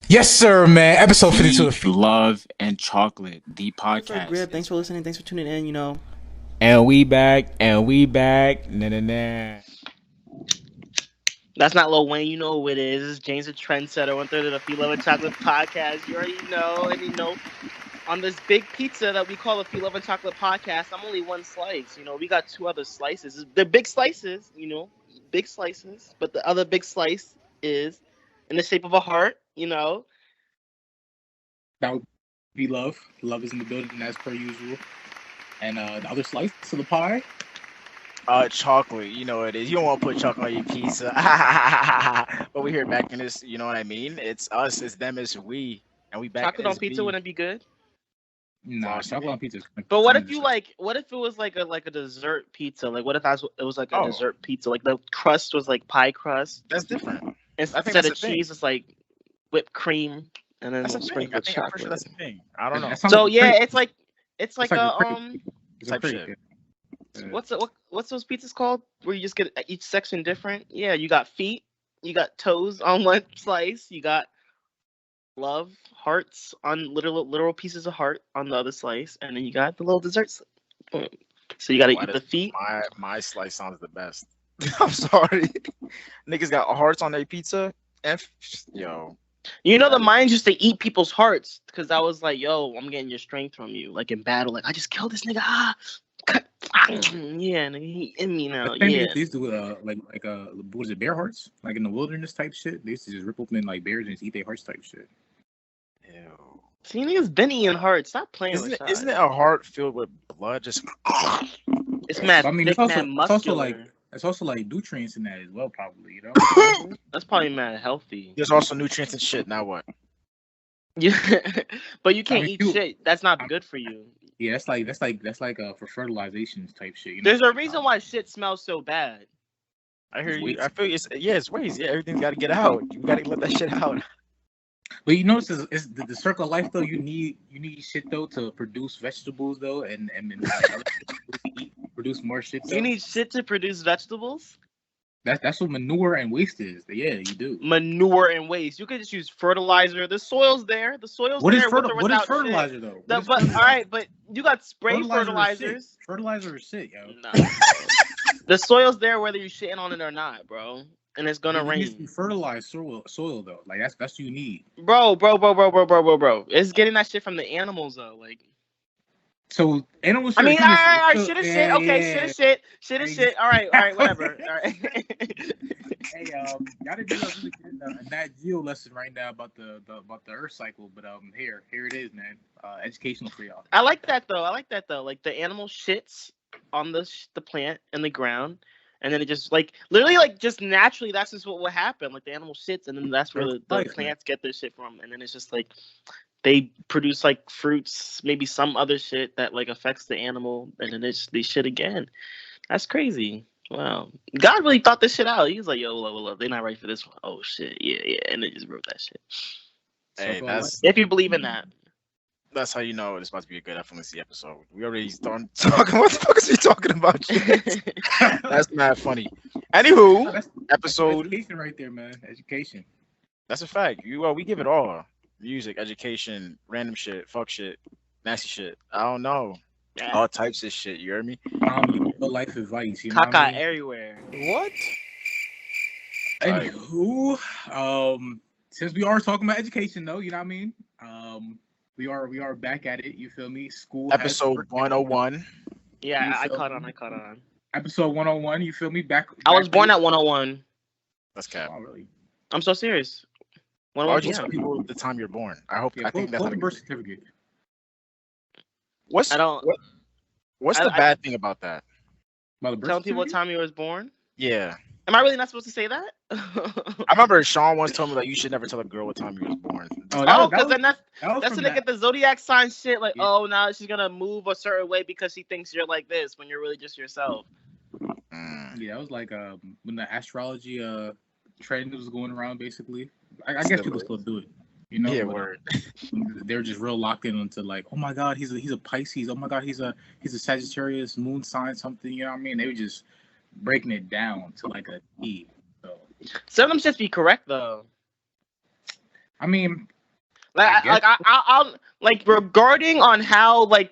Yes, sir, man. Episode 52 Peep, of Love, and Chocolate, the Thanks for podcast. Grip. Thanks for listening. Thanks for tuning in. And we back, and we back. Nah, nah, nah. That's not Lil Wayne. You know who it is. It's James the Trendsetter, one third of the Feel Love and Chocolate podcast. You already know. And on this big pizza that we call the Feel Love and Chocolate podcast, I'm only one slice. We got two other slices. They're big slices, big slices. But the other big slice is in the shape of a heart. that would be love. Love is in the building as per usual. And the other slice of the pie. Chocolate, you know it is. You don't want to put chocolate on your pizza. But we're here back in this, you know what I mean? It's us, it's them, it's we. And we back Chocolate on as pizza we. wouldn't be good. Nah, chocolate on pizza. But what if what if it was like a dessert pizza? Like what if it was like a Oh. dessert pizza? Like the crust was like pie crust. That's different. Instead that's of the thing. cheese, it's like whipped cream and then That's the thing. sprinkled I'm pretty sure chocolate. that's the thing. I don't know. That sounds So like a yeah, crepe. it's like like a a crepe. It's a type crepe, shit. yeah. what's those pizzas called? Where you just get each section different? Yeah, you got feet, you got toes on one slice, you got love hearts on literal pieces of heart on the other slice, and then you got the little desserts. So you got to Why eat the does feet. my slice sounds the best. I'm sorry. Niggas got hearts on their pizza. Yo. The mind used to eat people's hearts because I was like, yo, I'm getting your strength from you. Like in battle, like I just killed this nigga. Yeah, nigga, he in me now. I think Yeah. they used to do what was it, bear hearts? Like in the wilderness type shit. They used to just rip open like bears and just eat their hearts type shit. Ew. See, niggas been eating hearts. Stop playing Isn't with it, isn't shit. it a heart filled with blood? Just It's mad But I mean, thick, it's mad muscular. also like nutrients in that as well, probably. You know. That's probably mad healthy. there's also nutrients and shit. Now what? Yeah, but you can't mean, eat shit. That's not good for you. Yeah, that's like for fertilizations type shit. You know? There's a reason why shit smells so bad. I hear It's you. waste. I feel it's waste. Yeah, everything's got to get out. You got to let that shit out. But you notice it's the circle of life though. You need shit though to produce vegetables though, and produce more shit. Though. You need shit to produce vegetables. That's what manure and waste is. Yeah, you do. Manure and waste. You could just use fertilizer. The soil's there. The soil's What is there. With or what is without fertilizer shit. though? But What is all right, but you got spray fertilizer? Is shit. fertilizers. Fertilizer is shit, yo. Nah, bro. The soil's there whether you're shitting on it or not, bro. And it's gonna It needs to be rain, fertilized soil though. Like that's what you need. bro. It's getting that shit from the animals though. Like, So animals. I mean, all right, so- shit is yeah, shit. Okay, yeah. shit is shit. All right, whatever. All right. Hey, y'all didn't do a really good Nat Geo lesson right now about the Earth cycle, but here it is, man. Educational for y'all. I like that though. Like the animal shits on the plant and the ground, and then it just like literally like just naturally that's just what will happen. Like the animal shits, and then that's where the Nice, man. plants get their shit from, and then it's just like they produce like fruits, maybe some other shit that like affects the animal, and then they shit again. That's crazy. Wow, God really thought this shit out. He was like, "Yo, love, they're not ready for this one. Oh shit, yeah," and they just wrote that shit. Hey, So, If you believe in that. that's how you know it's about to be a good FLNC episode. We already started talking. What the fuck is we talking about? Shit? That's not funny. Anywho, that's episode. education right there, man. Education. That's a fact. We give it all. Music, education, random shit, fuck shit, nasty shit. I don't know. All types of shit. You hear me? Real life advice. You know what Caca I mean? everywhere. What? Anywho, since we are talking about education, though, you know what I mean. We are back at it. You feel me? School has Episode worked. 101. Yeah, You I feel caught me? on. Episode 101. You feel me? Back. I was back born with- at 101. That's cap. Oh, really? I'm so serious. Why 101 would you tell p.m. people the time you're born? I Yeah, think that's pull how the to birth get it. certificate. What's I don't- what's I- the I- bad thing about that? By the birth Telling people what certificate? time you was born. Yeah. Am I really not supposed to say that? I remember Sean once told me that you should never tell a girl what time you was born. Oh, Oh, that because was- then that's that was when from they that. get the zodiac sign shit. Like, Yeah. oh, now she's gonna move a certain way because she thinks you're like this when you're really just yourself. Mm. Yeah, that was like when the astrology trend was going around. Basically, I guess people still do it. You know, Yeah, but word. they're just real locked in onto like, oh my god, he's a Pisces. Oh my god, he's a Sagittarius moon sign something. You know what I mean? They were just breaking it down to like a T. So Some of them shits be correct though. I mean, I'll like regarding on how like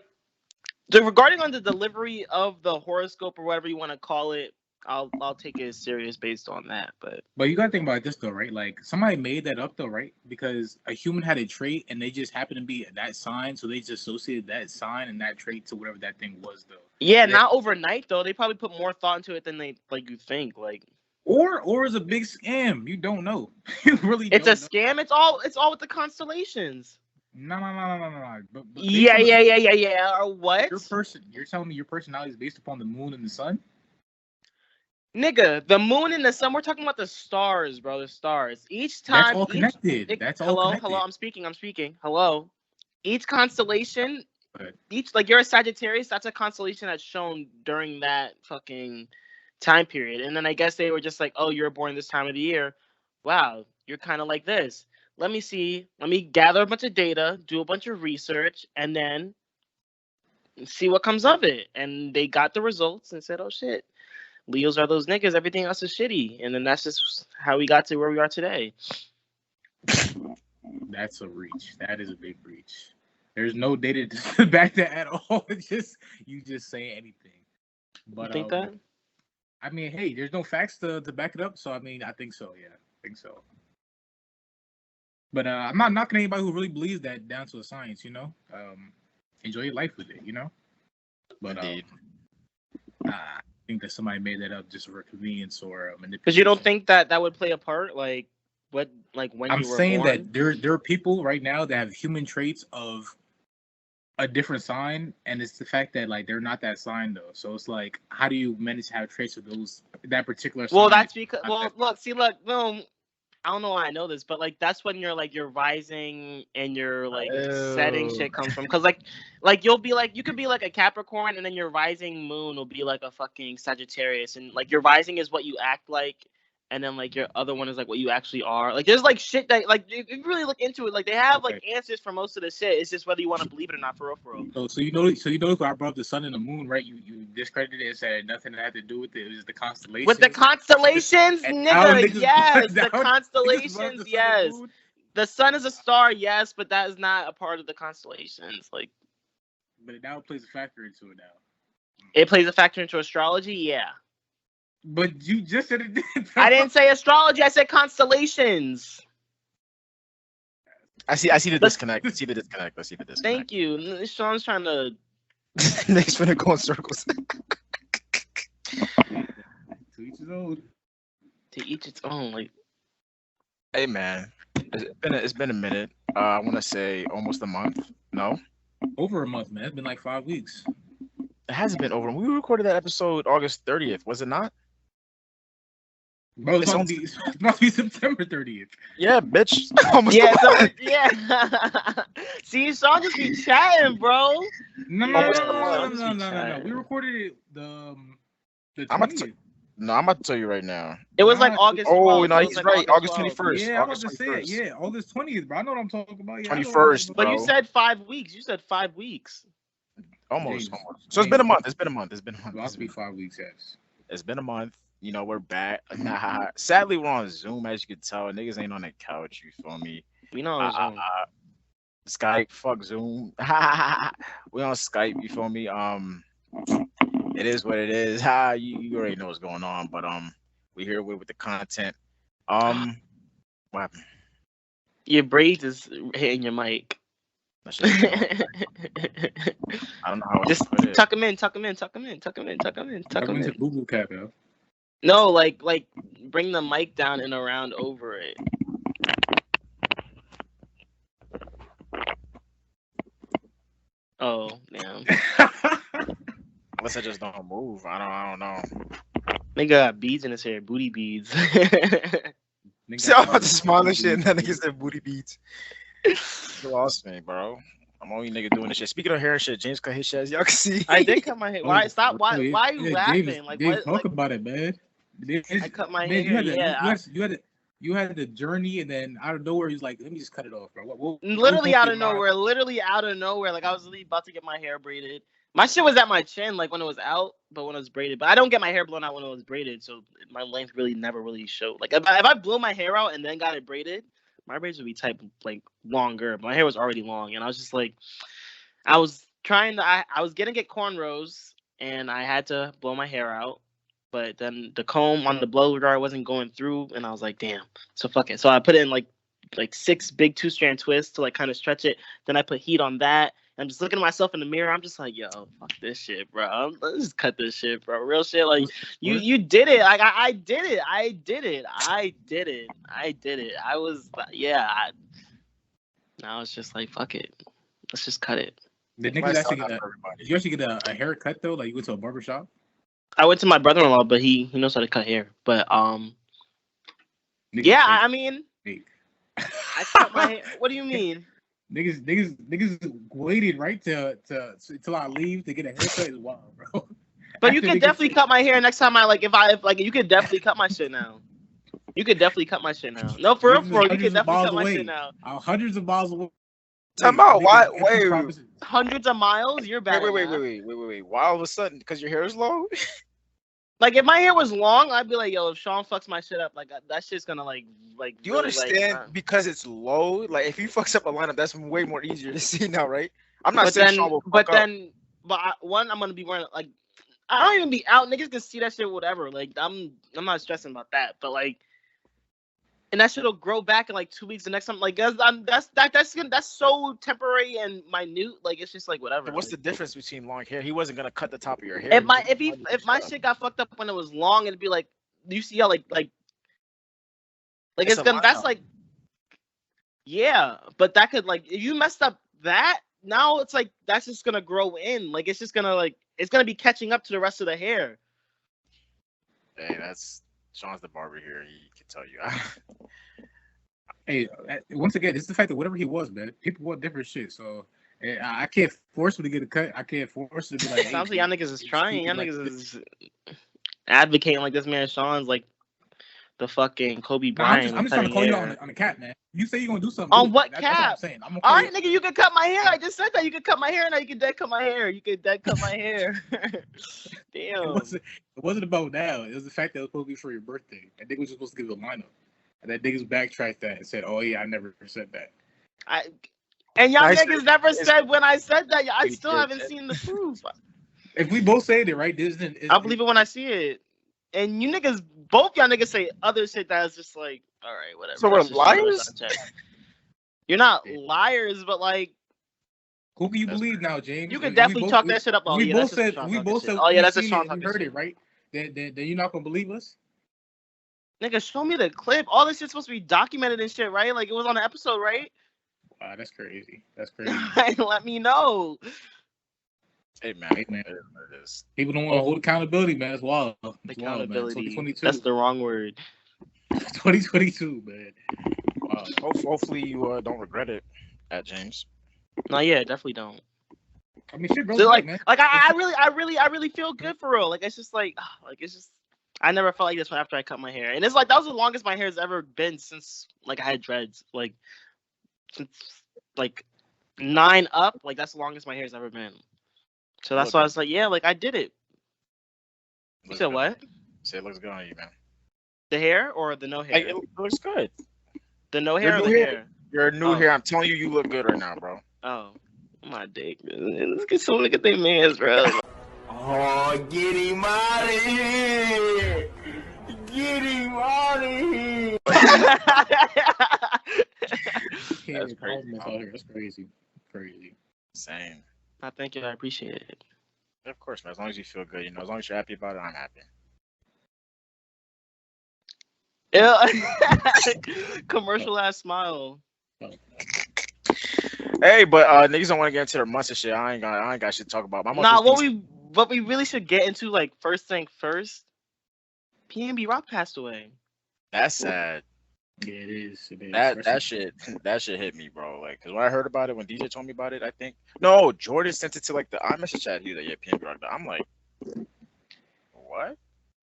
regarding on the delivery of the horoscope or whatever you want to call it. I'll take it as serious based on that, but you gotta think about this though, right? Like somebody made that up though, right? Because a human had a trait and they just happened to be that sign, so they just associated that sign and that trait to whatever that thing was though. yeah, not overnight though. They probably put more thought into it than they like you think. Like or it's a big scam. You don't know. You really it's a don't know. scam. It's all with the constellations. No. But Yeah. Or what? You're telling me your personality is based upon the moon and the sun? Nigga, the moon and the sun. We're talking about the stars, bro. The stars. Each time. That's all connected. Hello. I'm speaking. Hello. Each constellation. Each like you're a Sagittarius. That's a constellation that's shown during that fucking time period. And then I guess they were just like, oh, you're born this time of the year. Wow, you're kind of like this. Let me see. Let me gather a bunch of data, do a bunch of research, and then see what comes of it. And they got the results and said, oh shit. Leos are those niggas. Everything else is shitty, and then that's just how we got to where we are today. That's a reach. That is a big reach. There's no data to back that at all. It's just you just say anything. But you think that? I mean, hey, there's no facts to back it up. So I mean, I think so. Yeah, I think so. But I'm not knocking anybody who really believes that down to a science. You know, enjoy your life with it. You know. But I think that somebody made that up just for convenience or manipulation. Because you don't think that would play a part, like when I'm you were born? saying that there are people right now that have human traits of a different sign, and it's the fact that like they're not that sign though. So it's like, how do you manage to have traits of that particular sign? Well, that's because look, I don't know why I know this, but like that's when your rising and your like setting shit comes from. Because like you could be like a Capricorn, and then your rising moon will be like a fucking Sagittarius, and like your rising is what you act like, and then like your other one is like what you actually are. Like there's like shit that like if you really look into it, like they have like answers for most of the shit. It's just whether you want to believe it or not, for real. So you know if I brought up the sun and the moon, right? You discredited it and said nothing had to do with it. It was just the constellations. With the constellations, nigga, yes. The constellations, yes. The sun is a star, yes, but that is not a part of the constellations. Like, but it now plays a factor into it now. It plays a factor into astrology, yeah. But you just said it did. I didn't say astrology. I said constellations. I see the disconnect. I see the disconnect. Thank you. Sean's trying to. Next one to go in circles. To each his own. To each its own. Like. Hey man, it's been a minute. I want to say almost a month. No. Over a month, man. It's been like 5 weeks. It hasn't been over. We recorded that episode August 30th, was it not? Bro, it's must be September 30th. Yeah, bitch. Yeah. See, Sean just be chatting, bro. No. We recorded it the 20th. I'm about to tell you right now. It was like August 12th. Oh, no, he's right. August 21st. Yeah, I'm about to say it. Yeah, August 20th, bro. I know what I'm talking about. Yeah, 21st, But you said 5 weeks. Almost. So it's been a month. It must be 5 weeks, yes. It's been a month. You know, we're back. Nah, sadly, we're on Zoom, as you can tell. Niggas ain't on the couch, you feel me? We know on Zoom. Skype, fuck Zoom. We on Skype, you feel me? It is what it is. You already know what's going on, but we here with the content. What happened? Your braids is hitting your mic. I don't know how. Just tuck them in. Tuck them into Google Cap, yo. No, like bring the mic down and around over it. Oh, damn. Unless I just don't move. I don't know. Nigga got beads in his hair, booty beads. See, I'm about to smile and shit, and that nigga said booty beads. You lost me, bro. I'm only nigga doing this shit. Speaking of hair and shit, James cut his shit, as y'all can see. I did cut my hair. Why? Stop. Why are you laughing? James, like, James, what? talk about it, man. I cut my hair. You had the journey, and then out of nowhere, he's like, "Let me just cut it off, bro." Literally out of nowhere. Like I was literally about to get my hair braided. My shit was at my chin, like when it was out, but when it was braided. But I don't get my hair blown out when it was braided, so my length really never really showed. Like if I blow my hair out and then got it braided, my braids would be type like longer. My hair was already long, and I was just like, I was trying to. I was gonna get cornrows, and I had to blow my hair out. But then the comb on the blow dryer wasn't going through, and I was like, damn. So fuck it. So I put in like 6 big 2-strand twists to like kind of stretch it. Then I put heat on that. I'm just looking at myself in the mirror. I'm just like, yo, fuck this shit, bro. Let's just cut this shit, bro. Real shit. Like you did it. Like I did it. I did it. I did it. I did it. I was now it's just like fuck it. Let's just cut it. Did niggas actually get did you actually get a haircut though? Like you went to a barber shop? I went to my brother-in-law, but he knows how to cut hair. But yeah, I mean, I cut my hair. What do you mean? Niggas waited right till I leave to get a haircut is wild, bro. But you can definitely cut my hair next time. If you could definitely cut my shit now. You could definitely cut my shit now. No, for real, you could definitely cut my shit now. Hundreds of miles away. Time out. Why? Wait. Hundreds of miles? You're bad. Wait. Why all of a sudden? Because your hair is long? Like if my hair was long, I'd be like, yo, if Sean fucks my shit up, like that shit's gonna like. Do you really, understand? Because it's low. Like if he fucks up a lineup, that's way more easier to see now, right? I'm not saying Sean will fuck up. I'm gonna be wearing like I don't even be out. Niggas can see that shit, whatever. Like I'm not stressing about that, but like. And that shit'll grow back in like 2 weeks. The next time, like that's so temporary and minute. Like it's just like whatever. What's the difference between long hair? He wasn't gonna cut the top of your hair. If my shit got fucked up when it was long, it'd be like you see how like it's gonna. That's like yeah, but that could like if you messed up that now it's like that's just gonna grow in. Like it's just gonna like it's gonna be catching up to the rest of the hair. Hey, that's. Sean's the barber here. He can tell you. Hey, once again, it's the fact that whatever he was, man, people want different shit. So I can't force him to get a cut. I can't force him to be like. Sounds like y'all niggas is trying. Y'all niggas is advocating like this man Sean's like the fucking Kobe Bryant. I'm just trying to call you on the cap, man. You say you're gonna do something. On what cap? That's what I'm saying. All right, nigga, you can cut my hair. I just said that you could cut my hair. Now you can dead cut my hair. You could dead cut my hair. Damn. It wasn't about now. It was the fact that it was supposed to be for your birthday. I think we were supposed to give you a lineup. And that niggas backtracked that and said, "Oh yeah, I never said that." And y'all niggas never said when I said that. I still haven't seen the proof. If we both said it, right? I believe it when I see it. And you niggas, both y'all niggas say other shit that's just like, all right, whatever. So we're liars? You're not liars, but like. Who can you believe now, James? You can definitely talk that shit up. We both said. Oh yeah, that's a Sean talking heard it, right? Then you're not gonna believe us? Nigga, show me the clip. All this shit's supposed to be documented and shit, right? Like it was on the episode, right? Wow, that's crazy. That's crazy. Let me know. Hey man. People don't want to hold accountability, man. It's wild. Accountability. Wild, that's the wrong word. 2022, man. Wow. Hopefully you don't regret it, at James. No, yeah, definitely don't. I mean, shit, bro. So, I really feel good for real. Like it's just like it's just. I never felt like this one after I cut my hair, and it's like that was the longest my hair's ever been since like I had dreads. Like since like 9 up, like that's the longest my hair's ever been. So that's why I was like, yeah, like I did it. You said what? Say it looks good on you, man. The hair or the no hair? It looks good. The no hair or the hair? Your new hair. I'm telling you, you look good right now, bro. Oh, my dick. Let's get someone to get their mans, bro. Oh, get him out of here! Get him out of here! That's crazy. That's crazy. Crazy. Same. I thank you. I appreciate it. Of course, man. As long as you feel good, as long as you're happy about it, I'm happy. Yeah. Commercial ass smile. Hey, but niggas don't want to get into their months and shit. I ain't got shit to talk about. What we really should get into, like first thing first. PNB Rock passed away. That's sad. Yeah, it is. That shit hit me, bro. Like, cause when I heard about it, when DJ told me about it, I think Jordan sent it to like the iMessage chat. He was like, yeah, PNB Rock. I'm like, what?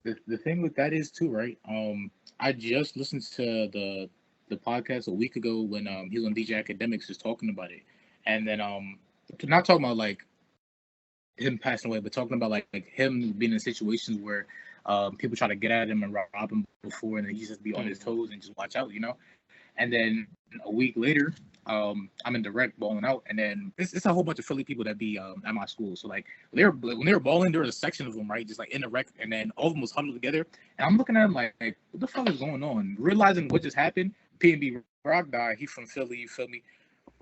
The thing with that is too, right? I just listened to the podcast a week ago when he was on DJ Academics just talking about it, and then not talking about like him passing away, but talking about like him being in situations where people try to get at him and rob him before, and then he just be on his toes and just watch out, And then a week later, I'm in the rec balling out, and then it's a whole bunch of Philly people that be at my school. So like when they were balling, there was a section of them, right, just like in the rec, and then all of them was huddled together. And I'm looking at them like what the fuck is going on? Realizing what just happened. PNB Rock died. He's from Philly. You feel me?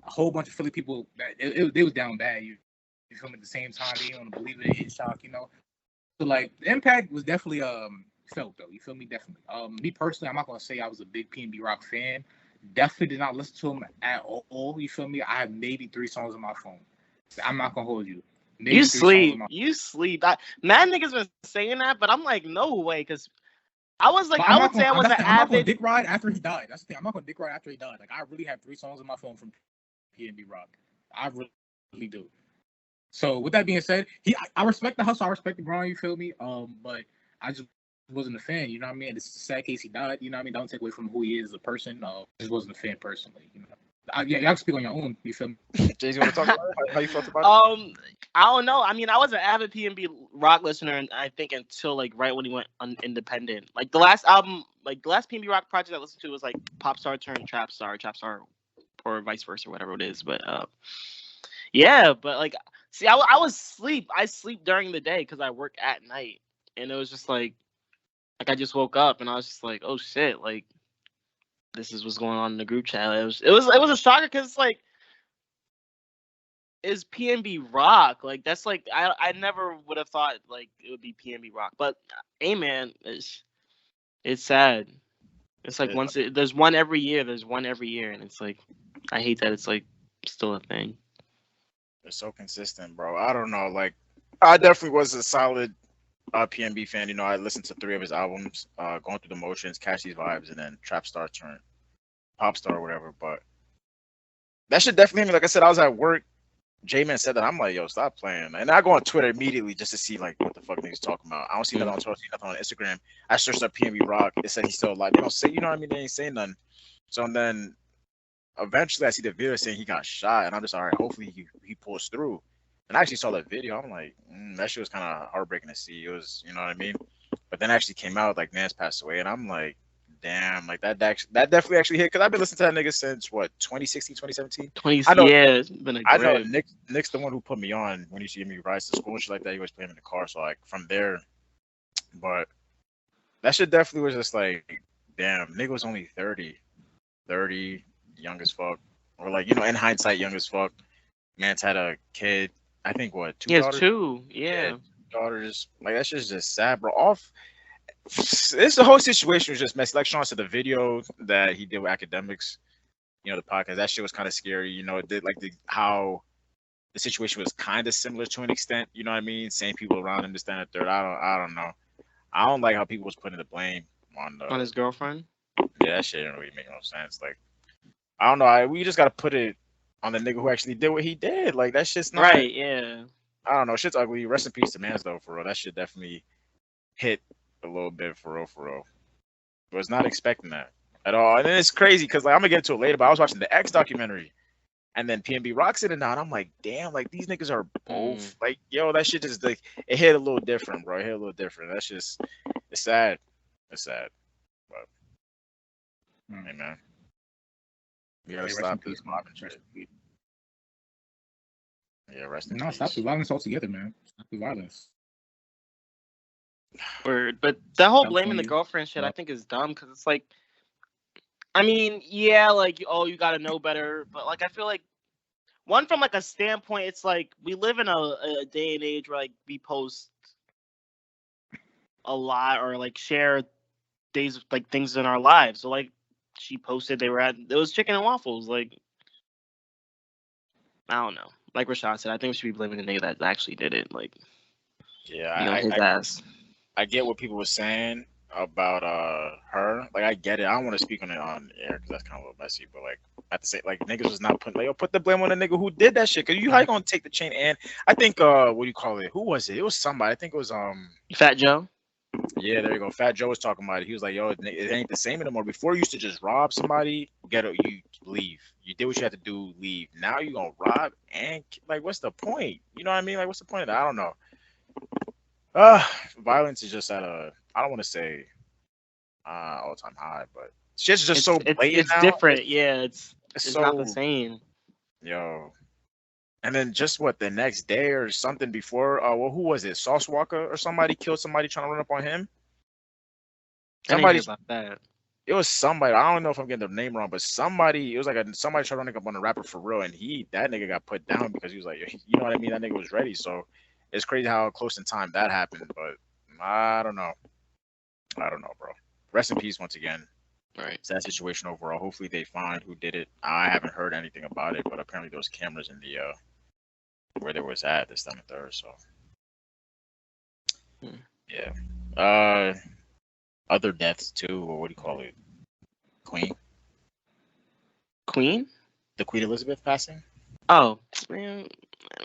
A whole bunch of Philly people that they was down bad. You feel me? At the same time, they didn't want to believe it. In shock, you know. So like the impact was definitely felt though. You feel me? Definitely. Me personally, I'm not gonna say I was a big PNB Rock fan. Definitely did not listen to him at all. You feel me? I have maybe 3 songs on my phone. I'm not gonna hold you. Maybe You sleep. You sleep. Mad niggas been saying that, but I'm like, no way, because I was like, I would say I was an I'm not gonna avid. dick ride after he died. That's the thing. I'm not gonna dick ride after he died. Like I really have 3 songs on my phone from PNB Rock. I really do. So with that being said, I respect the hustle. I respect the grind. You feel me? But I just wasn't a fan. You know what I mean? It's a sad case he died. You know what I mean? Don't take away from who he is as a person. Just wasn't a fan personally. You know? Yeah, y'all can speak on your own. You feel me? Jay, you want to talk about it? How you felt about it? I don't know. I mean, I was an avid PNB Rock listener, and I think until like right when he went independent. Like the last album, like the last PNB Rock project I listened to was like Pop Star turned Trap Star, or vice versa, whatever it is. But yeah, but like, see, I was sleep. I sleep during the day because I work at night, and it was just like I just woke up and I was just like, oh shit, like this is what's going on in the group chat. It was a shocker because it's like, is PNB Rock like that's like I never would have thought like it would be PNB Rock, but hey man, it's sad. It's like there's one every year, and it's like I hate that it's like still a thing. They're so consistent, bro. I don't know. Like I definitely was a solid PNB fan. You know, I listened to 3 of his albums, going through the motions, Catch These Vibes, and then Trap Star turned Pop Star or whatever. But that shit definitely hit me. Like I said, I was at work. J-Man said that. I'm like, yo, stop playing. And I go on Twitter immediately just to see like what the fuck niggas talking about. I don't see nothing on Twitter, see nothing on Instagram. I searched up PNB Rock. It said he's still alive. They don't say, you know what I mean? They ain't saying nothing. So and then eventually I see the video saying he got shot, and I'm just all right. Hopefully he pulls through. And I actually saw that video. I'm like, that shit was kind of heartbreaking to see. It was, you know what I mean? But then actually came out like Nance passed away, and I'm like, damn, like that definitely actually hit, because I've been listening to that nigga since what, 2016, 2017. Yeah, it's been a I know Nick's the one who put me on when he used to give me rides to school and shit like that. He was playing in the car, so like from there. But that shit definitely was just like, damn, nigga was only 30, young as fuck, or like, you know, in hindsight, young as fuck. Man's had a kid. I think what, 2 daughters? 2, yeah. 2 daughters. Like that shit's just sad, bro. The whole situation was just messy. Like Sean said, the video that he did with academics, you know, the podcast, that shit was kind of scary. You know, it did like how the situation was kind of similar to an extent. You know what I mean? Same people around him, this, that, and the third. I don't know. I don't like how people was putting the blame on his girlfriend. Yeah, that shit didn't really make no sense. Like, I don't know. We just gotta put it on the nigga who actually did what he did. Like that shit's not right. Yeah. I don't know. Shit's ugly. Rest in peace to Mans though, for real. That shit definitely hit a little bit for real. I was not expecting that at all. And then it's crazy because like I'm gonna get into it later, but I was watching the X documentary, and then PNB Rock's in it now, and I'm like, damn, like these niggas are both like, yo, that shit just like it hit a little different, bro. It hit a little different. That's just it's sad. It's sad. But hey man. We gotta stop this mobbing shit. Yeah, rest in peace. Stop the violence altogether, man. Stop the violence. Word. But that whole blaming the girlfriend shit, I think is dumb, because it's like, I mean, yeah, like, oh, you gotta know better, but like, I feel like, one, from like a standpoint, it's like we live in a day and age where like we post a lot or like share days, like things in our lives. So like she posted it was chicken and waffles. Like, I don't know. Like Rashad said, I think we should be blaming the nigga that actually did it. Like, yeah, his ass. I get what people were saying about her. Like, I get it. I don't want to speak on it on air because that's kind of a little messy. But like, I have to say, like, niggas was not putting, like, put the blame on the nigga who did that shit. Cause how you gonna take the chain? And I think what do you call it? Who was it? It was somebody. I think it was Fat Joe. Yeah, there you go. Fat Joe was talking about it. He was like, yo, it ain't the same anymore. Before you used to just rob somebody, you leave. You did what you had to do, leave. Now you gonna rob and like, what's the point? You know what I mean? Like, what's the point of that? I don't know. Violence is just at I don't want to say all-time high, but Shit's just so blatant it's now. different. Yeah, it's so not the same. Yo. And then just what the next day or something before, well, who was it? Sauce Walker or somebody killed somebody trying to run up on him. I didn't hear Somebody, about that. it was somebody. I don't know if I'm getting the name wrong, but somebody. It was like somebody tried running up on a rapper for real, and that nigga got put down because he was like, you know what I mean? That nigga was ready. So it's crazy how close in time that happened. But I don't know. I don't know, bro. Rest in peace once again. Right. Sad situation overall. Hopefully they find who did it. I haven't heard anything about it, but apparently there was cameras in the where there was at this time and third. So yeah. Other deaths too, or what do you call it? Queen? The Queen Elizabeth passing? Oh man.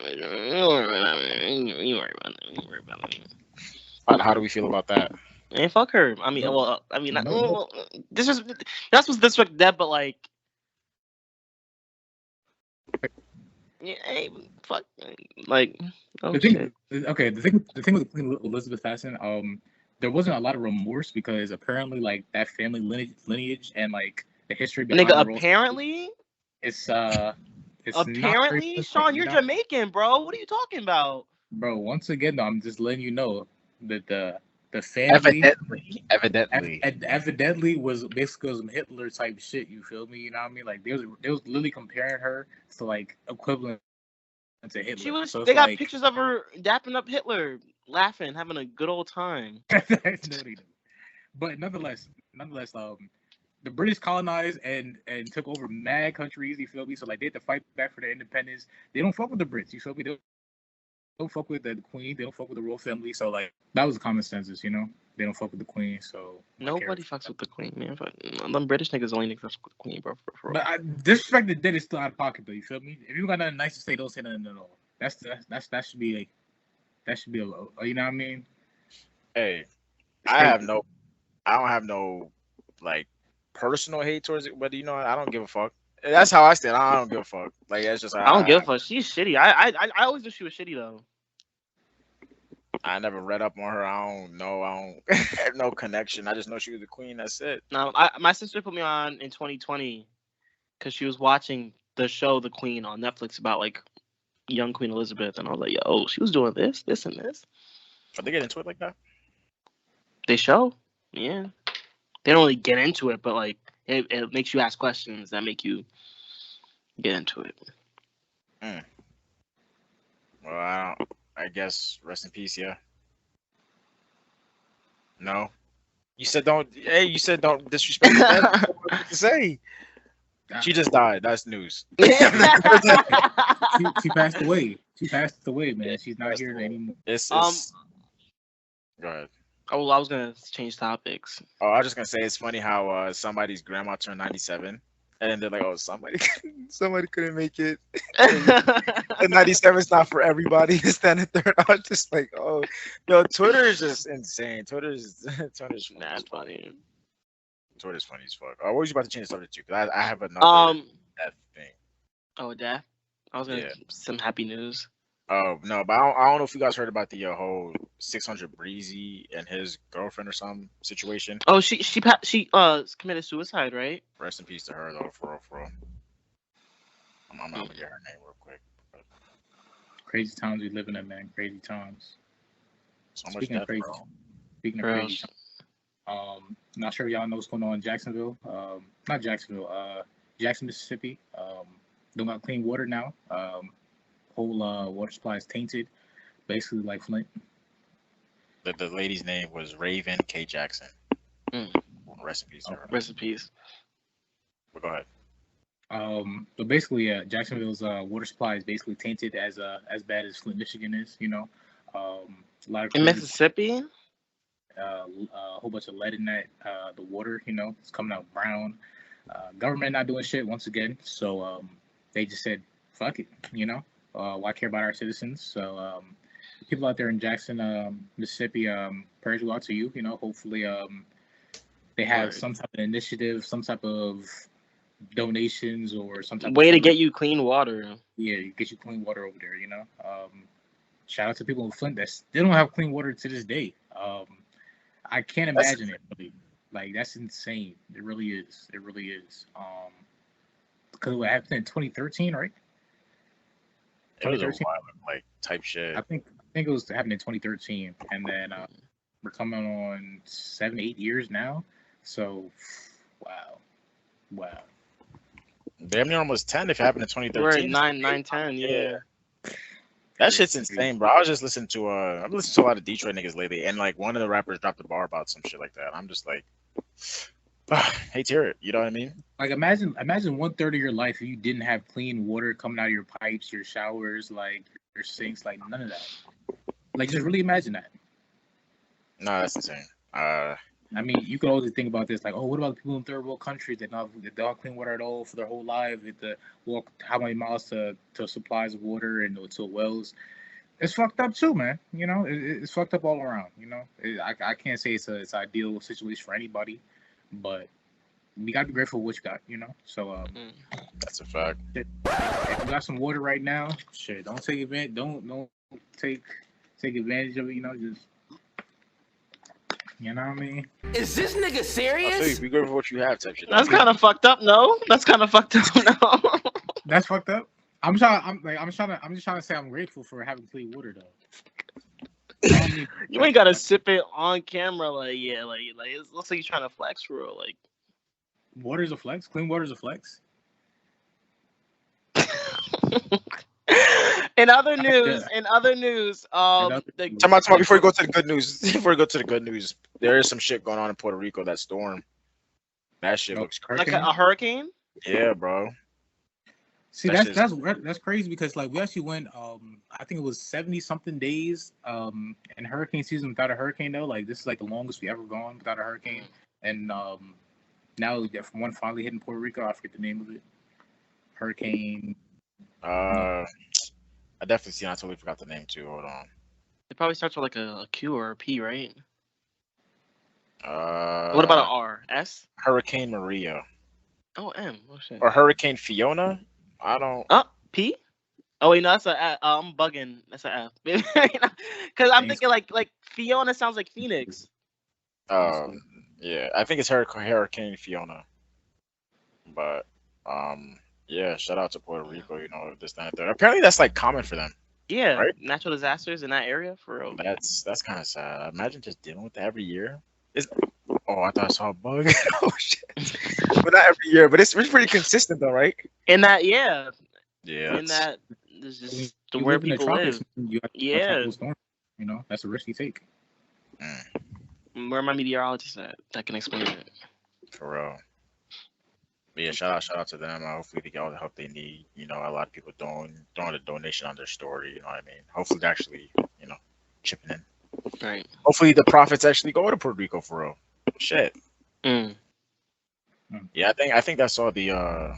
You worry about that. How do we feel about that? And fuck her. I mean, this is that's what's disrespect that, but like, yeah, hey, fuck, like, the thing with Queen Elizabeth passing, there wasn't a lot of remorse because apparently, like, that family lineage and like the history behind nigga, the royal apparently, it's apparently, Sean, you're Jamaican, bro. What are you talking about, bro? Once again, though, I'm just letting you know that the family evidently was basically some Hitler type shit. You feel me? You know what I mean? Like they was literally comparing her to like equivalent to Hitler. She was. So they got pictures of her dapping up Hitler, laughing, having a good old time. But nonetheless, the British colonized and took over mad countries. You feel me? So like they had to fight back for their independence. They don't fuck with the Brits. You feel me? They don't fuck with the Queen. They don't fuck with the royal family. So like that was common consensus, you know. They don't fuck with the Queen. So nobody fucks with the Queen, man. Them British niggas only niggas fuck with the Queen, bro. But disrespect the dead is still out of pocket, though. You feel me? If you got nothing nice to say, don't say nothing at all. That should be a low. You know what I mean? Hey, I don't have no like personal hate towards it, but you know I don't give a fuck. That's how I stand. I don't give a fuck. Like that's just. I don't give a fuck. She's shitty. I always knew she was shitty though. I never read up on her. I don't know. I don't have no connection. I just know she was the queen. That's it. No, my sister put me on in 2020 because she was watching the show The Queen on Netflix about like young Queen Elizabeth, and I was like, yo, she was doing this, and this. Are they get into it like that? They show, yeah. They don't really get into it, but like it makes you ask questions that make you get into it. Well, I guess rest in peace, yeah. No, you said don't. Hey, you said don't disrespect the dead. What to say? She just died. That's news. She passed away. She passed away, man. She's not here anymore. It's Go ahead. Oh, I was gonna change topics. Oh, I was just gonna say it's funny how somebody's grandma turned 97, and then they're like, "Oh, somebody couldn't make it." And 97 is not for everybody. It's then the third. I was just like, "Oh, yo, Twitter is just insane. Twitter's funny. Twitter's funny as fuck. What was you about to change the subject to? Because I have another death thing. Oh, death. I was gonna some happy news. Oh no, but I don't know if you guys heard about the whole 600 Breezy and his girlfriend or some situation. Oh, she committed suicide, right? Rest in peace to her though, for real. I'm gonna get her name real quick. Crazy times we live in, man. Crazy times. So much death, bro. Speaking of crazy times, not sure if y'all know what's going on in Jacksonville. Not Jacksonville. Jackson, Mississippi. Don't got clean water now. Whole water supply is tainted, basically like Flint. The lady's name was Raven K. Jackson. Rest in peace. Rest in peace. But go ahead. But basically, Jacksonville's water supply is basically tainted as bad as Flint, Michigan is. You know, a lot of in Mississippi. A whole bunch of lead in that. The water, you know, it's coming out brown. Government not doing shit once again, so they just said, "Fuck it," you know. Why care about our citizens? So people out there in Jackson, Mississippi, prayers go out to you. You know, hopefully they have some type of initiative, some type of donations, or some type way of to get you clean water. Yeah, get you clean water over there. You know, shout out to people in Flint that still don't have clean water to this day. I can't imagine it. Like that's insane. It really is. It really is. Because what happened in 2013, right? It was a 2013. wild like type shit. I think it was happening in 2013, and then we're coming on 7-8 years now. So, wow. Damn near almost 10 if it happened in We're at 2013. 9, 10, yeah. That shit's insane, bro. I was just listening to I've listened to a lot of Detroit niggas lately, and like one of the rappers dropped a bar about some shit like that. I'm just like, hate to hear it. You know what I mean? Like imagine 1/3 of your life if you didn't have clean water coming out of your pipes, your showers, like your sinks, like none of that. Like just really imagine that. No, that's insane. I mean, you could always think about this, like, oh, what about the people in third world countries that don't have clean water at all for their whole life? They have to walk how many miles to supplies of water and to wells? It's fucked up too, man. You know, it's fucked up all around. You know, I can't say it's an ideal situation for anybody, but we gotta be grateful for what you got. You know, so that's a fact. If you got some water right now, shit, don't take advantage. Don't take advantage of it. You know, just. You know what I mean? Is this nigga serious? I feel you. Be grateful for what you have, type shit. That's kind of fucked up. No, that's kind of fucked up. No, that's fucked up. I'm just trying to say I'm grateful for having clean water though. You ain't gotta sip it on camera, like yeah, like it looks like you're trying to flex for real, like. Water's a flex. Clean water's a flex. In other news, before you go to the good news, there is some shit going on in Puerto Rico. That storm, that shit looks crazy. Like a hurricane. Yeah, bro. See, that's crazy because like we actually went, I think it was 70-something days, in hurricane season without a hurricane though. Like this is like the longest we ever gone without a hurricane, and now one finally hitting Puerto Rico. I forget the name of it. Hurricane. I definitely seen. I totally forgot the name too. Hold on. It probably starts with like a Q or a P, right? What about an R? S? Hurricane Maria. Oh, M. Oh shit. Or Hurricane Fiona. I don't. P? Oh wait, no, that's a F. I'm bugging. That's a F. Because I'm thinking like Fiona sounds like Phoenix. Yeah, I think it's Hurricane Fiona. But yeah, shout out to Puerto Rico. You know, this, that, and third. Apparently, that's like common for them. Yeah, right? Natural disasters in that area for real. That's kind of sad. Imagine just dealing with that every year. I thought I saw a bug. Oh shit! But not every year. But it's pretty consistent though, right? In that, yeah. Yeah. In that, this is where people live. Yeah. Storm, you know, that's a risk you take. Where are my meteorologists at? That can explain it. For real. But yeah, shout out to them. Hopefully they get all the help they need. You know, a lot of people throwing a donation on their story. You know what I mean? Hopefully they're actually, you know, chipping in. Right. Hopefully the profits actually go to Puerto Rico for real. Shit. Yeah, I think that's all the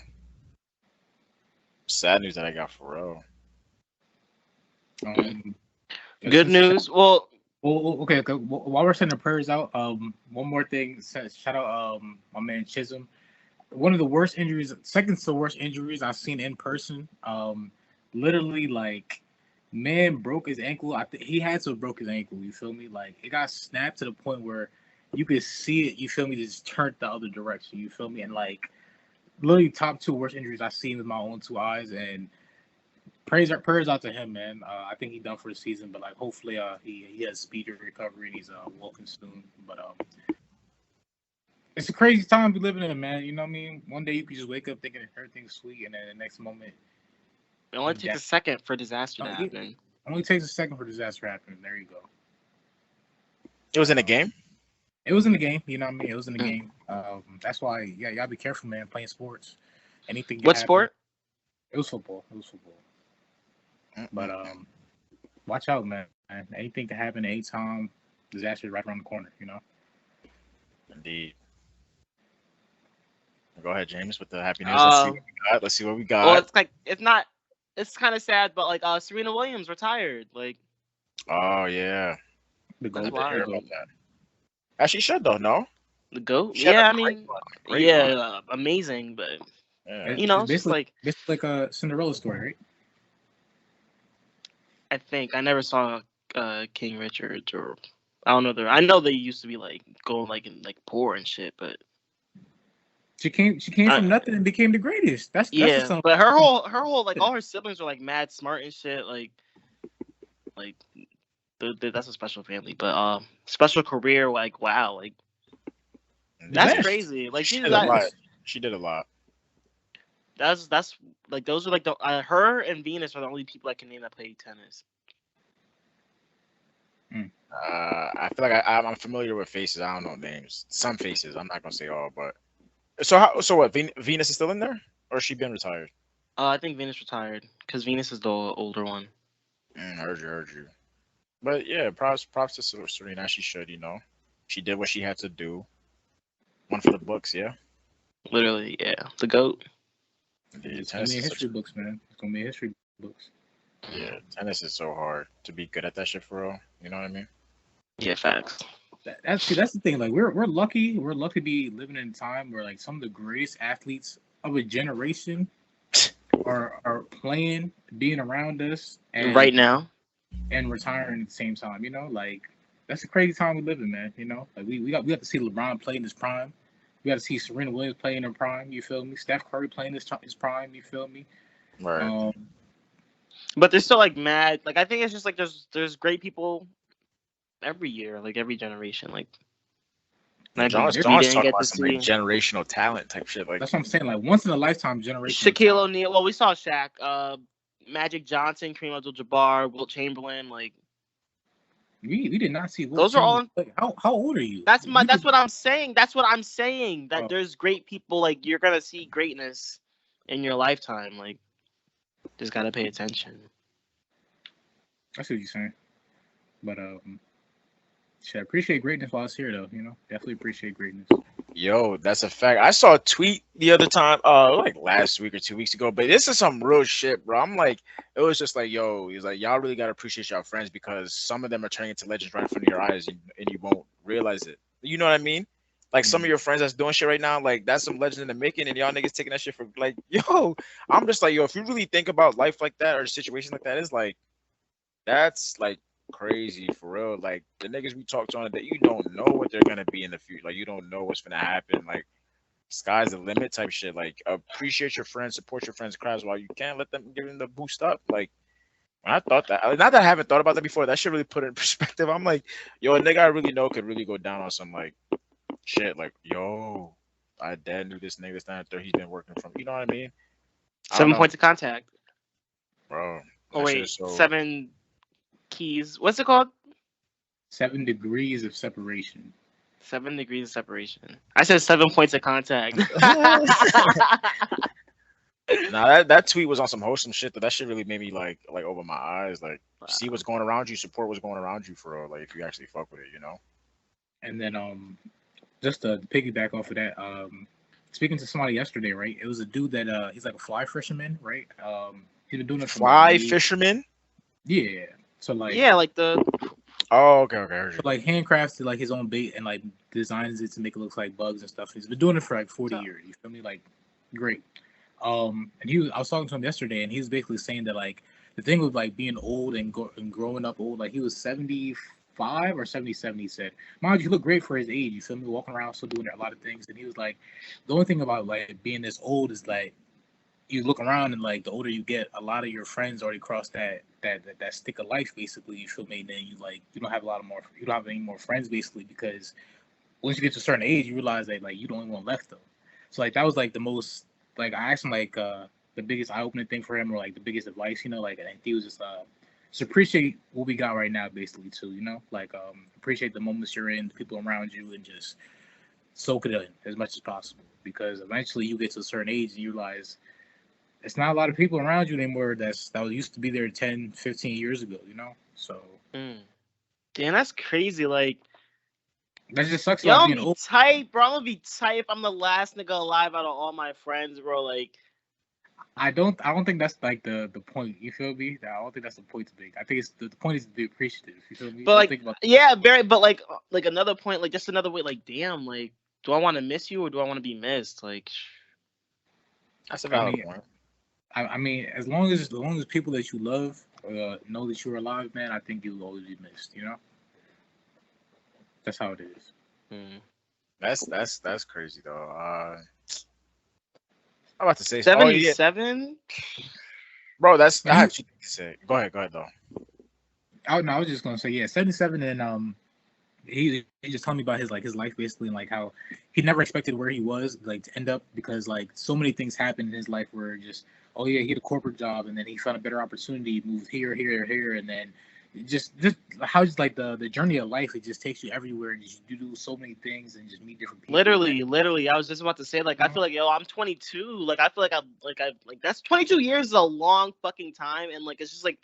sad news that I got for real. Good news. Well, okay. While we're sending prayers out, one more thing. Shout out my man Chisholm. One of the worst injuries, second to the worst injuries I've seen in person. Literally, like, man broke his ankle. He had to have broke his ankle. You feel me? Like, it got snapped to the point where you could see it. You feel me? Just turned the other direction. You feel me? And like, literally, top 2 worst injuries I've seen with my own 2 eyes. And prayers out to him, man. I think he's done for the season, but like, hopefully, he has speedy recovery and he's walking soon. But it's a crazy time we living in, man. You know what I mean? One day you can just wake up thinking everything's sweet, and then the next moment, it only takes a second for disaster to happen. It only takes a second for disaster to happen. There you go. It was in a game? It was in the game. You know what I mean? It was in the game. That's why, y'all be careful, man, playing sports. Anything. What sport? It was football. But watch out, man. Anything can happen anytime. Disaster is right around the corner, you know? Indeed. Go ahead, James, with the happy news. Let's see what we got. Well, it's kind of sad, but like Serena Williams retired. Like, oh yeah, the GOAT. As she should though, no? The GOAT. Yeah, I mean, amazing, but you know, it's like a Cinderella story, right? I think I never saw King Richard or I don't know. I know they used to be like going like in like poor and shit, but She came from nothing and became the greatest. That's yeah. something. But her whole like all her siblings were like mad smart and shit. Like that's a special family, but special career. Like wow, like that's best. crazy. Like she did a lot. She did a lot. That's like those are like the her and Venus are the only people I can name that play tennis. I feel like I'm familiar with faces. I don't know names. Some faces. I'm not gonna say all, but so what? Venus is still in there, or has she been retired? I think Venus retired because Venus is the older one. Heard you. But yeah, props to Serena. She should, she did what she had to do. One for the books, yeah. Literally, yeah, the GOAT. Yeah, it's gonna be history books, man. It's gonna be history books. Yeah, tennis is so hard to be good at that shit for real. You know what I mean? Yeah, facts. That's the thing. Like we're lucky. We're lucky to be living in a time where like some of the greatest athletes of a generation are playing, being around us, and right now, and retiring at the same time. Like that's a crazy time we live in, man. Like we got to see LeBron play in his prime. We got to see Serena Williams play in her prime. You feel me? Steph Curry playing his prime. You feel me? Right. But there's still like mad. Like I think it's just like there's great people every year, like every generation. Like John's talking about some like generational talent type shit. Like that's what I'm saying. Like once in a lifetime generation. Shaquille O'Neal. Well, we saw Shaq, Magic Johnson, Kareem Abdul-Jabbar, Wilt Chamberlain. Like we did not see. Those are all. Like, how old are you? That's what I'm saying. That's what I'm saying. That there's great people. Like you're gonna see greatness in your lifetime. Like just gotta pay attention. I see what you're saying, but should appreciate greatness while it's here, though. Definitely appreciate greatness. Yo, that's a fact. I saw a tweet the other time, like last week or 2 weeks ago, but this is some real shit, bro. I'm like, it was just like, yo, he's like, y'all really gotta appreciate y'all friends because some of them are turning into legends right in front of your eyes, and you won't realize it. You know what I mean? Like some of your friends that's doing shit right now, like that's some legend in the making, and y'all niggas taking that shit for like, yo. I'm just like, yo, if you really think about life like that or a situation like that, it's like, that's like crazy for real. Like the niggas we talk to on that you don't know what they're gonna be in the future. Like you don't know what's gonna happen. Like sky's the limit type shit. Like appreciate your friends, support your friends' crowds while you can. Let them give them the boost up. Like when I thought that, not that I haven't thought about that before. That shit really put it in perspective. I'm like, yo, a nigga I really know could really go down on some like shit. Like yo, I dad knew this nigga stand there. He's been working from. You know what I mean? 7 points of contact, bro. Oh wait, 7 keys. What's it called? 7 degrees of separation. 7 degrees of separation. I said 7 points of contact. Nah, that tweet was on some wholesome shit. That shit really made me like open my eyes. Like see what's going around you, support what's going around you for real. Like if you actually fuck with it, And then just to piggyback off of that, speaking to somebody yesterday, right? It was a dude that he's like a fly fisherman, right? He's been doing it for fly fisherman. Yeah. So like like the okay. So like handcrafts like his own bait and like designs it to make it look like bugs and stuff. He's been doing it for like 40 years. You feel me? Like great. And I was talking to him yesterday, and he was basically saying that like the thing with like being old and growing up old, like he was 75 or 77. He said, "Mind you, he looked great for his age. You feel me? Walking around, still doing a lot of things." And he was like, "The only thing about like being this old is like." You look around and like the older you get, a lot of your friends already crossed that stick of life basically. You feel me? And then you don't have you don't have any more friends basically because once you get to a certain age, you realize that like you don't only one left though. So like that was like the most like I asked him like the biggest eye opening thing for him or like the biggest advice, like I think he was just appreciate what we got right now basically too, like appreciate the moments you're in, the people around you, and just soak it in as much as possible because eventually you get to a certain age and you realize. It's not a lot of people around you anymore that used to be there 10, 15 years ago, So. Damn, that's crazy. Like, that just sucks. Yo, I'm gonna be tight, bro. I'm gonna be tight if I'm the last nigga alive out of all my friends, bro. Like, I don't think that's like the point. You feel me? I don't think that's the point to make. I think it's the point is to be appreciative. You feel me? But like, yeah, very. But like another point, like just another way. Like, damn, like, do I want to miss you or do I want to be missed? Like, that's a valid point. I mean, as long as people that you love know that you're alive, man, I think you'll always be missed. That's how it is. That's crazy though. I'm about to say 77. Bro, I have two things to say. Go ahead though. I was just gonna say 77, and he just told me about his life basically, and like how he never expected where he was like to end up, because like so many things happened in his life where just he had a corporate job, and then he found a better opportunity, moved here, and then just how just like the journey of life, it just takes you everywhere, and you do so many things and just meet different people. Literally, I was just about to say, like, I feel like, I'm 22. Like, I feel like that's 22 years is a long fucking time, and like it's just like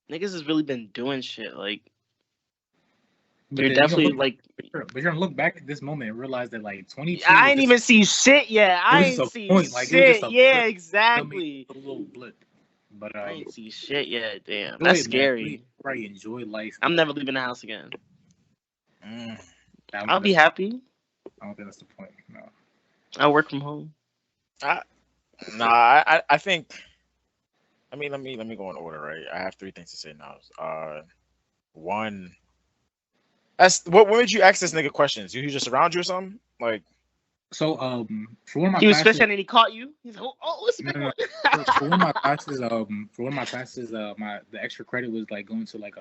niggas has really been doing shit. Like, you're definitely like, but you're gonna look back at this moment and realize that like 22. I ain't even see shit yet. I ain't see shit. Yeah, exactly. A little blip. But I ain't see shit yet. Damn, that's scary. Right, enjoy life. I'm never leaving the house again. I'll be happy. I don't think that's the point. No. I work from home. I think. I mean, let me go in order, right? I have three things to say now. One. What made you ask this nigga questions? You just around you or something? Like. So for one of my he was fishing and he caught you. He's like, listen. No. For one of my classes, the extra credit was like going to like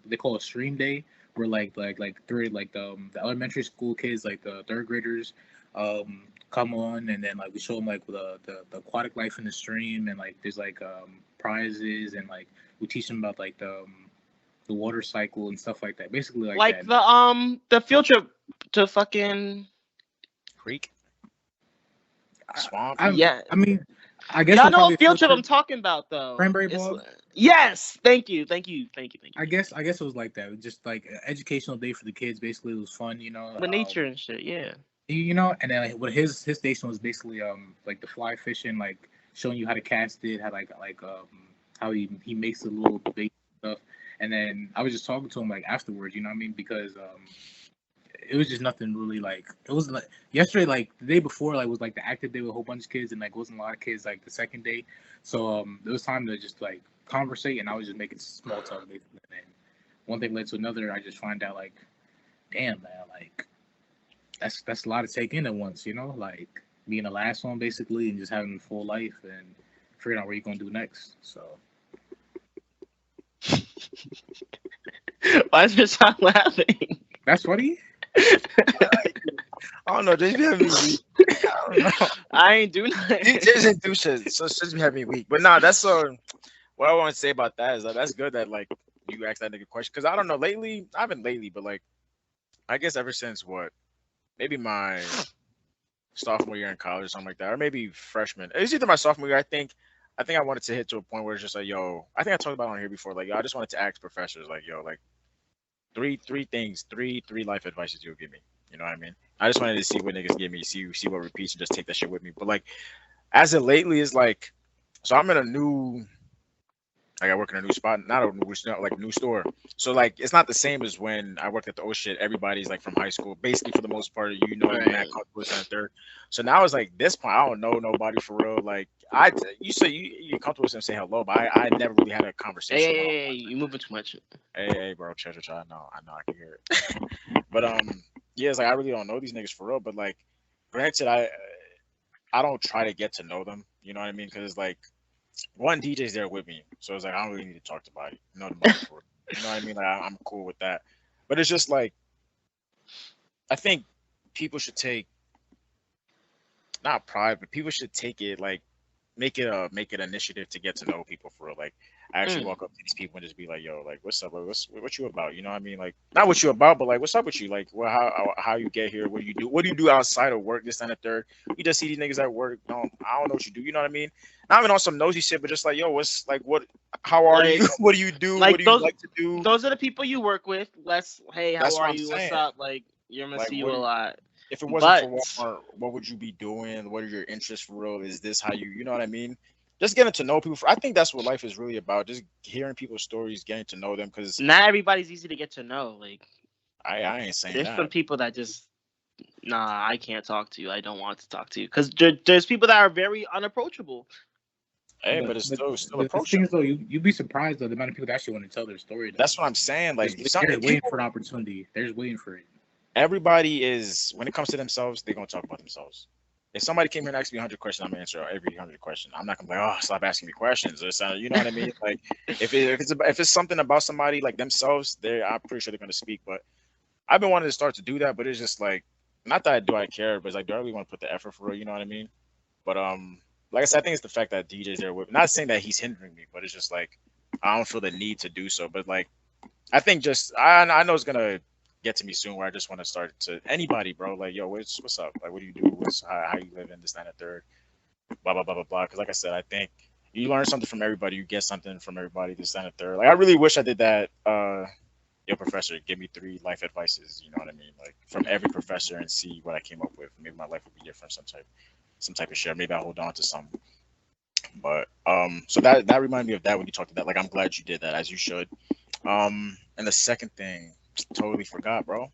they call it stream day, where like the elementary school kids, like the third graders, come on, and then like we show them like the aquatic life in the stream, and like there's like prizes, and like we teach them about like the water cycle and stuff like that. Basically like that. The field trip to fucking creek, swamp. I mean, I guess y'all know field trip I'm talking about though. Cranberry bog. Yes, thank you. I guess it was like that. It was just like an educational day for the kids. Basically, it was fun, with nature and shit. Yeah. And then like what his station was basically like the fly fishing, like showing you how to cast it, how he makes the little bait stuff. And then I was just talking to him like afterwards, you know what I mean? Because it was just nothing really like, it was like yesterday, like the day before, like was like the active day with a whole bunch of kids, and like wasn't a lot of kids like the second day. So it was time to just like conversate, and I was just making small talk basically. And one thing led to another. I just find out like, damn man, like that's a lot to take in at once, like being the last one basically, and just having a full life and figuring out what you're gonna do next. So why is your son laughing? That's funny. I don't know. Just be having me weak. I don't know. I ain't do nothing. He didn't do shit, so just be having me weak. But nah, that's what I want to say about that is that that's good that like you asked that nigga question, because I don't know I haven't lately, but like I guess ever since maybe my sophomore year in college or something like that, or maybe freshman. It was either my sophomore year. I think I wanted to hit to a point where it's just like, yo, I think I talked about it on here before. Like, yo, I just wanted to ask professors, like, yo, like three things, three life advices you'll give me. You know what I mean? I just wanted to see what niggas give me, see what repeats, and just take that shit with me. But like, as of lately, is like, so I'm in a new. Like I work in a new spot, not a new store. So like it's not the same as when I worked at the shit. Everybody's like from high school, basically for the most part. Right. Matt Comfortable in third. So now it's like this point, I don't know nobody for real. Like you say you're comfortable with them say hello, but I never really had a conversation. Hey, you moving too much. Hey, bro, chill. I know, I can hear it. But yeah, it's like I really don't know these niggas for real. But like, granted, I don't try to get to know them. You know what I mean? Because it's like. One DJ's there with me, so it's like I don't really need to talk to anybody. You know what I mean? Like I'm cool with that. But it's just like I think people should take not pride, but people should take it like make it an initiative to get to know people for real. Like I actually walk up to these people and just be like, yo, like what's up? What you about? You know what I mean? Like not what you about, but like what's up with you? Like how you get here? What do you do? What do you do outside of work? This and the third. You just see these niggas at work. I don't know what you do. You know what I mean? Not even on some nosy shit, but just like, yo, what's like what? How are you? What do you do? Like what do you like to do? Those are the people you work with. Hey, how are you? What's up? Like you're gonna see you a lot. If it wasn't for Walmart, what would you be doing? What are your interests for real? Is this how you know what I mean? Just getting to know people. I think that's what life is really about. Just hearing people's stories, getting to know them. Because not everybody's easy to get to know. Like I ain't saying there's that. some people that just I can't talk to you. I don't want to talk to you. Because there's people that are very unapproachable. Hey, But but it's but still the thing approaching. is though, you'd be surprised though the amount of people that actually want to tell their story though. That's what I'm saying. Like some They're waiting people, for an opportunity. They're just waiting for it. everybody is when it comes to themselves, they're gonna talk about themselves. If somebody came here and asked me 100 questions, I'm gonna answer every 100 question. I'm not gonna be like, oh, stop asking me questions. Or something. You know what I mean? Like, if it's something about somebody like themselves, I'm pretty sure they're gonna speak. But I've been wanting to start to do that, but it's just like, not that I care, but it's like, do I really want to put the effort for it? You know what I mean? But like I said, I think it's the fact that DJ's there with. Not saying that he's hindering me, but it's just like I don't feel the need to do so. But like, I think just I know it's gonna get to me soon where I just want to start to anybody, bro. Like, yo, what's up? Like, what do you do? How you live in this, that, and the third, blah blah blah blah blah. Because like I said, I think you learn something from everybody. You get something from everybody. This, that, and the third. Like, I really wish I did that. Yo, professor, give me 3 life advices. You know what I mean? Like from every professor and see what I came up with. Maybe my life would be different. Some type of share. Maybe I hold on to some. But so that reminded me of that when you talked to that. Like, I'm glad you did that, as you should. And the second thing, totally forgot, bro.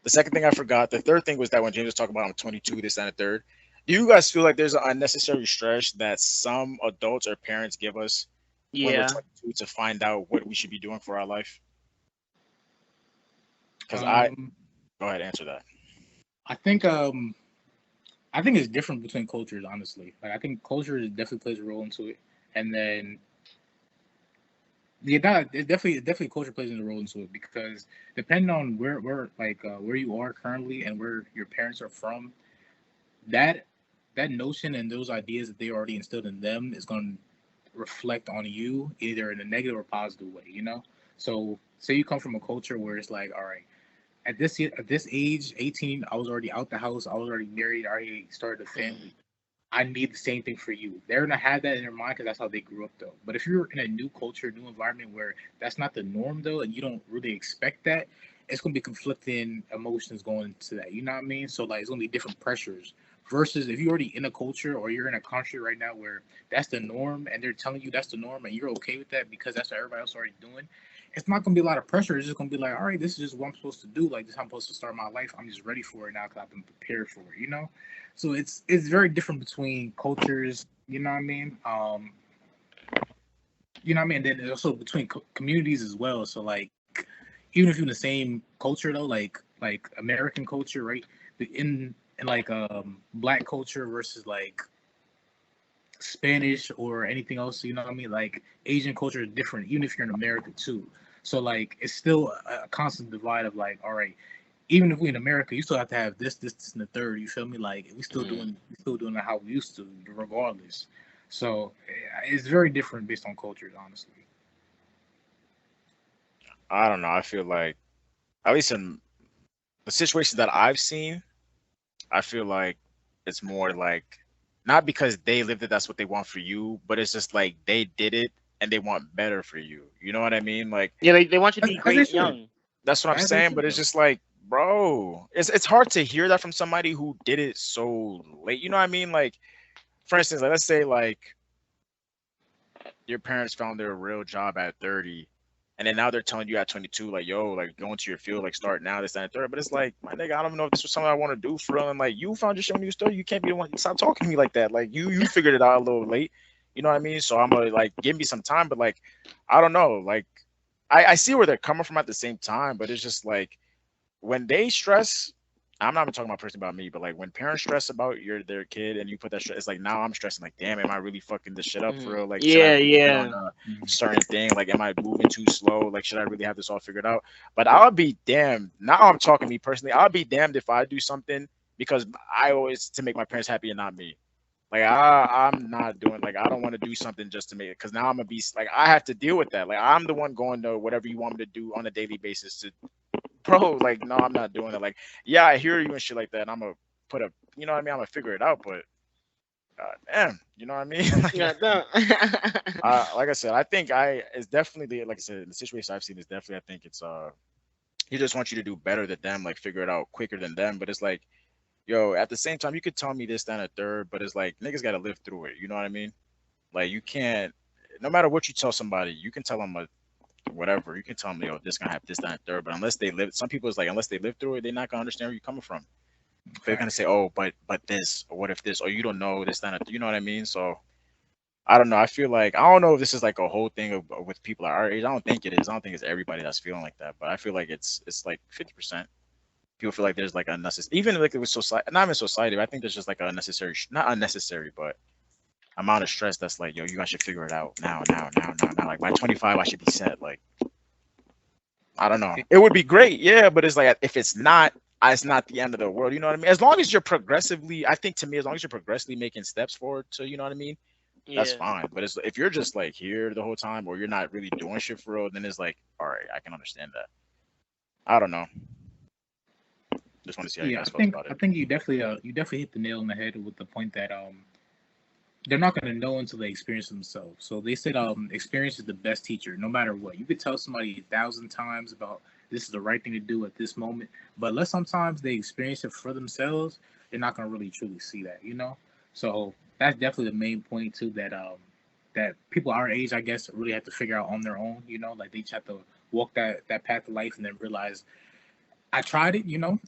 The second thing I forgot. The third thing was that when James was talking about I'm 22, this and the third. Do you guys feel like there's an unnecessary stress that some adults or parents give us when we're Yeah. 22 to find out what we should be doing for our life? Because Um, go ahead, answer that. I think it's different between cultures, honestly. Like I think culture definitely plays a role into it, and then yeah, it definitely culture plays a role into it because depending on where you are currently and where your parents are from, that that notion and those ideas that they already instilled in them is going to reflect on you either in a negative or positive way. So say you come from a culture where it's like, all right, at this age, 18, I was already out the house, I was already married, I already started a family. I need the same thing for you. They're gonna have that in their mind because that's how they grew up, though. But if you're in a new culture, new environment where that's not the norm, though, and you don't really expect that, it's gonna be conflicting emotions going into that. You know what I mean? So like, it's gonna be different pressures. Versus if you're already in a culture or you're in a country right now where that's the norm and they're telling you that's the norm and you're okay with that because that's what everybody else is already doing, it's not gonna be a lot of pressure. It's just gonna be like, all right, this is just what I'm supposed to do. Like this, is how I'm supposed to start my life. I'm just ready for it now because I've been prepared for it. So it's very different between cultures. You know what I mean? You know what I mean. And then also between communities as well. So like, even if you're in the same culture though, like American culture, right? In like black culture versus like Spanish or anything else, you know what I mean? Like Asian culture is different, even if you're in America too. So like it's still a constant divide of like, all right, even if we in America, you still have to have this, and the third. You feel me? Like we still doing it how we used to, regardless. So it's very different based on cultures, honestly. I don't know. I feel like, at least in the situations that I've seen, I feel like it's more like not because they lived it, that's what they want for you, but it's just like they did it and they want better for you. You know what I mean? Like, Yeah, they want you to be As they great should, young. that's what I'm as they saying. should But it's though. just like, bro, it's hard to hear that from somebody who did it so late. You know what I mean? Like, for instance, like let's say like your parents found their real job at 30, and then now they're telling you at 22, like, yo, like go into your field, like start now, this, that, and the third. But it's like, my nigga, I don't know if this was something I want to do for real. And like, you found your shit when you was 30. You can't be the one. Stop talking to me like that. Like, you figured it out a little late. You know what I mean? So I'm gonna like give me some time, but like, I don't know. Like, I see where they're coming from at the same time, but it's just like when they stress, I'm not even talking about personally about me, but like when parents stress about their kid and you put that stress, it's like now I'm stressing, like, damn, am I really fucking this shit up for real? Like, should I Yeah, really be on yeah. a Mhm. certain thing? Like, am I moving too slow? Like, should I really have this all figured out? But I'll be damned. Now I'm talking to me personally. I'll be damned if I do something because I always to make my parents happy and not me. Like I'm not doing like I don't want to do something just to make it because now I'm gonna be like I have to deal with that. Like I'm the one going to whatever you want me to do on a daily basis to bro, like, no, I'm not doing it. Like, yeah, I hear you and shit like that. And I'm gonna put a, you know what I mean? I'm gonna figure it out. But, damn, you know what I mean? Yeah, no. like I said, I think it's definitely like I said, the situation I've seen is definitely, I think it's, he just wants you to do better than them, like figure it out quicker than them. But it's like, yo, at the same time, you could tell me this, that, and a third, but it's like niggas gotta live through it. You know what I mean? Like, you can't, no matter what you tell somebody, you can tell them a whatever. You can tell them, yo, this gonna have this, that, and third. But unless they live, some people is like, unless they live through it, they're not gonna understand where you're coming from. They're gonna Facts. say, oh, but this, or what if this, or you don't know this, that, and you know what I mean? So I don't know. I feel like I don't know if this is like a whole thing with people at our age. I don't think it is. I don't think it's everybody that's feeling like that. But I feel like it's like 50%. People feel like there's like unnecessary, even like it was society, not even society. But I think there's just like a unnecessary, not unnecessary, but amount of stress that's like, yo, you guys should figure it out now. Like by 25, I should be set. Like I don't know. It would be great, yeah, but it's like if it's not the end of the world. You know what I mean? As long as you're progressively, I think to me, as long as you're progressively making steps forward to, you know what I mean, that's fine. But it's if you're just like here the whole time, or you're not really doing shit for real, then it's like, all right, I can understand that. I don't know. Just want to see how you guys felt about it. I think you definitely hit the nail on the head with the point that they're not going to know until they experience it themselves. So they said experience is the best teacher, no matter what. You could tell somebody 1,000 times about this is the right thing to do at this moment, but unless sometimes they experience it for themselves, they're not going to really truly see that, you know? So that's definitely the main point too, that that people our age, I guess, really have to figure out on their own, you know, like they just have to walk that path of life and then realize I tried it, you know,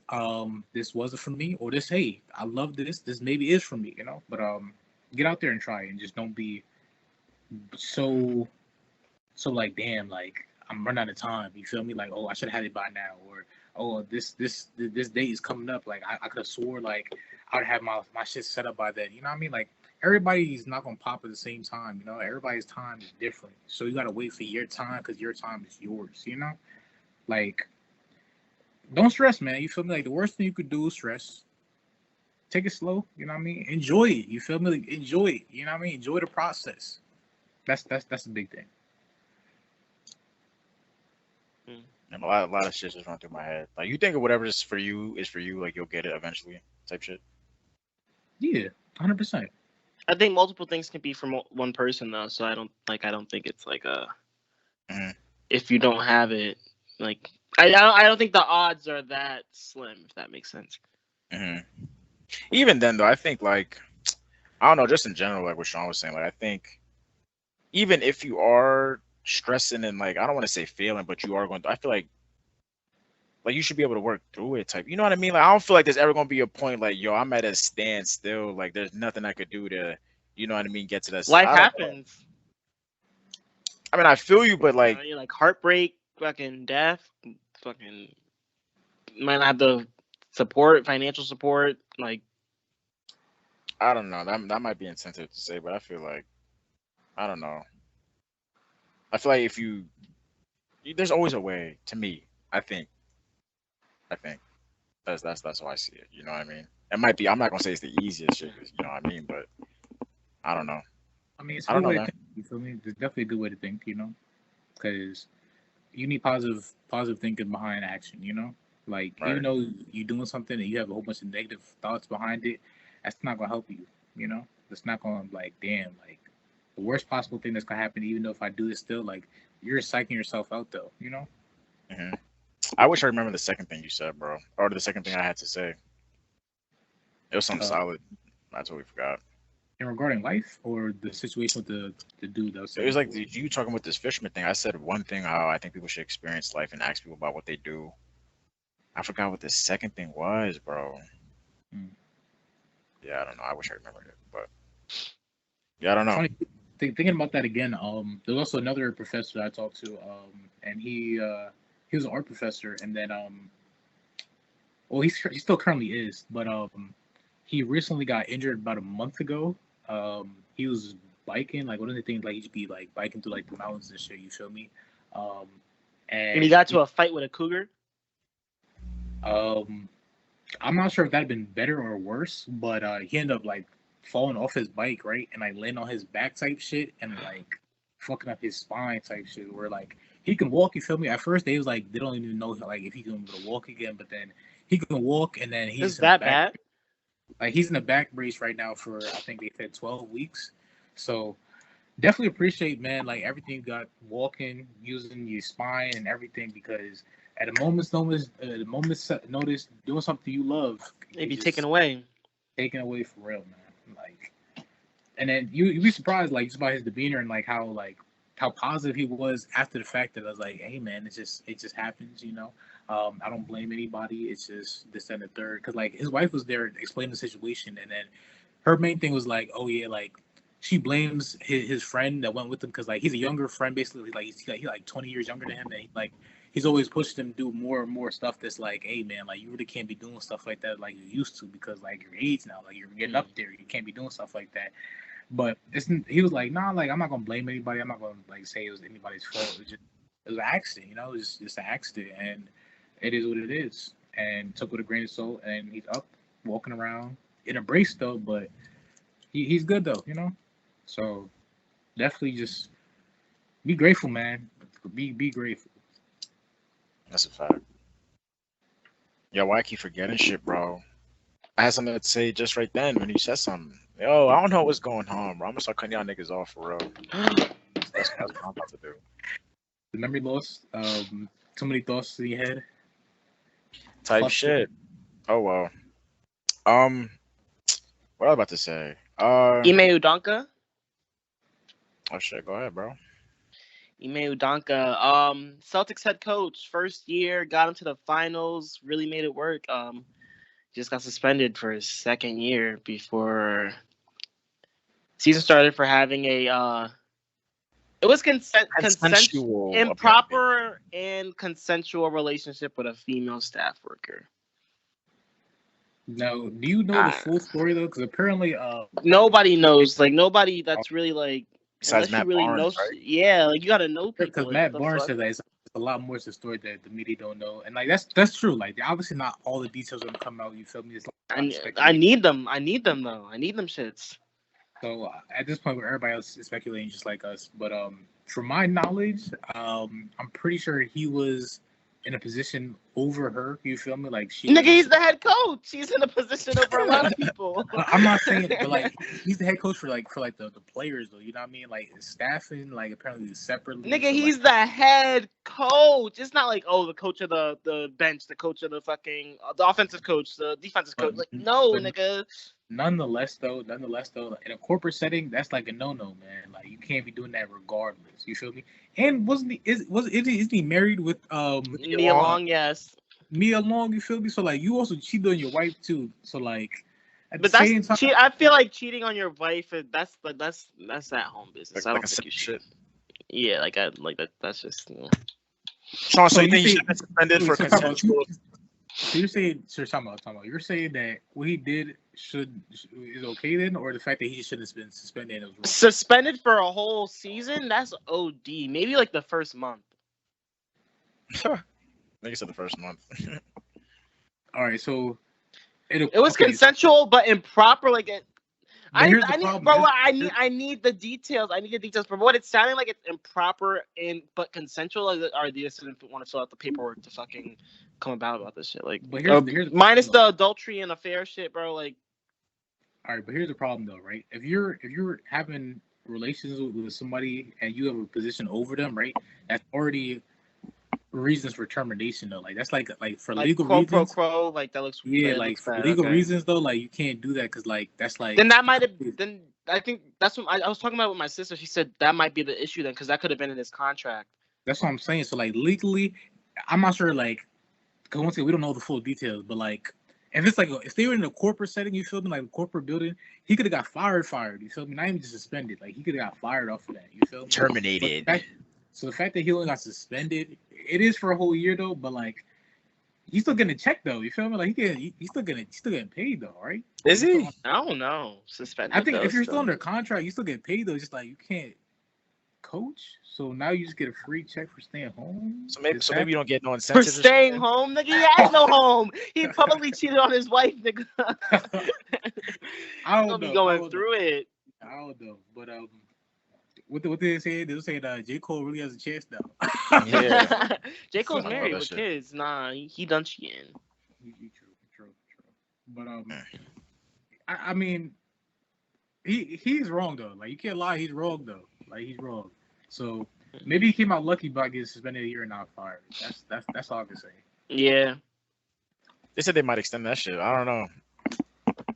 this wasn't for me, or this, hey, I love this maybe is for me, you know, but get out there and try it, and just don't be so like, damn, like I'm running out of time, you feel me, like, oh, I should have had it by now, or oh, this date is coming up, like I could have swore like I would have my shit set up by then, you know what I mean? Like everybody's not gonna pop at the same time, you know, everybody's time is different, so you gotta wait for your time because your time is yours, you know, like don't stress, man. You feel me? Like the worst thing you could do is stress. Take it slow. You know what I mean? Enjoy it. You feel me? Like, enjoy it. You know what I mean? Enjoy the process. That's a big thing. And a lot of shit just run through my head. Like you think of whatever is for you, like you'll get it eventually, type shit. Yeah, 100%. I think multiple things can be from one person though, so I don't think it's like a if you don't have it, like I don't think the odds are that slim, if that makes sense. Even then, though, I think like I don't know, just in general, like what Sean was saying, like I think even if you are stressing and like I don't want to say failing, but you are going to, I feel like you should be able to work through it, type. You know what I mean? Like I don't feel like there's ever going to be a point like, yo, I'm at a standstill. Like there's nothing I could do to, you know what I mean, get to that. Life happens. I mean, I feel you, but like, you're like heartbreak, fucking death, fucking might not have the support, financial support, like I don't know. That might be insensitive to say, but I feel like I don't know. I feel like if there's always a way. To me, I think that's how I see it. You know what I mean? It might be. I'm not gonna say it's the easiest shit. You know what I mean? But I don't know. I mean, it's a good way to think. You feel me? It's definitely a good way to think. You know, because you need positive thinking behind action. You know, like even though you're doing something and you have a whole bunch of negative thoughts behind it, that's not gonna help you. You know, it's not gonna like, damn, like the worst possible thing that's gonna happen. Even though if I do this still, like you're psyching yourself out though. You know. I wish I remember the second thing you said, bro, or the second thing I had to say. It was something solid. I totally forgot. And regarding life or the situation with the dude that was. It was like you talking about this fisherman thing. I said one thing, how I think people should experience life and ask people about what they do. I forgot what the second thing was, bro. Yeah, I don't know. I wish I remembered it, but yeah, I don't know. Funny, thinking about that again, there was also another professor that I talked to, and he was an art professor, and then well, he still currently is, but he recently got injured about a month ago. He was biking, like one of the things, like he'd be like biking through like the mountains and shit. You feel me? And he got to a fight with a cougar. I'm not sure if that'd been better or worse, but he ended up like falling off his bike, right, and like laying on his back type shit, and like fucking up his spine type shit. Where like he can walk, you feel me? At first they was like they don't even know like if he can walk again, but then he can walk, and then he's that bad. Like he's in a back brace right now for I think they said 12 weeks. So definitely appreciate, man, like everything you got walking, using your spine and everything, because at a moment's notice, doing something you love, it'd be taken away for real, man. Like, and then you'd be surprised, like just by his demeanor and like how positive he was after the fact that I was like, hey man, it just happens, you know. I don't blame anybody. It's just this and the third. Because like his wife was there explaining the situation, and then her main thing was like, oh yeah, like she blames his friend that went with him because like he's a younger friend basically. Like he's like 20 years younger than him, and he's always pushed him to do more and more stuff that's like, hey man, like you really can't be doing stuff like that like you used to because like your age now, like you're getting up there, you can't be doing stuff like that. But he was like, nah, like I'm not gonna blame anybody. I'm not gonna like say it was anybody's fault. It was an accident, you know. It was just an accident, and it is what it is. And took with a grain of salt, and he's up, walking around in a brace though, but he's good though, you know. So definitely just be grateful, man. Be grateful. That's a fact. Yo, why I keep forgetting shit, bro? I had something to say just right then when you said something. Yo, I don't know what's going on, bro. I'm gonna start cutting y'all niggas off for real. That's what I'm about to do. The memory loss. Too many thoughts in your head. Type shit. Oh well. What was I about to say? Ime Udoka. Oh shit, go ahead, bro. Ime Udoka, Celtics head coach, first year, got him to the finals, really made it work. Just got suspended for his second year before season started for having a it was consensual, improper and consensual relationship with a female staff worker. Now, do you know the full story though? Because apparently, nobody knows. Like nobody that's really like. Besides Matt really Barnes, know, right? Yeah, like you gotta know people. Because like, Matt Barnes said that it's a lot more to the story that the media don't know, and like that's true. Like obviously not all the details are gonna come out. You feel me? It's I need them. I need them though. I need them shits. So at this point, where everybody else is speculating just like us, but from my knowledge, I'm pretty sure he was in a position over her. You feel me? Like nigga, he's the head coach. He's in a position over a lot of people. I'm not saying, but like he's the head coach for the players though. You know what I mean? Like staffing, like apparently separately. Nigga, so, he's the head coach. It's not like the coach of the bench, the coach of the fucking the offensive coach, the defensive coach. Like no, nigga. Nonetheless, though, in a corporate setting, that's like a no-no, man. Like you can't be doing that regardless. You feel me? And isn't he married with Mia Long? Yes. Mia Long, you feel me? So like you also cheated on your wife too. So like at the same time, I feel like cheating on your wife that's at home business. I don't think you should. Yeah, that's just. You know. So you think you should be suspended for consensual? So you're saying, you're saying that what he did is okay then, or the fact that he shouldn't have been suspended and it was wrong? Suspended for a whole season? That's OD. Maybe like the first month. I think it's the first month. All right, so it was consensual but improper. Like it. I need the details. I need the details. From what it's sounding like, it's improper but consensual. Or they just didn't want to fill out the paperwork to fucking come about this shit. Like, but here's minus the adultery and affair shit, bro. Like, all right, but here's the problem though, right? If you're having relations with somebody and you have a position over them, right? That's already reasons for termination though. Like that's like for legal reasons. Pro quo, like that looks. Yeah, like for legal reasons though, like you can't do that because like that's like. Then that might have. Then I think that's what I was talking about with my sister. She said that might be the issue then because that could have been in his contract. That's what I'm saying. So like legally, I'm not sure. Like, because once again, we don't know the full details, but like. If it's like if they were in a corporate setting, you feel me, like a corporate building, he could have got fired. You feel me? Not even just suspended. Like he could have got fired off of that. You feel me? Terminated. So the fact that he only got suspended, it is for a whole year though. But like, he's still getting a check though. You feel me? Like he's still getting paid though, right? Is he? I don't know. Suspended. I think if you're still under contract, you still get paid though. Just like you can't coach. So now you just get a free check for staying home. So maybe you don't get no incentive for staying home, nigga. He had no home. He publicly cheated on his wife, nigga. I don't know. Be going through it. I don't know, but what did they say? They say that J. Cole really has a chance now. Yeah. J. Cole's married with kids. Nah, he done cheating. True. But I mean, he's wrong though. Like you can't lie, he's wrong though. Like he's wrong. So maybe he came out lucky by getting suspended a year and not fired. That's all I can say. Yeah. They said they might extend that shit. I don't know.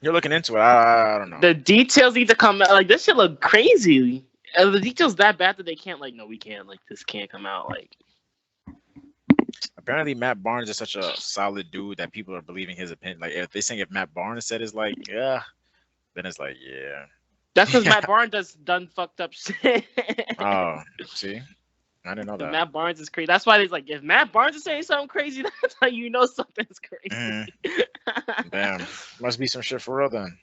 You're looking into it. I don't know. The details need to come out. Like this shit look crazy. Are the details that bad that they can't we can't this can't come out like. Apparently Matt Barnes is such a solid dude that people are believing his opinion. Like if they saying if Matt Barnes said is like yeah, then it's like yeah. That's because Matt Barnes has done fucked up shit. Oh, see, I didn't know that. Matt Barnes is crazy. That's why he's like, if Matt Barnes is saying something crazy, that's how you know something's crazy. Damn, must be some shit for real then.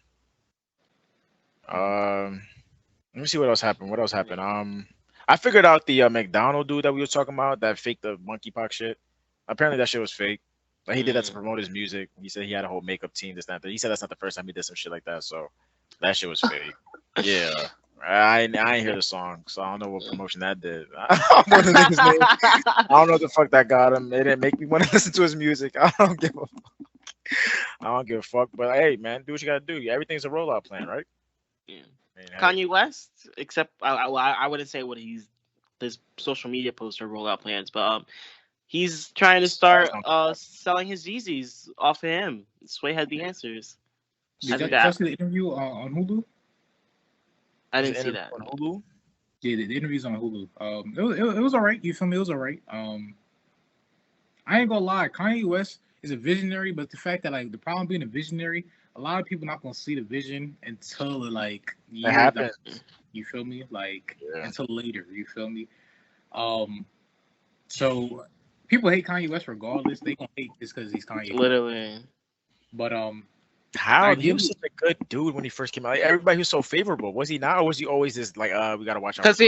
Let me see what else happened. What else happened? I figured out the McDonald dude that we were talking about that faked the monkeypox shit. Apparently that shit was fake. Like he did that to promote his music. He said he had a whole makeup team. This, that. He said that's not the first time he did some shit like that. So that shit was fake. Yeah. I ain't hear the song, so I don't know what promotion that did. I don't know the nigga's name. I don't know what the fuck that got him. It didn't make me want to listen to his music. I don't give a fuck. I don't give a fuck. But hey, man, do what you gotta do. Everything's a rollout plan, right? Yeah. I mean, Kanye West, except I wouldn't say what his social media posts or rollout plans, but he's trying to start selling his Yeezys off of him. Sway had the answers. Did you see the interview on Hulu? I didn't see that. On Hulu? Yeah, the interview's on Hulu. It was all right. You feel me? It was all right. I ain't gonna lie. Kanye West is a visionary, but the fact that like the problem being a visionary, a lot of people not gonna see the vision until like it happens. You feel me? Like Yeah. until later. You feel me? So people hate Kanye West regardless. They gonna hate just because he's Kanye. Literally. But how he was such a good dude when he first came out. Like, everybody was so favorable. Was he not, or was he always just like, we gotta watch out? Because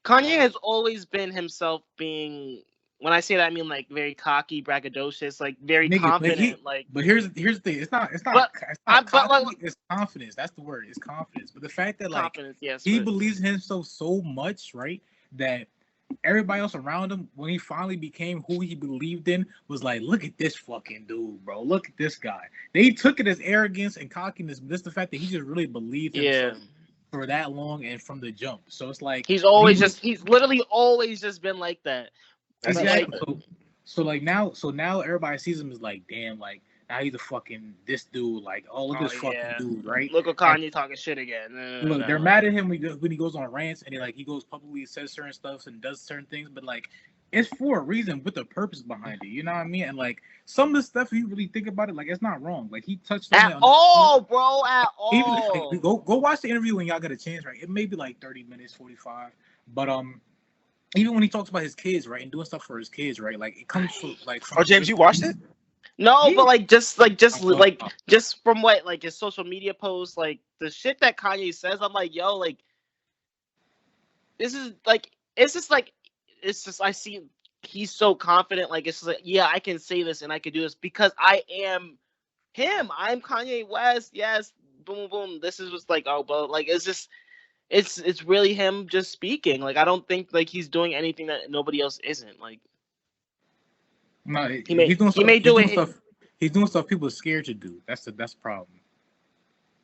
Kanye has always been himself being. When I say that, I mean like very cocky, braggadocious, like very confident. But here's the thing. It's not cocky, it's confidence. That's the word. It's confidence. But the fact that like he believes in himself so much, right, that everybody else around him, when he finally became who he believed in, was like, look at this fucking dude, bro. Look at this guy. They took it as arrogance and cockiness, but it's the fact that he just really believed himself for that long and from the jump. So it's like he's literally always just been like that. Exactly. So now everybody sees him as like, damn, like now he's a fucking this dude. Like, look at this fucking dude, right? Look at Kanye talking shit again. Look, they're mad at him when he goes on rants and he goes publicly, says certain stuff and does certain things, but like it's for a reason with a purpose behind it. You know what I mean? And like some of the stuff, if you really think about it, like it's not wrong. Like he touched on at all, bro. At all. Even, like, go watch the interview when y'all get a chance, right? It may be like 30 minutes, 45, but even when he talks about his kids, right, and doing stuff for his kids, right, like it comes from like. James, you watched it? No, but like just from what like his social media posts, like the shit that Kanye says, I'm like, yo, like this is like it's just I see he's so confident, like it's just like, yeah, I can say this and I can do this because I am him. I'm Kanye West. Yes, boom, boom. This is just like, oh, but like it's just. It's really him just speaking. Like I don't think like he's doing anything that nobody else isn't. Like no, he's doing stuff people are scared to do. That's the problem.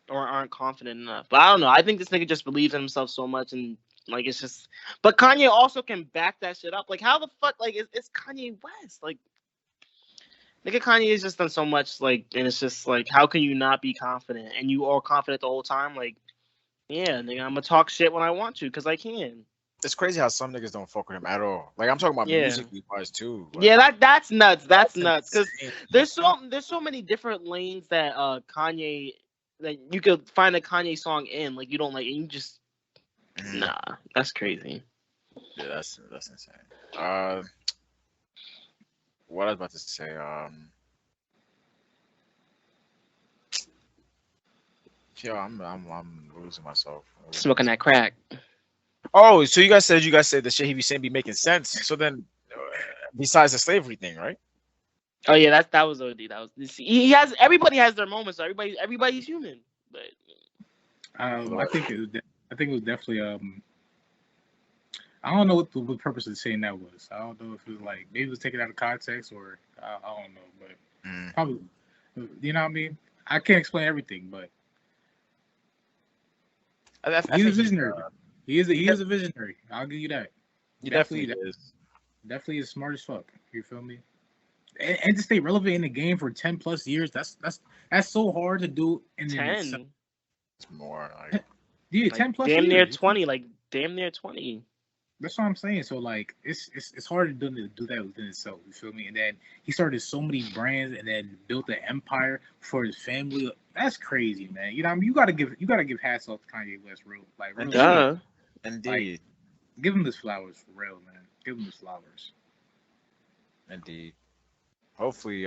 Or aren't confident enough. But I don't know. I think this nigga just believes in himself so much and like it's just. But Kanye also can back that shit up. Like how the fuck like it's Kanye West like. Nigga Kanye has just done so much like and it's just like how can you not be confident and you are confident the whole time like. Yeah, nigga, I'm gonna talk shit when I want to, cause I can. It's crazy how some niggas don't fuck with him at all. Like I'm talking about musically wise too. Like, yeah, that's nuts. That's nuts. Cause there's so many different lanes that Kanye that you could find a Kanye song in. Like you don't like, and you just nah. That's crazy. Yeah, that's insane. What I was about to say. Yo, I'm losing myself. Smoking that crack. Oh, so you guys said the shit he be saying be making sense. So then, besides the slavery thing, right? Oh yeah, that was OD. That was everybody has their moments. So everybody's human. But I think it was definitely I don't know what the purpose of saying that was. I don't know if it was like maybe it was taken out of context or I don't know, but probably you know what I mean. I can't explain everything, but. He's a visionary. He is a visionary. I'll give you that. He definitely is. Definitely is smart as fuck. You feel me? And to stay relevant in the game for 10 plus years, that's so hard to do. In 10. It's more like 10 plus. Damn years. near 20. Like damn near 20. That's what I'm saying. So like, it's hard to do that within itself. You feel me? And then he started so many brands, and then built an empire for his family. That's crazy, man. You know, what I mean, you gotta give hats off to Kanye West, real like real. Indeed. Like, Indeed. give him his flowers for real, man. Give him his flowers. Indeed. Hopefully,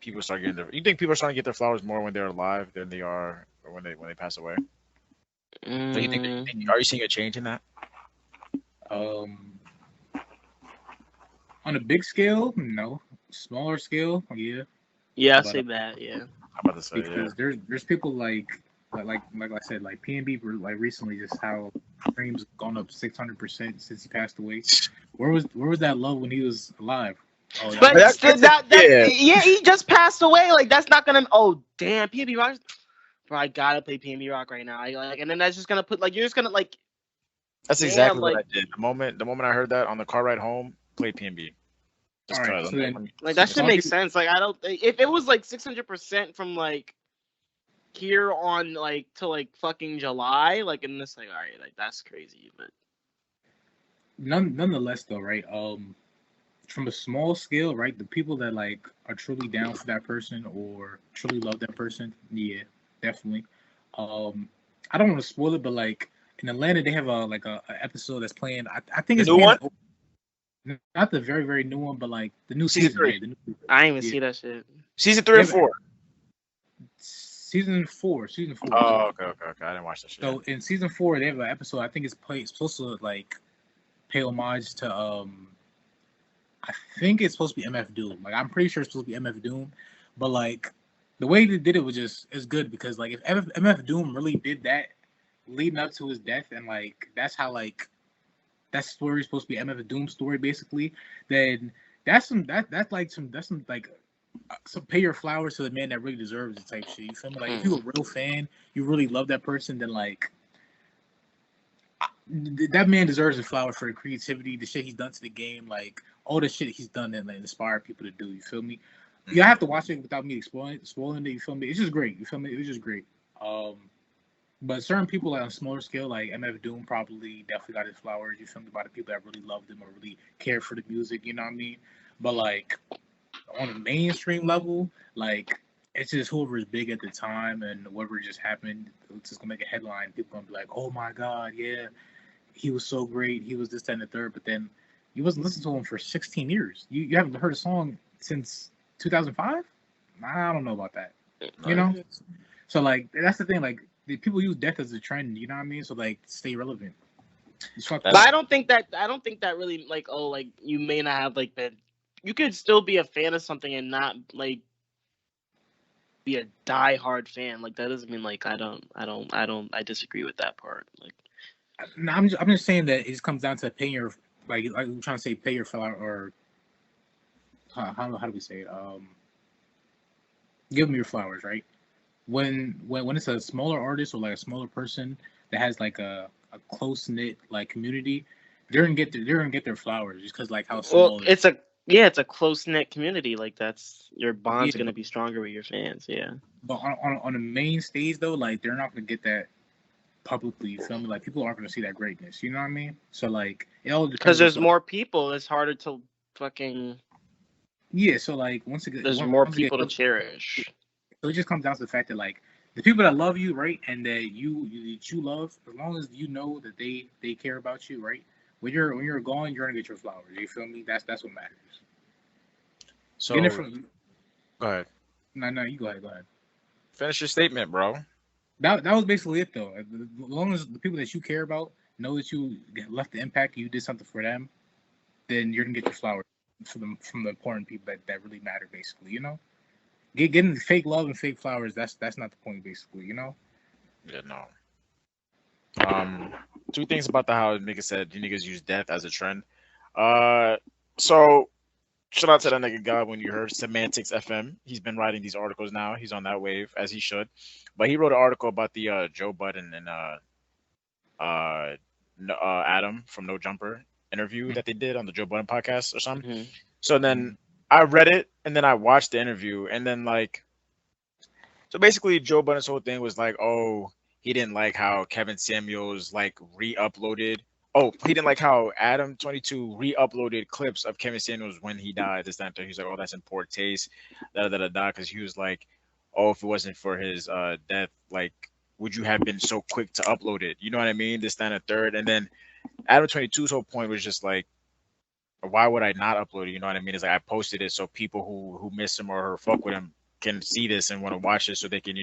people start getting their. You think people are starting to get their flowers more when they're alive than they are when they pass away? So you think are you seeing a change in that? On a big scale, no. Smaller scale, yeah. Yeah, I'll But say that. Yeah. I'm about to say because there's people like I said, like PNB, like recently, just how streams gone up 600% since he passed away. Where was that love when he was alive? Oh, yeah. But yeah. yeah, he just passed away. Like that's not gonna. Oh damn, PNB Rock. Bro, I gotta play PNB Rock right now. Like, and then that's just gonna put like you're just gonna like. That's Damn, exactly what I like- did. The moment I heard that on the car ride home, played PNB. Just All right, 'cause so then- Like that So should some make people- sense. Like I don't. If it was like 600% from like here on like to like fucking July, like in this like all right, like that's crazy. But Nonetheless, though, right? From a small scale, right? The people that like are truly down for that person or truly love that person, yeah, definitely. I don't want to spoil it, but like in Atlanta, they have a episode that's playing. I think The it's new playing- one? not the very very new one, but like the new Season season. 3. Right? The new season. I didn't even Yeah. see that shit. Season 3 and Yeah, 4. Season four. Oh, okay. I didn't watch that shit. So in season 4, they have an episode. I think it's supposed to like pay homage to I think it's supposed to be MF Doom. Like I'm pretty sure it's supposed to be MF Doom, but like the way they did it was just is good because like if MF Doom really did that leading up to his death and like that's how like that story is supposed to be MF Doom story basically, then that's some pay your flowers to the man that really deserves it type shit. You feel me? Like if you're a real fan, you really love that person, then like that man deserves a flower for the creativity, the shit he's done to the game, like all the shit he's done and like, inspire people to do. You feel me? You have to watch it without me spoiling it. You feel me? It's just great. You feel me? It was just great. But certain people like on a smaller scale, like MF Doom, probably definitely got his flowers. You feel me? By the people that really loved him or really cared for the music. You know what I mean? But like on a mainstream level, like it's just whoever is big at the time and whatever just happened, it's just gonna make a headline. People gonna be like, "Oh my God, yeah, he was so great. He was this, that, and the third." But then you wasn't listening to him for 16 years. You haven't heard a song since 2005. I don't know about that. You know. So like that's the thing. Like the people use death as a trend. You know what I mean? So like stay relevant. But I don't think that really like like you may not have like been. You could still be a fan of something and not like be a die-hard fan. Like that doesn't mean like I disagree with that part. Like No, I'm just saying that it just comes down to paying your like I'm trying to say pay your flower or how do we say it? Give them your flowers, right? When it's a smaller artist or like a smaller person that has like a close knit like community, they're gonna get their flowers just because like how small. Well, it's a close knit community. Like that's your bonds are Yeah. gonna be stronger with your fans. Yeah. But on the main stage though, like they're not gonna get that publicly. You feel me? Like people aren't gonna see that greatness. You know what I mean? So like it all depends. Because there's more people, it's harder to fucking. Yeah. So like once again, There's more people to cherish. So it just comes down to the fact that like the people that love you, right, and that you love, as long as you know that they care about you, right. When you're gone, you're gonna get your flowers. You feel me? That's what matters. So Getting it from, go ahead. No, you go ahead. Finish your statement, bro. That was basically it though. As long as the people that you care about know that you left the impact, you did something for them, then you're gonna get your flowers from the important people that really matter. Basically, you know, getting fake love and fake flowers. That's not the point. Basically, you know. Yeah, no. Two things about how niggas said you niggas use death as a trend. So shout out to that nigga guy when you heard Semantics FM. He's been writing these articles now. He's on that wave as he should. But he wrote an article about the Joe Budden and Adam from No Jumper interview that they did on the Joe Budden podcast or something. Mm-hmm. So then I read it and then I watched the interview and then like, so basically Joe Budden's whole thing was like, oh, he didn't like how Kevin Samuels like re-uploaded Oh, he didn't like how Adam 22 re-uploaded clips of Kevin Samuels when he died. This time, he's like, "Oh, that's in poor taste." Da da da da. Because he was like, "Oh, if it wasn't for his death, like, would you have been so quick to upload it?" You know what I mean? This, that, and the third. And then Adam 22's whole point was just like, "Why would I not upload it?" You know what I mean? It's like I posted it so people who miss him or fuck with him can see this and want to watch it, so they can,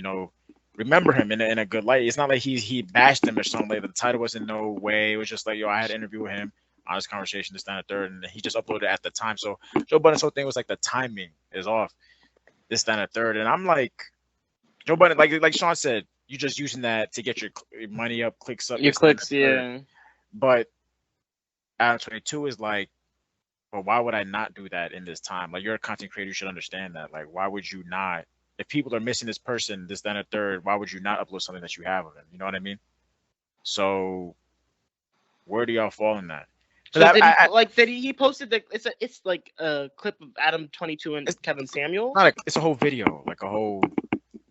remember him in a good light. It's not like he bashed him or something. Like the title was in no way. It was just like, yo, I had an interview with him, honest conversation, this, that, and the third, and he just uploaded it at the time. So Joe Budden's whole thing was like the timing is off, this, that, and the third. And I'm like, Joe Budden, like Sean said, you just using that to get your money up, clicks up, Your this, that, and clicks, the third. yeah. But Adam 22 is like, well, why would I not do that in this time? Like, you're a content creator, you should understand that. Like, why would you not? If people are missing this person, this, then a third, why would you not upload something that you have of him? You know what I mean? So, where do y'all fall in that? So he posted it's like a clip of Adam 22 and Kevin Samuel. It's a whole video, like a whole.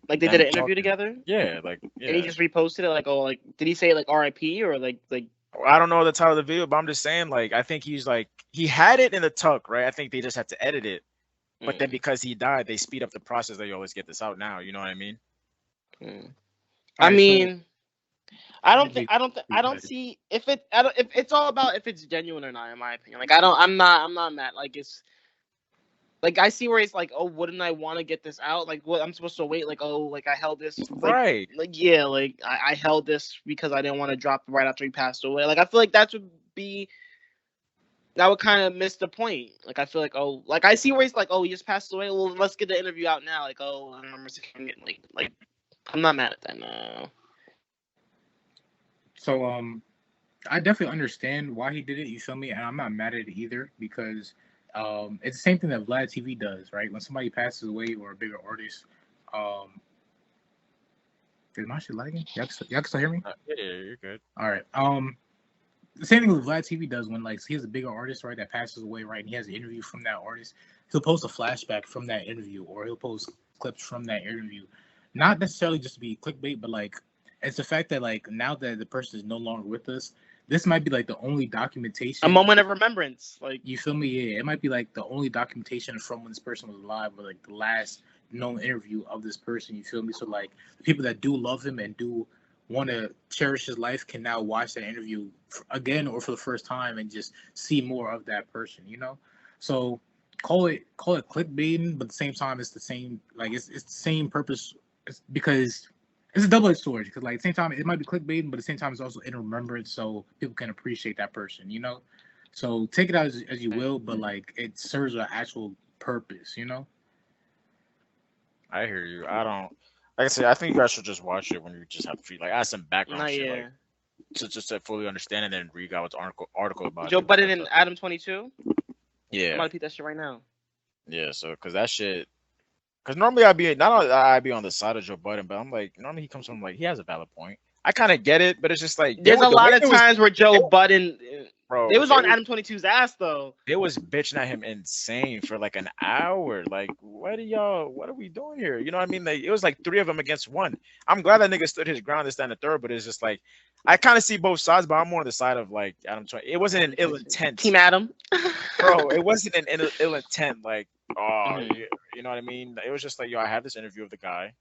Like they did an interview together. Yeah, And he just reposted it, like, oh, like, did he say like R.I.P. or like? I don't know the title of the video, but I'm just saying, like, I think he's like, he had it in the tuck, right? I think they just had to edit it. But then because he died, they speed up the process. That, yo, let's get this out now. You know what I mean? I mean, I don't see if it's all about if it's genuine or not, in my opinion. Like, I'm not mad. Like, it's like, I see where it's like, oh, wouldn't I want to get this out? Like, what, I'm supposed to wait? Like, oh, like I held this, like, right? Like, yeah, like I held this because I didn't want to drop it right after he passed away. Like, I feel like that would kind of miss the point. Like, I feel like, oh, like I see where he's like, oh, he just passed away. Well, let's get the interview out now. Like, oh, I remember seeing it. Like, I'm not mad at that. No. So, I definitely understand why he did it. You feel me? And I'm not mad at it either, because it's the same thing that Vlad TV does, right? When somebody passes away or a bigger artist, is my shit lagging? Y'all can still hear me? Yeah, you're good. All right. The same thing with Vlad TV does when, like, he has a bigger artist, right, that passes away, right, and he has an interview from that artist. He'll post a flashback from that interview, or he'll post clips from that interview. Not necessarily just to be clickbait, but, like, it's the fact that, like, now that the person is no longer with us, this might be, like, the only documentation. A moment of remembrance. Like, you feel me? Yeah, it might be, like, the only documentation from when this person was alive, or, like, the last known interview of this person. You feel me? So, like, the people that do love him and do want to cherish his life can now watch that interview again or for the first time and just see more of that person, you know? So call it clickbaiting, but at the same time, it's the same, like, it's the same purpose. It's because it's a double-edged sword, because, like, at the same time, it might be clickbaiting, but at the same time, it's also in remembrance, so people can appreciate that person, you know? So take it out as you will, but, like, it serves an actual purpose, you know? I hear you. Like I said, I think you guys should just watch it when you just have to like add some background shit, like, to fully understand, and then read out what's article about Joe it. Budden and Adam 22. Yeah, I'm about to repeat that shit right now. Yeah, so because that shit, because normally I'd be on the side of Joe Budden, but I'm like, normally he comes from, like, he has a valid point. I kind of get it, but it's just like there's a lot of times where Joe Budden, bro, it was on Adam 22's ass though. It was bitching at him insane for like an hour. Like, what are we doing here? You know what I mean? Like, it was like 3 of them against 1. I'm glad that nigga stood his ground, this, that, and the third, but it's just like, I kind of see both sides, but I'm more on the side of, like, Adam 20. It wasn't an ill intent. Team Adam. Bro, it wasn't an ill intent. Like, you know what I mean? It was just like, yo, I have this interview of the guy.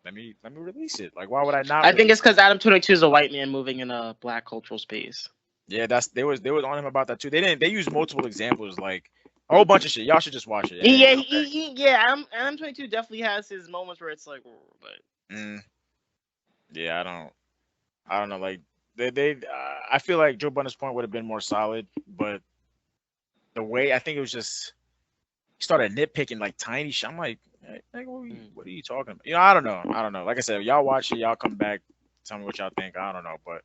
Let me release it. Like, why would I not? I think it's because Adam 22 is a white man moving in a black cultural space. Yeah, they was on him about that too. They used multiple examples, like a whole bunch of shit. Y'all should just watch it. Yeah, Adam 22 definitely has his moments where it's like, but yeah, I don't know. Like, I feel like Joe Budden's point would have been more solid, but the way, I think it was just, he started nitpicking like tiny shit. I'm like, what are you talking about? You know, I don't know. Like I said, y'all watch it, y'all come back, tell me what y'all think. I don't know, but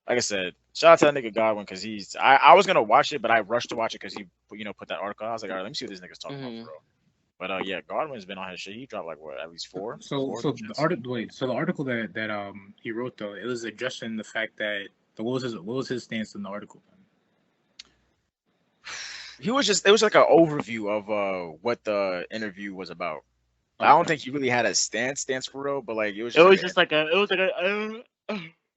like I said, shout out to that nigga Godwin, because I was gonna watch it, but I rushed to watch it because he put that article. I was like, all right, let me see what this nigga's talking about, bro. But yeah, Godwin's been on his shit. He dropped like what, at least 4. So the article that he wrote, though, it was addressing the fact that what was his stance in the article? It was like an overview of what the interview was about. Okay. I don't think he really had a stance for real, but like it was just like a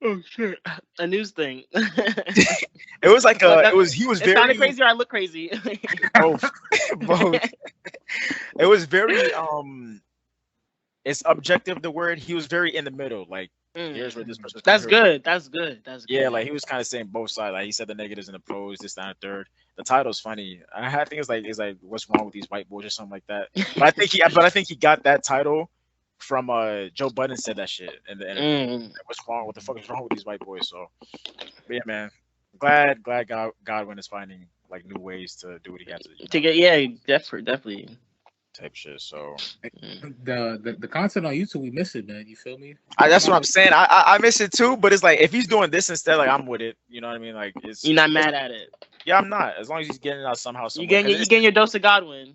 Oh shit! A news thing. It was like But it was he was it sounded very crazy or I look crazy. both both. It was very it's objective the word. He was very in the middle. Like here's where this person's That's here's good. That's good. That's good. yeah, like he was kind of saying both sides. Like he said the negatives and the pros, this, that, and the third. The title's funny. I think it's like what's wrong with these white boys or something like that. But I think he got that title from Joe Budden said that shit in the interview. Like, what's wrong? What the fuck is wrong with these white boys? So, but yeah, man. Glad Godwin is finding like new ways to do what he has to. To get definitely. Type shit. So the content on YouTube, we miss it, man. You feel me? that's what I'm saying. I miss it too, but it's like if he's doing this instead, like I'm with it. You know what I mean? Like it's you're not mad at it. Yeah, I'm not. As long as he's getting it out somehow. You getting your dose of Godwin.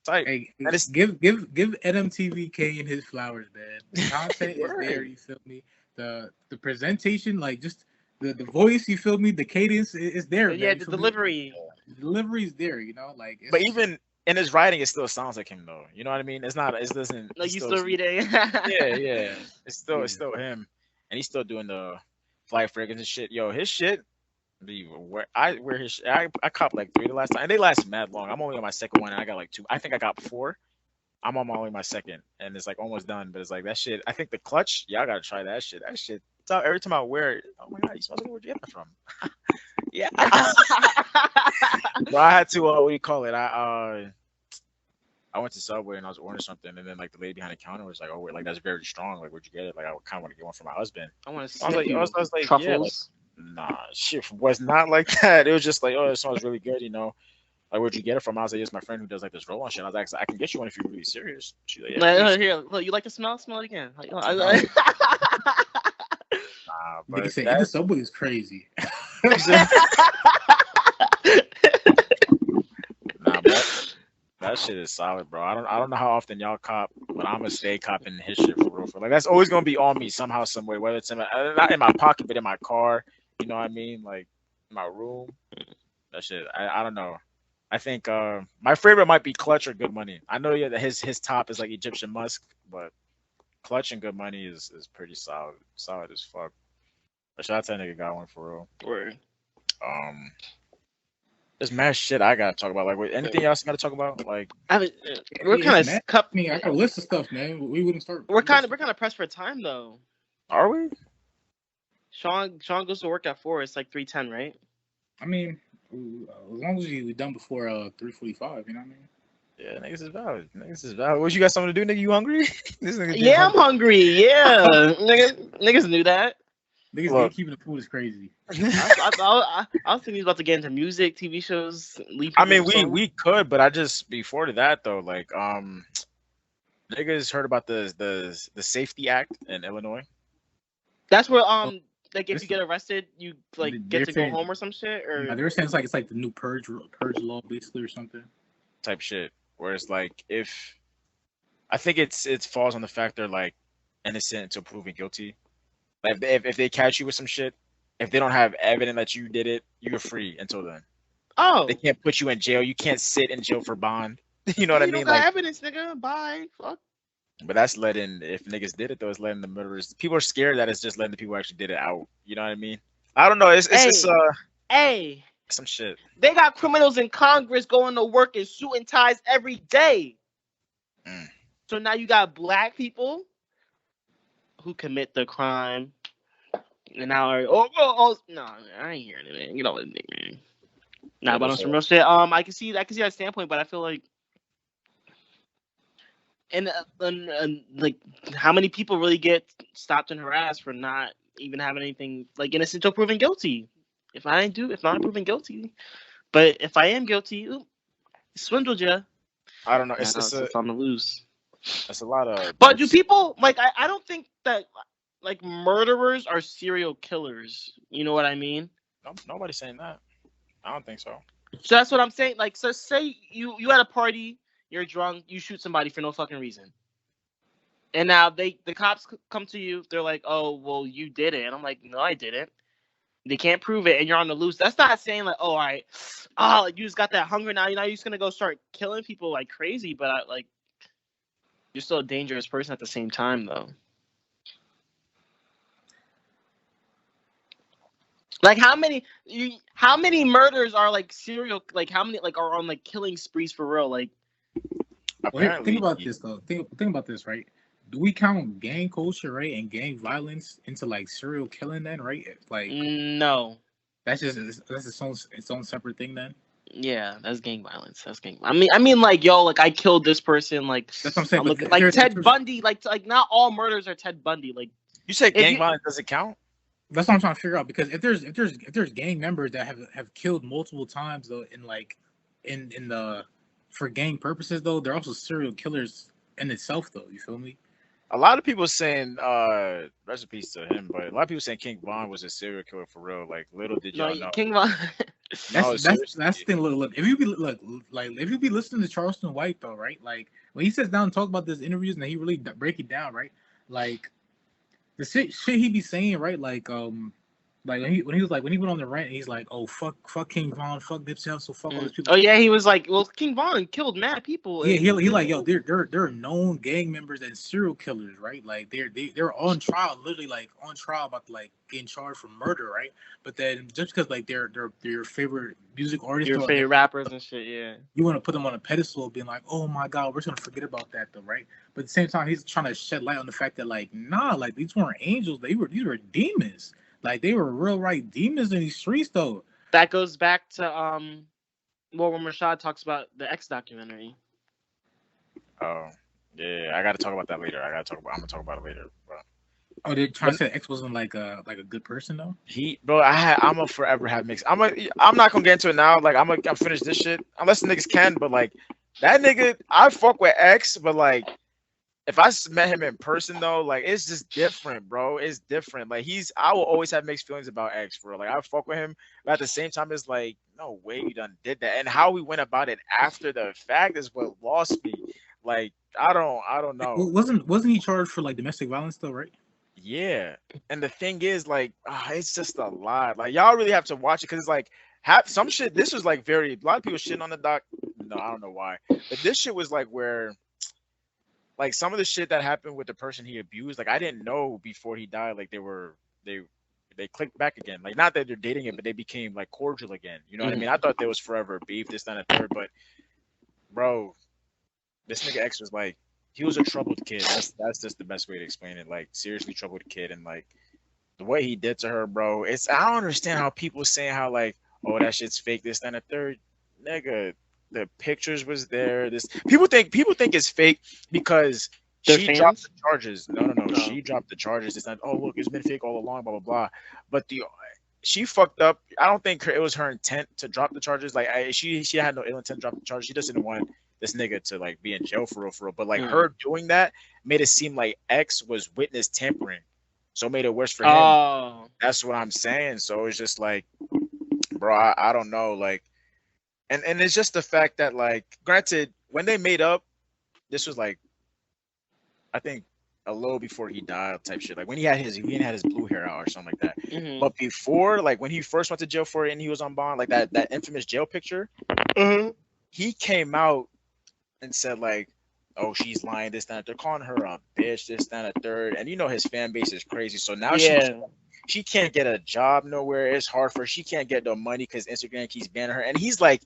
Type. Hey, give NMTVK and his flowers, man. The content is there. You feel me? The presentation, like just the voice. You feel me? The cadence is there. Yeah, man. the delivery. The delivery is there. You know, like. But even in his writing, it still sounds like him, though. You know what I mean? It's not. It doesn't. No, you still reading. yeah. It's still him, and he's still doing the flight fragrance and shit. Yo, his shit. I wear his shit. I copped like 3 the last time, and they last mad long. I'm only on my second one, and I got like 2. I think I got 4. I'm on only my second, and it's like almost done. But it's like that shit. I think the clutch. Yeah, I gotta try that shit. That shit. So every time I wear it, oh my god, you smells like where'd you get that from? Yeah. But I had to. What do you call it? I went to Subway and I was ordering something, and then like the lady behind the counter was like, "Oh, like that's very strong. Like, where'd you get it? Like, I kind of want to get one for my husband." I want to. I was like, truffles. yeah, like, nah, shit was not like that. It was just like, oh, this smells really good, you know. Like, where'd you get it from? I was like, it's my friend who does like this roll on shit. I was like, I can get you one if you're really serious. She's like, yeah, here, look, you like the smell? Smell it again. Nah, but Nigga said the Subway is crazy. Nah, but that shit is solid, bro. I don't know how often y'all cop, but I'm gonna stay copping his shit for real. Like that's always gonna be on me somehow, some way. Whether it's not in my pocket, but in my car. You know what I mean? Like in my room. That shit. I don't know. I think my favorite might be Clutch or Good Money. I know that his top is like Egyptian Musk, but Clutch and Good Money is pretty solid as fuck. But shout out to that nigga got one for real. Word. There's mad shit I gotta talk about. Like, anything else you gotta talk about? Like, we're kind of I got a list of stuff, man. We wouldn't start. We're kind of pressed for time though. Are we? Sean goes to work at 4. It's like 3:10, right? I mean, as long as we done before 3:45, you know what I mean? Yeah, niggas is valid. What you got something to do, nigga? You hungry? This nigga I'm hungry. Yeah, niggas knew that. Niggas keeping the food is crazy. I was thinking he's about to get into music, TV shows. I mean, we could, but I just before that though, like niggas heard about the Safety Act in Illinois. That's where like if you get arrested, you like get to go home or some shit. Or they were saying it's like the new purge law basically or something. Type shit. Where it's like if I think it falls on the fact they're like innocent until proven guilty. Like if they catch you with some shit, if they don't have evidence that you did it, you're free until then. Oh, they can't put you in jail. You can't sit in jail for bond. You know what I mean? You don't got evidence, nigga. Bye. Fuck. But that's letting, if niggas did it though, it's letting the murderers. People are scared that it's just letting the people who actually did it out. You know what I mean? I don't know. It's some shit. They got criminals in Congress going to work in suit and ties every day. So now you got black people who commit the crime, and now no, I ain't hearing it, man. You know what I mean, man. Nah, but on some real shit, I can see that standpoint, but I feel like, and like, how many people really get stopped and harassed for not even having anything like innocent until proven guilty? If not proven guilty, but if I am guilty, swindled you. I don't know. It's on the loose. That's a lot of. But do people like? I don't think that like murderers are serial killers. You know what I mean? No, nobody's saying that. I don't think so. So that's what I'm saying. Like, so say you at a party, you're drunk, you shoot somebody for no fucking reason, and now the cops come to you. They're like, "Oh, well, you did it," and I'm like, "No, I didn't." They can't prove it, and you're on the loose. That's not saying like, "Oh, all right, you just got that hunger now. You're just gonna go start killing people like crazy." But you're still a dangerous person at the same time, though. Like how many murders are like serial? Like how many like are on like killing sprees for real? Like Well, here, think Apparently, about this though. Think about this, right? Do we count gang culture, right, and gang violence into like serial killing? Then, right? Like no. that's its own separate thing. Then Yeah, that's gang violence. That's gang. I mean, like, yo, like, I killed this person. Like, that's what I'm saying. I'm But looking if like there's, if Ted there's Bundy. Like, not all murders are Ted Bundy. Like, you said if gang you, violence doesn't count. that's what I'm trying to figure out. Because if there's gang members that have killed multiple times though, in like in the for gang purposes though, they're also serial killers in itself though. You feel me? A lot of people saying rest in peace to him, but a lot of people saying King Von was a serial killer for real. Like little did no, y'all know. King Von. No, That's the seriously. thing. Look, if you be if you be listening to Charleston White though, right? Like when he sits down and talk about this interviews and he really break it down, right? Like the shit he be saying, right? Like when he was like when he went on the rant, he's like, oh fuck King Von, fuck Nipsey Hussle, fuck all these people. Oh yeah, he was like, well, King Von killed mad people. Yeah, And, he like yo, they're known gang members and serial killers, right? Like they're on trial, literally like on trial about like getting charged for murder, right? But then just because like they're your favorite music artist, your or favorite rappers and shit. Yeah. you want to put them on a pedestal, being like, oh my god, we're just gonna forget about that though, right? But at the same time, he's trying to shed light on the fact that like nah, like these weren't angels, these were demons, like they were real right demons in these streets though. That goes back to well, when Rashad talks about the X documentary. Oh, yeah, I gotta talk about that later. I'm gonna talk about it later. Bro. Oh, they're trying to say X wasn't like a good person though. Bro, I'm a forever have mixed. I'm not gonna get into it now. Like I'm finish this shit unless the niggas can. But like that nigga, I fuck with X, but like if I met him in person though, like it's just different, bro. It's different. Like I will always have mixed feelings about X, bro. Like I fuck with him, but at the same time, it's like no way you done did that. And how we went about it after the fact is what lost me. Like I don't know. Wasn't he charged for like domestic violence though, right? Yeah, and the thing is, like, it's just a lot. Like, y'all really have to watch it because it's like, some shit. This was like a lot of people shitting on the doc. No, I don't know why, but this shit was like where, like, some of the shit that happened with the person he abused. Like, I didn't know before he died. Like, they clicked back again. Like, not that they're dating it, but they became like cordial again. You know what I mean? I thought there was forever beef, this, that, and the third. But, bro, this nigga X was like. He was a troubled kid. That's just the best way to explain it. Like seriously troubled kid, and like the way he did to her, bro. I don't understand how people saying how like, oh that shit's fake. This, that, and the third, nigga. The pictures was there. People think it's fake because she dropped the charges. No. She dropped the charges. It's not. Oh look, it's been fake all along. Blah blah blah. But she fucked up. I don't think it was her intent to drop the charges. Like she had no ill intent to drop the charges. She just didn't want this nigga to like be in jail for real. But like her doing that made it seem like X was witness tampering, so it made it worse for him. Oh. That's what I'm saying. So it's just like, bro, I don't know, like, and it's just the fact that like, granted, when they made up, this was like, I think a little before he died, type shit. Like when he had his blue hair out or something like that. Mm-hmm. But before, like when he first went to jail for it and he was on bond, like that infamous jail picture, he came out and said like, oh, she's lying, this, that. They're calling her a bitch, this, that, and a third. And you know his fan base is crazy. So now she can't get a job nowhere. It's hard for her. She can't get no money because Instagram keeps banning her. And he's like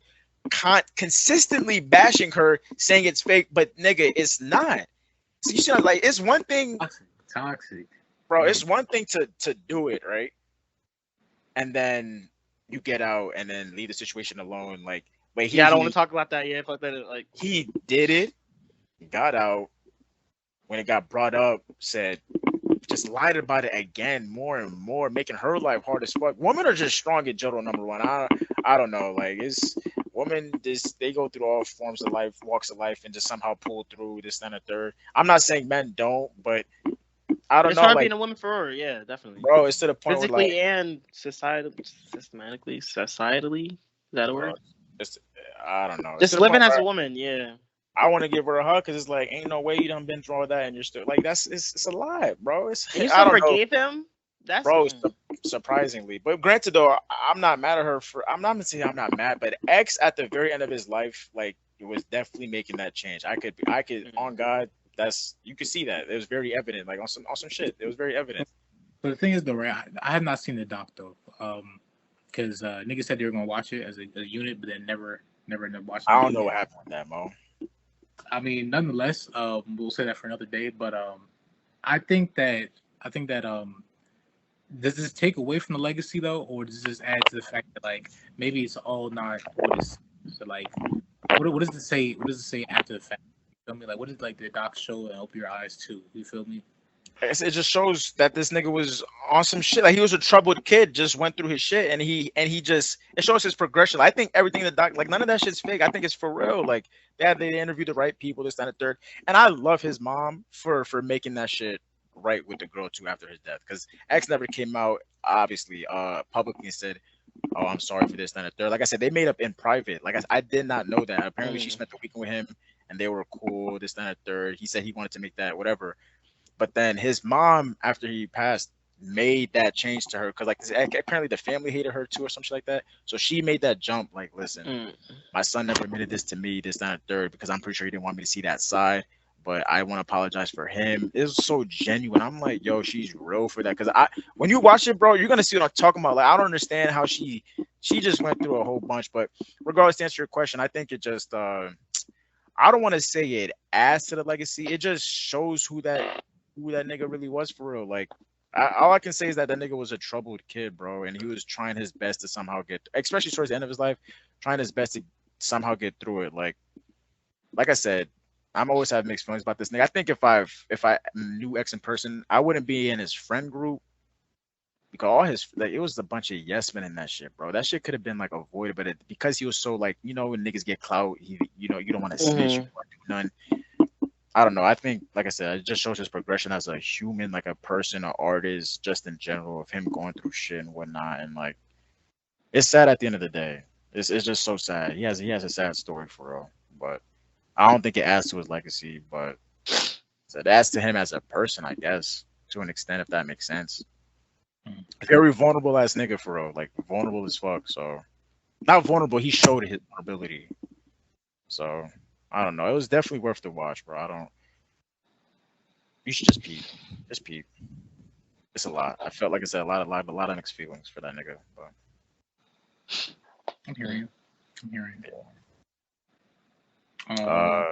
consistently bashing her, saying it's fake, but nigga, it's not. So you should like it's one thing toxic. Bro, it's one thing to do it, right? And then you get out and then leave the situation alone. Like wait, I don't want to talk about that yet. Fuck that. Like he did it, got out. When it got brought up, said just lied about it again, more and more, making her life hard as fuck. Women are just strong at Jodo number one. I don't know. Like it's women, they go through all forms of life, walks of life, and just somehow pull through this, that, and the third. I'm not saying men don't, but I don't know. It's hard being a woman for her, yeah, definitely. Bro, it's to the point physically where, like, and societally. Is that a word? I don't know. Just living as a woman, yeah. I want to give her a hug because it's like, ain't no way you done been through all that and you're still like it's a lie, bro. And you still forgave him? That's bro, surprisingly. But granted though, I'm not mad at her I'm not gonna say I'm not mad, but X at the very end of his life, like it was definitely making that change. I could on God, you could see that. It was very evident, like on some shit. It was very evident. But the thing is though, right? I have not seen the doc though. Because niggas said they were gonna watch it as a unit, but then never ended up watching. I don't know what happened with that, Mo. I mean, nonetheless, we'll say that for another day. But I think that does this take away from the legacy though, or does this add to the fact that like maybe it's all not what it's so, like what does it say? What does it say after the fact? You feel me? Like what did like the doc show and open your eyes to? You feel me? It just shows that this nigga was on some shit. Like he was a troubled kid, just went through his shit, and he just it shows his progression. I think everything the doc, like none of that shit's fake. I think it's for real. Like they interviewed the right people, this, that, and the third. And I love his mom for making that shit right with the girl too after his death. Because X never came out obviously publicly and said, "Oh, I'm sorry for this, that, and the third." Like I said, they made up in private. Like I did not know that. Apparently, she spent the weekend with him, and they were cool, this, that, and the third. He said he wanted to make that whatever. But then his mom, after he passed, made that change to her because, like, apparently the family hated her too or something like that. So she made that jump. Like, listen, my son never admitted this to me, this, that, and third, because I'm pretty sure he didn't want me to see that side. But I want to apologize for him. It was so genuine. I'm like, yo, she's real for that. Because when you watch it, bro, you're gonna see what I'm talking about. Like, I don't understand how she just went through a whole bunch. But regardless, to answer your question, I think it just I don't want to say it adds to the legacy. It just shows who that nigga really was for real. Like, all I can say is that nigga was a troubled kid, bro, and he was trying his best to somehow get, especially towards the end of his life, trying his best to somehow get through it. Like I said, I'm always have mixed feelings about this nigga. I think if I knew X in person, I wouldn't be in his friend group because all his like it was a bunch of yes men in that shit, bro. That shit could have been like avoided, but because he was so like when niggas get clout, you don't want to snitch, you don't want to do none. I don't know. I think, like I said, it just shows his progression as a human, like a person, an artist, just in general, of him going through shit and whatnot. And like, it's sad at the end of the day. It's just so sad. He has a sad story for real, but I don't think it adds to his legacy. But it adds to him as a person, I guess, to an extent, if that makes sense. Very vulnerable ass nigga for real, like vulnerable as fuck. So not vulnerable. He showed his vulnerability. So. I don't know. It was definitely worth the watch, bro. You should just peep. Just peep. It's a lot. I felt like I said a lot of mixed feelings for that nigga. But I'm hearing you. Go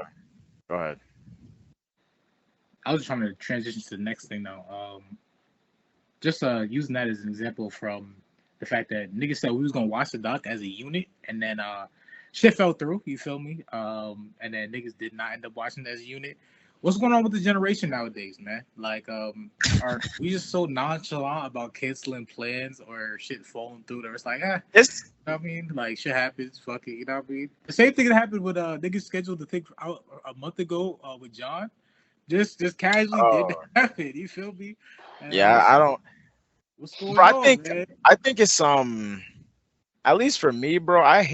ahead. I was just trying to transition to the next thing though. Just using that as an example from the fact that niggas said we was gonna watch the doc as a unit, and then shit fell through, you feel me? And then niggas did not end up watching it as a unit. What's going on with the generation nowadays, man? Like, are we just so nonchalant about canceling plans or shit falling through that it's like, you know what I mean? Like, shit happens, fuck it, you know what I mean? The same thing that happened with niggas scheduled to take out a month ago with John. Just casually didn't happen, you feel me? And I don't. What's going bro, on, man? I think it's at least for me, bro, I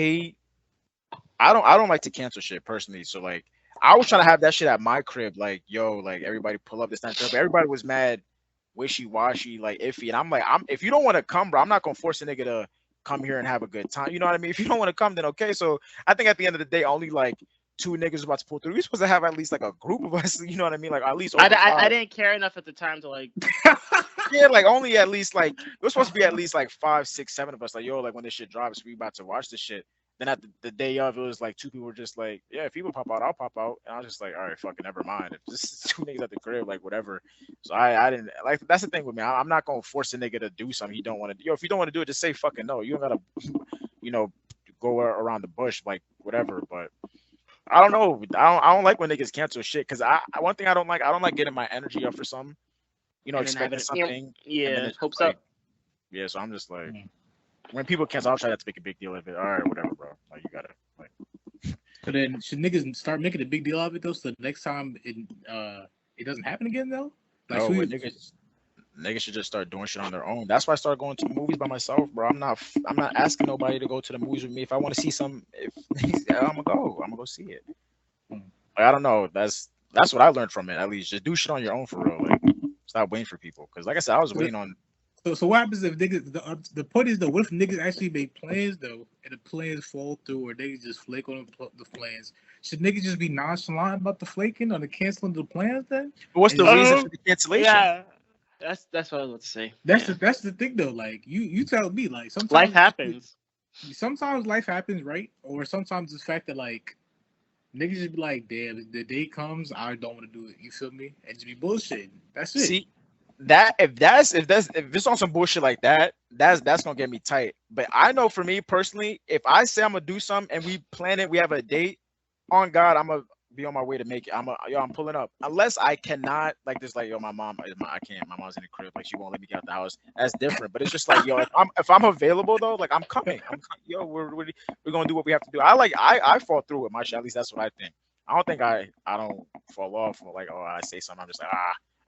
don't like to cancel shit personally. So like I was trying to have that shit at my crib, like yo, like everybody pull up this time. But everybody was mad, wishy-washy, like iffy. And I'm like, if you don't want to come, bro, I'm not gonna force a nigga to come here and have a good time. You know what I mean? If you don't want to come, then okay. So I think at the end of the day, only like 2 niggas about to pull through. We're supposed to have at least like a group of us, you know what I mean? Like at least I didn't care enough at the time to like yeah, like only at least like it was supposed to be at least like 5, 6, 7 of us. Like yo, like when this shit drops, we about to watch this shit. Then at the day of, it was like 2 people were just like, yeah, if people pop out, I'll pop out. And I was just like, all right, fucking never mind. If this is 2 niggas at the crib, like whatever. So I didn't like. That's the thing with me. I'm not gonna force a nigga to do something he don't want to do. Yo, if you don't want to do it, just say fucking no. You don't gotta, go around the bush, like whatever. But I don't know. I don't like when niggas cancel shit because one thing I don't like getting my energy up for something. Expecting something. Yeah, hopes like, up. Yeah, so I'm just like. When people cancel, I'll try not to make a big deal of it. All right, whatever, bro. Like you gotta like. So then, should niggas start making a big deal of it though? So the next time it doesn't happen again though. Like, no, niggas should just start doing shit on their own. That's why I started going to movies by myself, bro. I'm not asking nobody to go to the movies with me. If I want to see something, I'm gonna go see it. Like, I don't know. That's what I learned from it. At least just do shit on your own for real. Like stop waiting for people. Because like I said, I was waiting on. So what happens if niggas? The point is though, what if niggas actually make plans though, and the plans fall through, or they just flake on the plans? Should niggas just be nonchalant about the flaking or the canceling of the plans then? But what's the reason for the cancellation? Yeah, That's what I was about to say. That's the thing though. Like you tell me, like sometimes Life happens. Sometimes life happens, right? Or sometimes it's the fact that like niggas just be like, damn, the day comes, I don't want to do it. You feel me? And just be bullshitting. That's it. See that if it's on some bullshit like that, that's gonna get me tight. But I know for me personally, if I say I'm gonna do something and we plan it, we have a date, on God, I'm gonna be on my way to make it. I'm pulling up. Unless I cannot, like this, like yo, my mom, I can't. My mom's in the crib, like she won't let me get out the house. That's different. But it's just like yo, if I'm available though, like I'm coming. Yo, we're gonna do what we have to do. I fall through with my shit. At least that's what I think. I don't think I don't fall off or like I say something. I'm just like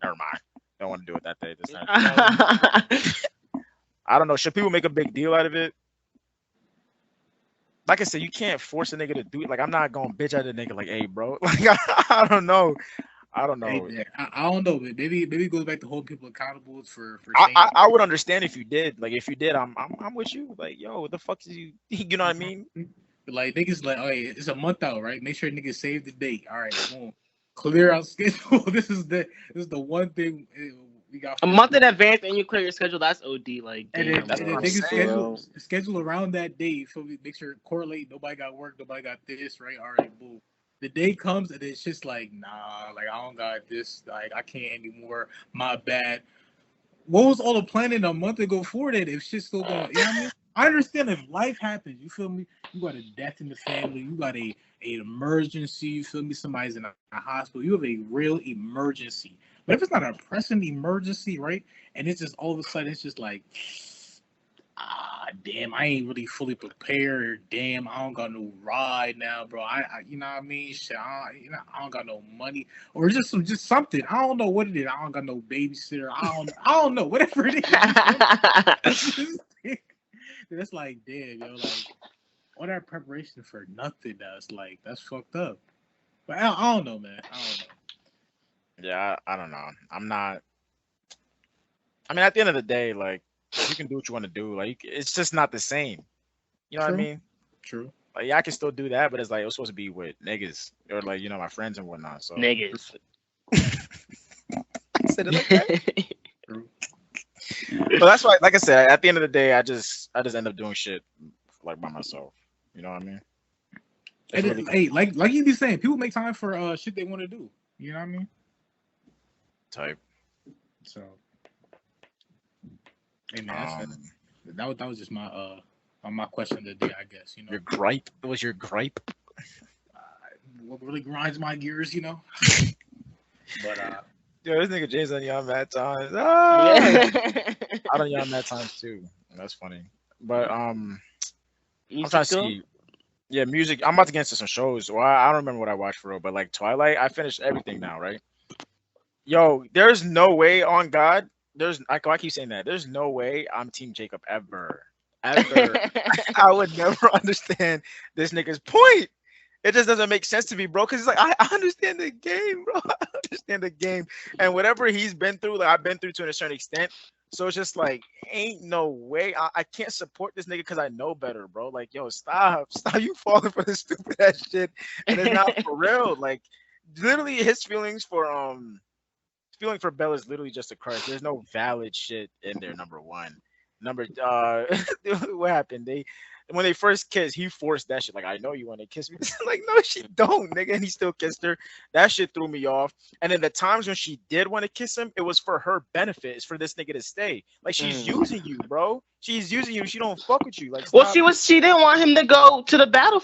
never mind. Don't want to do it that day. This time. I don't know. Should people make a big deal out of it? Like I said, you can't force a nigga to do it. Like I'm not going bitch at a nigga like, hey, bro. Like I don't know. I don't know. Hey, I don't know. Maybe it goes back to holding people accountable for. I would understand if you did. Like if you did, I'm with you. Like yo, what the fuck is you? You know what I mean? Like niggas like, oh yeah, it's a month out, right? Make sure niggas save the date. All right, boom. Clear out schedule. This is the one thing we got. A month in advance and you clear your schedule. That's OD. Like, and damn, then niggas schedule around that day. So we make sure correlate. Nobody got work. Nobody got this. Right. All right. Boom. The day comes and it's just like, nah. Like I don't got this. Like I can't anymore. My bad. What was all the planning a month ago for that? If shit's still going, you know what I mean? I understand if life happens, you feel me? You got a death in the family, you got an emergency, you feel me? Somebody's in a hospital, you have a real emergency. But if it's not a pressing emergency, right? And it's just all of a sudden, it's just like, damn, I ain't really fully prepared. Damn, I don't got no ride now, bro. I you know what I mean? Shit, I don't got no money, or just something. I don't know what it is. I don't got no babysitter. I don't know. Whatever it is. That's like, damn, yo, like all that preparation for nothing. That's fucked up. But I don't know, man. I don't know. Yeah, I don't know. I'm not. I mean, at the end of the day, like. You can do what you want to do. Like it's just not the same. You know what I mean? True. Like yeah, I can still do that, but it's like it was supposed to be with niggas or like you know my friends and whatnot. So niggas. Said it like that. True. But that's why, like I said, at the end of the day, I just end up doing shit like by myself. You know what I mean? Hey, like you be saying, people make time for shit they want to do. You know what I mean? Type. So. Hey man, that was just my question of the day, I guess. You know, your gripe. It was your gripe. What really grinds my gears, you know. But yo, this nigga James on y'all mad times. I don't y'all mad times too. That's funny. But I'm trying to see. Yeah, music. I'm about to get into some shows. Well, I don't remember what I watched for real, but like Twilight, I finished everything now, right? Yo, there's no way on God. I keep saying that. There's no way I'm Team Jacob ever. I would never understand this nigga's point. It just doesn't make sense to me, bro. Because it's like I understand the game, bro. I understand the game, and whatever he's been through, like I've been through to a certain extent. So it's just like, ain't no way. I can't support this nigga because I know better, bro. Like, yo, stop you falling for this stupid ass shit, and it's not for real. Like, literally, his feeling for Bella is literally just a crush. There's no valid shit in there. Number one. What happened? When they first kissed, he forced that shit. Like, I know you want to kiss me. Like, no, she don't, nigga. And he still kissed her. That shit threw me off. And then the times when she did want to kiss him, it was for her benefit. It's for this nigga to stay. Like, she's using you, bro. She's using you. She don't fuck with you. Like, well, she didn't want him to go to the battle.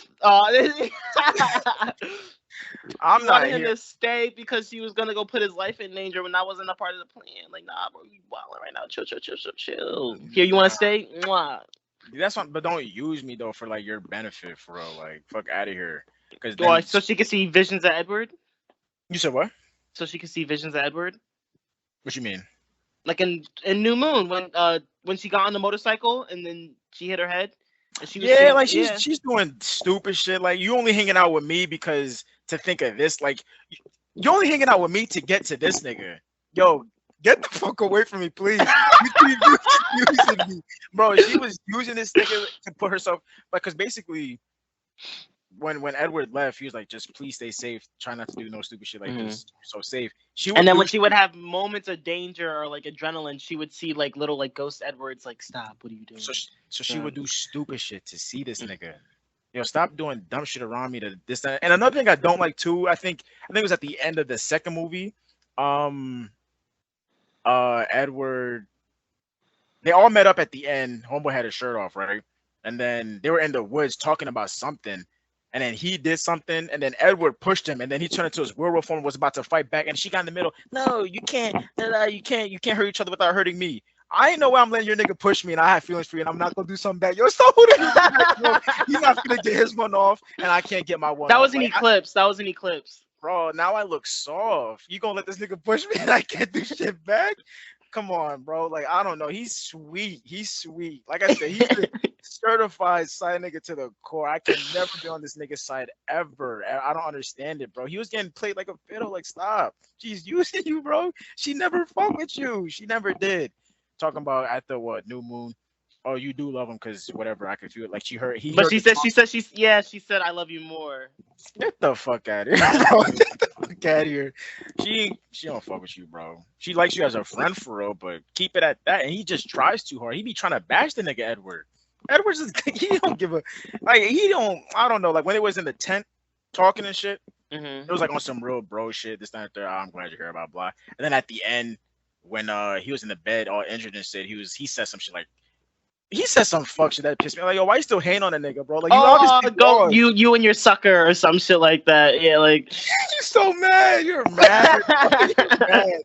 I'm not wanted him to stay because he was gonna go put his life in danger when that wasn't a part of the plan. Like, nah, bro, you wilding right now. Chill. Here, you want to stay? Mwah. That's what, but don't use me though for like your benefit, for real. Like, fuck out of here. Because so she can see visions of Edward. You said what? So she can see visions of Edward. What you mean? Like in New Moon when she got on the motorcycle and then she hit her head. And she was she's doing stupid shit. Like, you only hanging out with me because to think of this. Like, you only hanging out with me to get to this nigga. Yo, get the fuck away from me, please. You using me. Bro, she was using this nigga to put herself, like, because basically when Edward left, he was like, just please stay safe. Try not to do no stupid shit like this. So safe. And then when she would have moments of danger or like adrenaline, she would see like little like ghost Edwards like, stop, what are you doing? So she would do stupid shit to see this nigga. Yo, stop doing dumb shit around me to this, that. And another thing I don't like too, I think it was at the end of the second movie. Edward, they all met up at the end. Homeboy had his shirt off, right? And then they were in the woods talking about something. And then he did something, and then Edward pushed him, and then he turned into his werewolf form and was about to fight back, and she got in the middle. No, you can't hurt each other without hurting me. I ain't know why I'm letting your nigga push me, and I have feelings for you, and I'm not gonna do something bad. Yo, stop holding me back. He's not gonna get his one off, and I can't get my one. That was an eclipse. That was an eclipse. Bro, now I look soft. You gonna let this nigga push me, and I can't do shit back? Come on, bro. Like, I don't know. He's sweet. Like I said, he's the certified side nigga to the core. I can never be on this nigga's side ever. I don't understand it, bro. He was getting played like a fiddle. Like, stop. She's using you, bro. She never fucked with you. She never did. Talking about at the New Moon. Oh, you do love him because whatever. I could feel it. Like she heard. But she said I love you more. Get the fuck out of here, bro. Get the fuck out of here. She don't fuck with you, bro. She likes you as a friend for real, but keep it at that. And he just tries too hard. He be trying to bash the nigga Edward. Edward's just, he don't give a, like, I don't know, like when it was in the tent talking and shit, it was like on some real bro shit, this, that, there, I'm glad you're here, blah, blah. And then at the end, when he was in the bed all injured and shit, he said some shit like, he said some fuck shit that pissed me. Like, yo, why you still hating on a nigga, bro? Like, you and your sucker or some shit like that. Yeah, like you're so mad. You're mad. You're mad.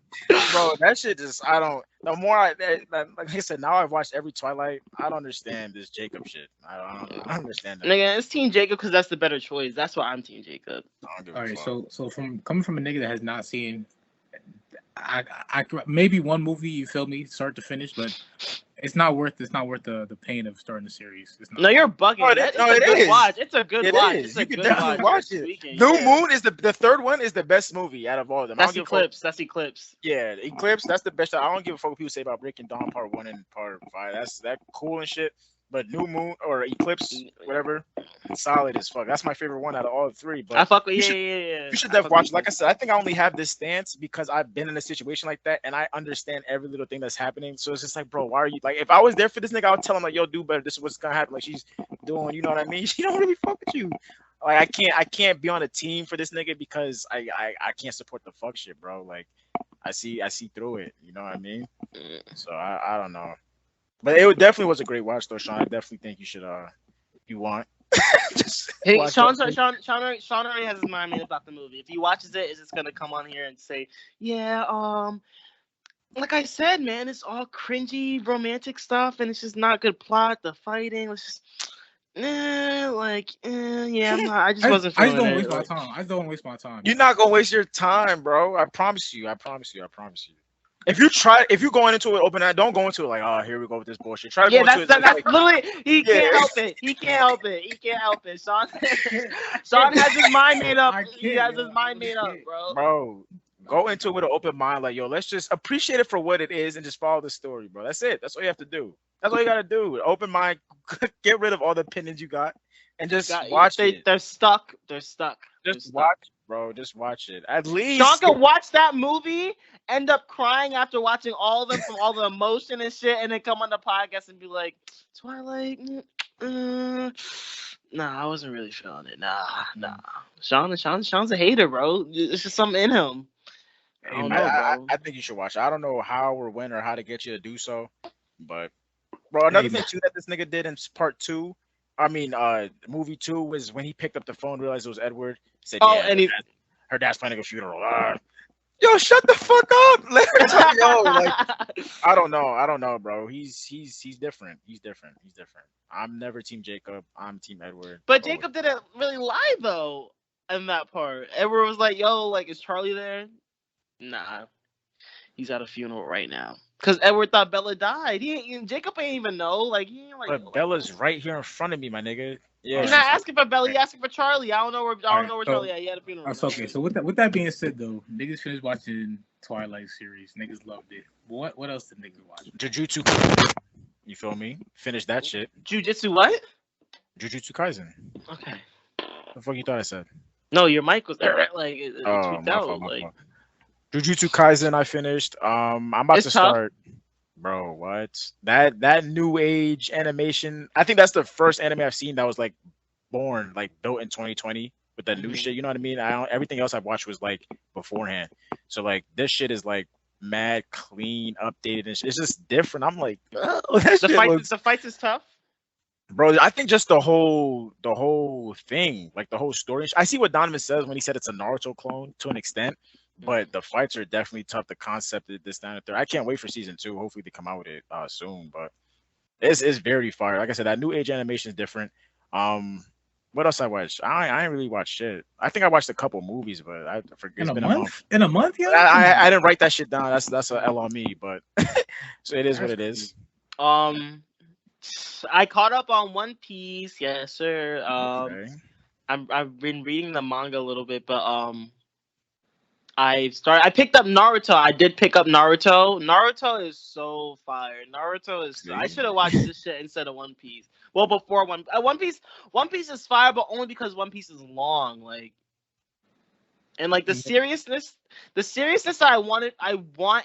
Bro, that shit just, I don't. The more like I said, now I've watched every Twilight. I don't understand this Jacob shit. I don't understand that. Nigga, it's Team Jacob because that's the better choice. That's why I'm Team Jacob. All right, so from coming from a nigga that has not seen, I maybe one movie, you feel me, start to finish, but it's not worth the pain of starting the series. It's not. No, you're bugging. Oh, it's a good watch. It's a good watch. You can definitely watch it. New Moon is the third one is the best movie out of all of them. That's Eclipse. That's Eclipse. Yeah, Eclipse. That's the best. I don't give a fuck what people say about Breaking Dawn Part 1 and Part 5. That's cool and shit. But New Moon or Eclipse, whatever, solid as fuck. That's my favorite one out of all three. But I fuck with You should definitely watch. Like I said, I think I only have this stance because I've been in a situation like that and I understand every little thing that's happening. So it's just like, bro, why are you like? If I was there for this nigga, I would tell him like, yo, do better. This is what's gonna happen. Like she's doing, you know what I mean? She don't really fuck with you. Like I can't be on a team for this nigga because I can't support the fuck shit, bro. Like I see through it. You know what I mean? So I don't know. But it definitely was a great watch, though, Sean. I definitely think you should, if you want. Hey, Sean already has his mind made about the movie. If he watches it, it's just gonna come on here and say, "Yeah, like I said, man, it's all cringy, romantic stuff, and it's just not good plot. The fighting was just, yeah, I'm not. I just wasn't feeling it. I just don't waste my time. You're not gonna waste your time, bro. I promise you. If you going into it open, don't go into it like, oh, here we go with this bullshit. Try to go into it. That's like, literally, he can't help it. He can't help it. Sean has his mind made up. He has his mind made up, bro. Bro, go into it with an open mind. Like, yo, let's just appreciate it for what it is and just follow the story, bro. That's it. That's all you have to do. That's all you gotta do. Open mind. Get rid of all the opinions you got and just watch it. They're stuck. Just watch it, bro. Just watch it. At least Sean can watch that movie, end up crying after watching all of them from all the emotion and shit, and then come on the podcast and be like, Twilight, nah, I wasn't really feeling it. Nah. Sean's a hater, bro. It's just something in him. I think you should watch it. I don't know how or when or how to get you to do so, but bro, another thing too that this nigga did in part 2. I mean, movie 2 was when he picked up the phone, realized it was Edward. Said, her dad's planning a funeral. Yo, shut the fuck up. Let her talk. Yo, like, I don't know, bro. He's different. He's different. I'm never Team Jacob. I'm Team Edward. But Jacob didn't really lie though in that part. Edward was like, yo, like, is Charlie there? Nah. He's at a funeral right now. Because Edward thought Bella died. Jacob ain't even know. Like, he ain't like. But Bella's right here in front of me, my nigga. Yeah. He's not asking for Bella. He's asking for Charlie. I don't know where Charlie at. He had a funeral. That's okay. So with that being said, though, niggas finished watching Twilight series. Niggas loved it. What else did niggas watch? Jujutsu. You feel me? Finish that shit. Jujutsu what? Jujutsu Kaisen. Okay. The fuck you thought I said? No, your mic was like it Oh, tweaked my out. fault, my Like fault. Jujutsu Kaisen, I finished. I'm about It's to tough. start. Bro, what? That new age animation. I think that's the first anime I've seen that was like born, like built in 2020 with that new Mhm. shit. You know what I mean? Everything else I've watched was like beforehand. So like this shit is like mad clean, updated, and shit. It's just different. I'm like, oh, that The shit looks. fights is tough. Bro, I think just the whole thing, like the whole story. I see what Donovan says when he said it's a Naruto clone to an extent, but the fights are definitely tough. The concept of this, down, and third. I can't wait for season 2. Hopefully they come out with it soon. But it's very fire. Like I said, that new age animation is different. What else I watched? I ain't really watched shit. I think I watched a couple movies, but I forget. It's been a month. In a month, yeah. I didn't write that shit down. That's a L on me, but so it is what it is. I caught up on One Piece, yes, sir. Okay. I've been reading the manga a little bit, but I picked up Naruto. I did pick up Naruto. Naruto is so fire. Naruto is. I should have watched this shit instead of One Piece. Well, before One Piece is fire, but only because One Piece is long, like. And like the seriousness I want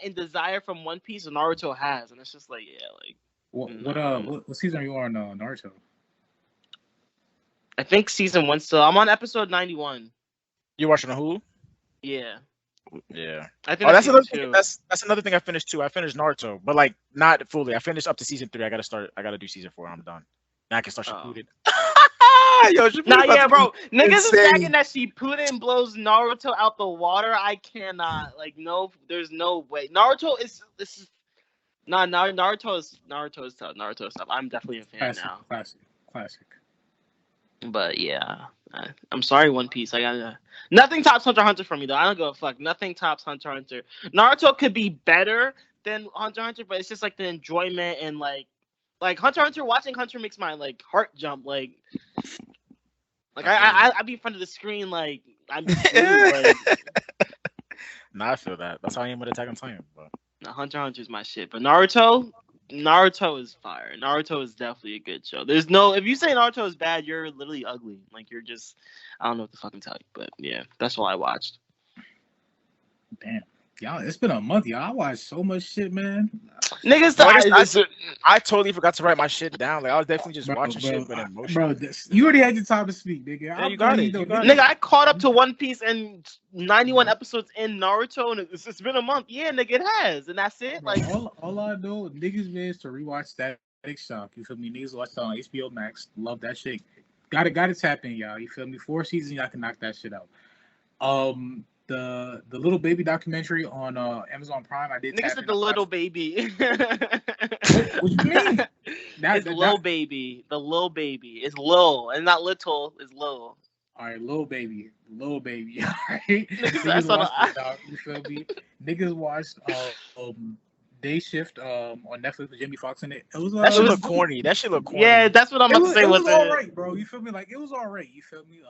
and desire from One Piece, Naruto has, and it's just like, yeah, like. What season are you on, Naruto? I think season 1 still. I'm on episode 91. You watching on Hulu? Yeah. Yeah. I think that's another season 2. thing. That's another thing I finished too. I finished Naruto, but like not fully. I finished up to season 3. I gotta do season 4. I'm done. Now I can start Shippuden. Yo, nah, yeah, bro. Niggas is insane. bragging that Shippuden blows Naruto out the water. I cannot. Like, no, there's no way. Naruto is Naruto is tough. Naruto is tough. I'm definitely a fan now. Classic. But yeah, I'm sorry, One Piece. Nothing tops Hunter x Hunter for me though. I don't give a fuck. Nothing tops Hunter x Hunter. Naruto could be better than Hunter x Hunter, but it's just like the enjoyment and like Hunter x Hunter. Watching Hunter makes my like heart jump. Like I be in front of the screen like I'm. Like, Nah, I feel that. That's how I am with Attack on Titan. But Hunter x Hunter is my shit. But Naruto is fire. Naruto is definitely a good show. There's no, if you say Naruto is bad, you're literally ugly. Like you're just, I don't know what to fucking tell you. But yeah, that's all I watched. Damn. Y'all, it's been a month, y'all. I watched so much shit, man. Niggas, I totally forgot to write my shit down. Like I was definitely just watching shit with emotion. Bro, you already had your time to speak, nigga. Yeah, you got it. Nigga, I caught up to One Piece and 91 episodes in Naruto, and it's been a month. Yeah, nigga, it has, and that's it. Bro, like all I know, niggas is to rewatch Static Shock. You feel me? Niggas watch that on HBO Max. Love that shit. Got to tap in, y'all. You feel me? 4 seasons, y'all can knock that shit out. The little baby documentary on Amazon Prime. I did. Niggas said the little baby. What you mean? It's Lil Baby. The Lil Baby. It's Lil and not little. It's Lil. All right, Lil Baby. All right. Niggas watched the you feel me? Niggas watched Day Shift on Netflix with Jamie Foxx in it. That shit look corny. That shit look corny. Yeah, that's what I'm about to say. It was all right, bro. You feel me? Like it was all right. You feel me?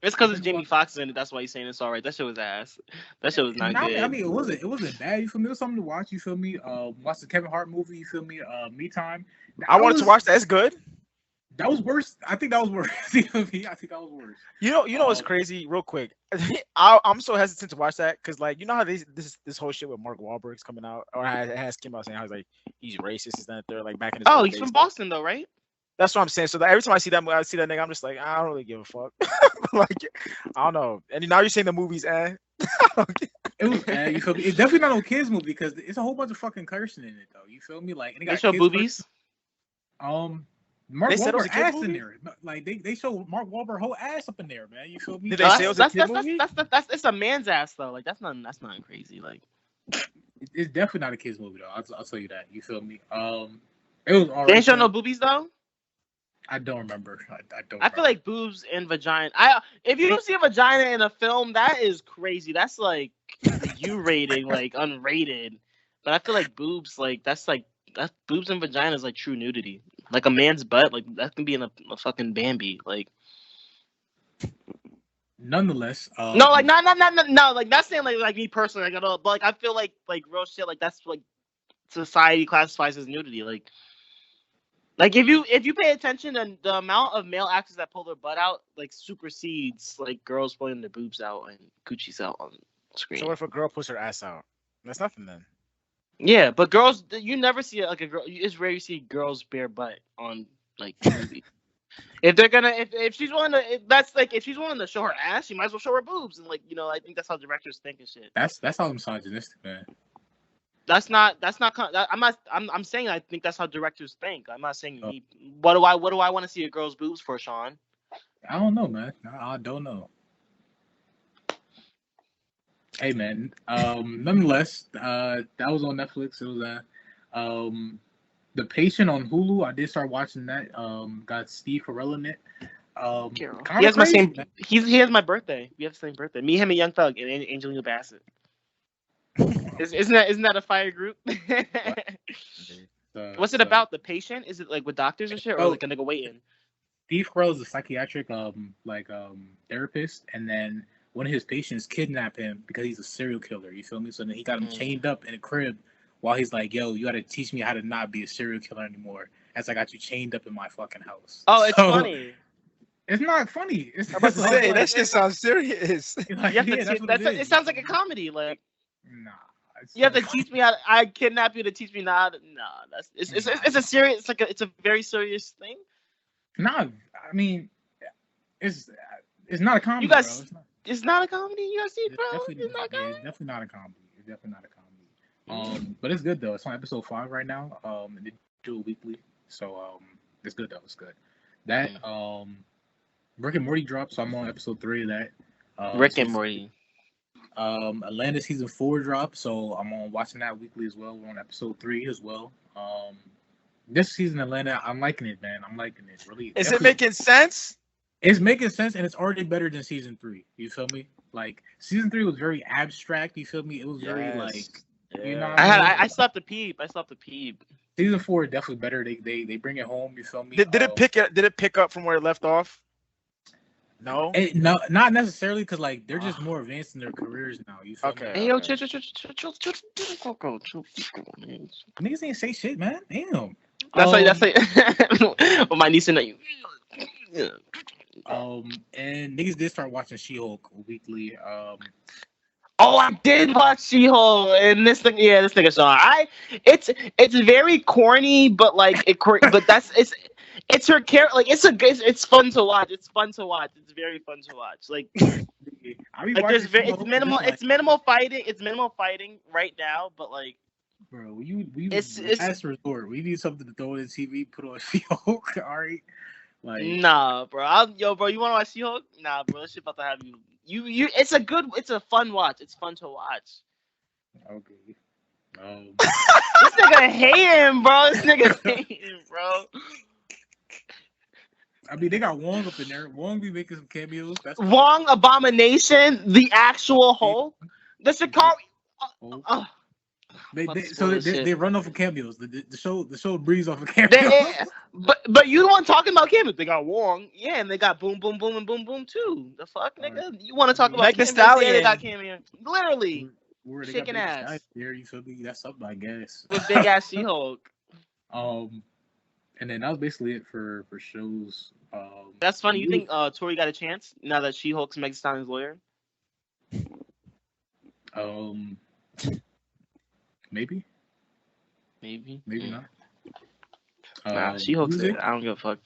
It's because it's Jamie Foxx in it. That's why he's saying it's all right. That shit was ass. That shit was not good. I mean, it wasn't bad. You feel me? It was something to watch. You feel me? Watch the Kevin Hart movie. You feel me? Me Time. I wanted to watch that. It's good. That was worse. I think that was worse. You feel me? I think that was worse. You know what's crazy? Real quick, I'm so hesitant to watch that because like you know how this whole shit with Mark Wahlberg's coming out or it has came out saying how he's racist and that they're like back in his he's from Boston though, right? That's what I'm saying. So every time I see that nigga, I'm just like, I don't really give a fuck. Like, I don't know. And now you're saying the movie's It was you feel me? It's definitely not a kids movie because it's a whole bunch of fucking cursing in it though. You feel me? Like they show boobies. Mark Wahlberg ass in there. Like they show Mark Wahlberg whole ass up in there, man. You feel me? Did they say it was a kid movie? That's it's a man's ass though. Like that's not crazy. Like it's definitely not a kids movie though. I'll tell you that. You feel me? It was alright. They ain't show no boobies though. I don't remember. I feel like boobs and vagina. If you don't see a vagina in a film, that is crazy. That's like U rating, like unrated. But I feel like boobs, like that's boobs and vagina is like true nudity. Like a man's butt, like that can be in a fucking Bambi. Like nonetheless, no, like no, like not saying like me personally, like but like I feel like real shit, like that's like society classifies as nudity, like. Like if you pay attention, then the amount of male actors that pull their butt out like supersedes like girls pulling their boobs out and coochies out on screen. So what if a girl puts her ass out? That's nothing then. Yeah, but girls, you never see it like a girl. It's rare you see girls bare butt on like TV. If they're gonna, if she's willing to, if she's willing to show her ass, she might as well show her boobs. And like, you know, I think that's how directors think and shit. That's how misogynistic, man. I'm not. I'm saying I think that's how directors think. I'm not saying what do I want to see a girl's boobs for, Sean? I don't know, man. I don't know. Hey, man. Nonetheless, that was on Netflix. It was The Patient on Hulu. I did start watching that. Got Steve Carell in it. He has my same. He has my birthday. We have the same birthday. Me, him, and Young Thug and Angelina Bassett. Isn't that a fire group? What's it about? The Patient? Is it like with doctors and shit, or like a nigga waiting? Steve Carell is a psychiatric therapist, and then one of his patients kidnapped him because he's a serial killer. You feel me? So then he got him chained up in a crib while he's like, "Yo, you got to teach me how to not be a serial killer anymore." As I got you chained up in my fucking house. Oh, it's funny. It's not funny. It's I'm about to say that shit sounds serious. Like, it sounds like a comedy. Like, nah. You have to teach me how to, I kidnap you to teach me how to. Nah, it's a serious. It's a very serious thing. Nah, I mean, it's not a comedy. You guys, bro. It's not a comedy. You guys see it, bro? It's definitely not a comedy. It's definitely not a comedy. But it's good though. It's on episode 5 right now. They do it weekly, so it's good though. It's good. That Rick and Morty dropped, so I'm on episode 3 of that. Rick and Morty. Atlanta season 4 dropped, so I'm on watching that weekly as well. We're on episode 3 as well. This season Atlanta, I'm liking it, man. I'm liking it. Really. Is it making sense? It's making sense, and it's already better than season 3. You feel me? Like season 3 was very abstract. You feel me? It was very you know. I stopped the Peep. Season 4 is definitely better. They bring it home. You feel me? Did it pick up from where it left off? No, no, not necessarily, because like they're just more advanced in their careers now. You feel me? Hey, yo, chill. Niggas ain't say shit, man. Damn. That's like with my niece and you. And niggas did start watching She-Hulk weekly. Oh, I did watch She-Hulk, and this nigga Sean. It's very corny, but like it's her character. Like it's fun to watch. It's fun to watch. It's very fun to watch. Like it's minimal. It's minimal fighting. It's minimal fighting right now, but like. Bro, it's last resort. We need something to throw in the TV. Put on She-Hulk, all right? Like, nah, bro. Bro, you want to watch She-Hulk? Nah, bro. This shit about to have you. You. It's a fun watch. It's fun to watch. Okay. This nigga hating, bro. This nigga hating, bro. I mean, they got Wong up in there. Wong be making some cameos. That's Wong, Abomination, the actual Hulk, the Chicago. They run off of cameos. The show breathes off of cameos. But you the one talking about cameos. They got Wong, yeah, and they got Boom Boom Boom and Boom Boom too. The fuck, nigga? You want to talk about cameos? Yeah, they got cameos. Literally, shaking ass. There, you feel me? That's something, I guess. With big ass She-Hulk. And then that was basically it for shows. That's funny. You think Tori got a chance now that She-Hulk's Meg Thee Stallion's lawyer? Maybe not. Nah, She-Hulk's it. I don't give a fuck.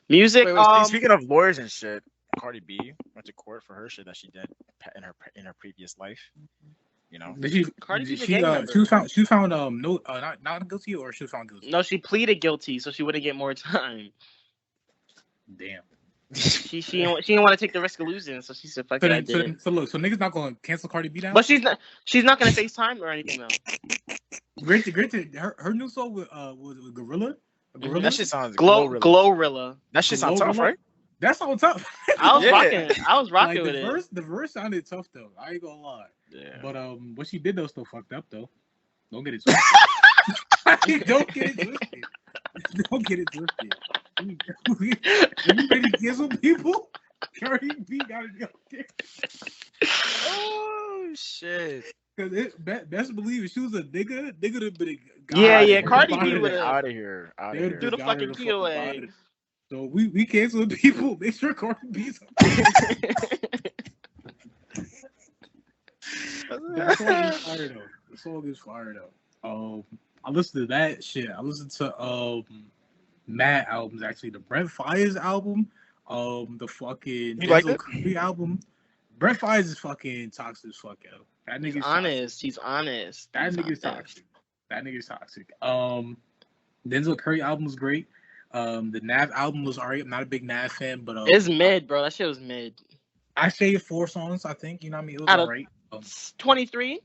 Music. Speaking of lawyers and shit, Cardi B went to court for her shit that she did in her previous life. You know, she was found not guilty, or she was found guilty. No, she pleaded guilty, so she wouldn't get more time. Damn. She didn't want to take the risk of losing, so she said, "Fuck it, I did it." So look, so niggas not gonna cancel Cardi B now. But she's not gonna FaceTime or anything though. Granted, her new song was Gorilla. That shit sounds Glorilla. That shit sounds tough, right? That sounds tough. I was rocking like, with it. The verse sounded tough though. I ain't gonna lie. Yeah. But what she did though still fucked up though. Don't get it twisted. Don't get it twisted. Don't get it twisted. You ready to cancel people? Cardi B gotta go there. Oh shit. Cause best believe if she was a nigga would have been Yeah, Cardi Out B of would here, have out of here, out of They'd here. threw the got her fucking the key fuck up away. out of it. So we cancel the people. Make sure Cardi B's. That song is fire though. The song is fire though. I listened to that shit. I listened to mad albums actually. The Brent Fires album. The fucking You liked Denzel it? Curry album. Brent Fires is fucking toxic as fuck, yo. That He's nigga's honest. toxic. He's honest. That He's nigga's honest. toxic. That nigga's toxic. Denzel Curry album was great. The Nav album was alright. I'm not a big Nav fan, but It's mid, bro. That shit was mid. I saved 4 songs. I think you know what I mean. It was Out of alright. 23.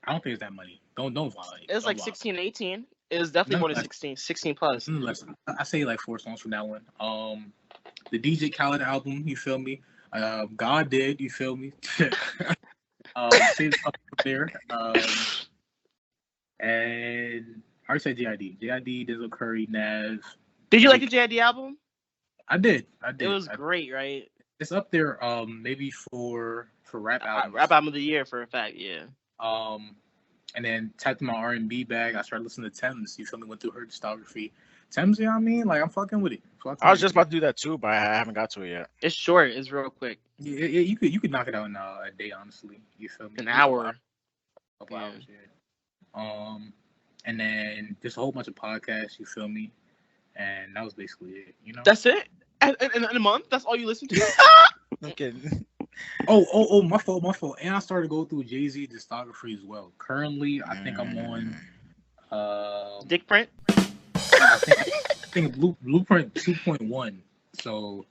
I don't think it's that many. Don't violate. It was like 16, 18. It was definitely more than 16, 16 plus. Nonetheless, I say like 4 songs from that one. The DJ Khaled album, you feel me? God did, you feel me? Save up there. And I already said JID, Denzel Curry, Nav. Did you like the JID album? I did. It was great, right? It's up there. Maybe for rap albums. Rap album of the year for a fact, yeah. And then tapped in my R&B bag. I started listening to Thames. You feel me? Went through her discography. Thames, you know what I mean? Like I'm fucking with it. I was just about to do that too, but I haven't got to it yet. It's short. It's real quick. Yeah, you could knock it out in a day, honestly. You feel me? An hour. A couple hours, yeah. And then just a whole bunch of podcasts. You feel me? And that was basically it. You know. That's it. In a month, that's all you listen to. I'm kidding. Oh, my fault. And I started to go through Jay-Z discography as well. Currently, I think I'm on Dick print. I think Blueprint 2.1. So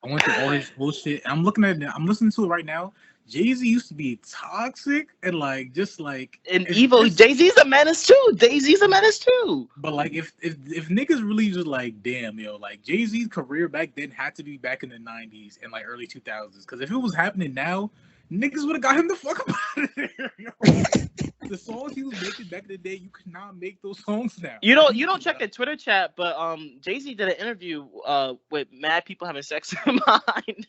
I went through all this bullshit. I'm listening to it right now. Jay-Z used to be toxic and like just like and evil. Jay-Z's a menace too. But like if niggas really just like damn, yo, like Jay-Z's career back then had to be back in the 90s and like early 2000s. Because if it was happening now, niggas would have got him the fuck up out of there. Yo. The songs he was making back in the day, you could not make those songs now. You don't check the Twitter chat, but Jay-Z did an interview with mad people having sex behind him.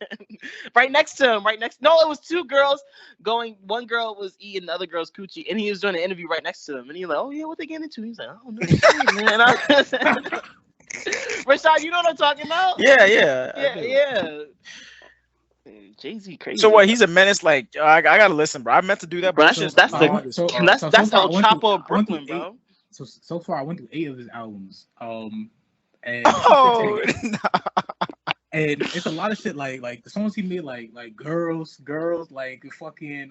Right next to him. No, it was 2 girls going. One girl was eating the other girl's coochie, and he was doing an interview right next to them. And he's like, "Oh yeah, what they getting into?" He's like, "I don't know, man." Rashad, you know what I'm talking about? Yeah. Jay-Z crazy. So what? He's a menace. Like I gotta listen, bro. I meant to do that, Bro, but that's El Chapo of Brooklyn, bro. So far, I went through 8 of his albums. And and it's a lot of shit. Like the songs he made, like girls, like fucking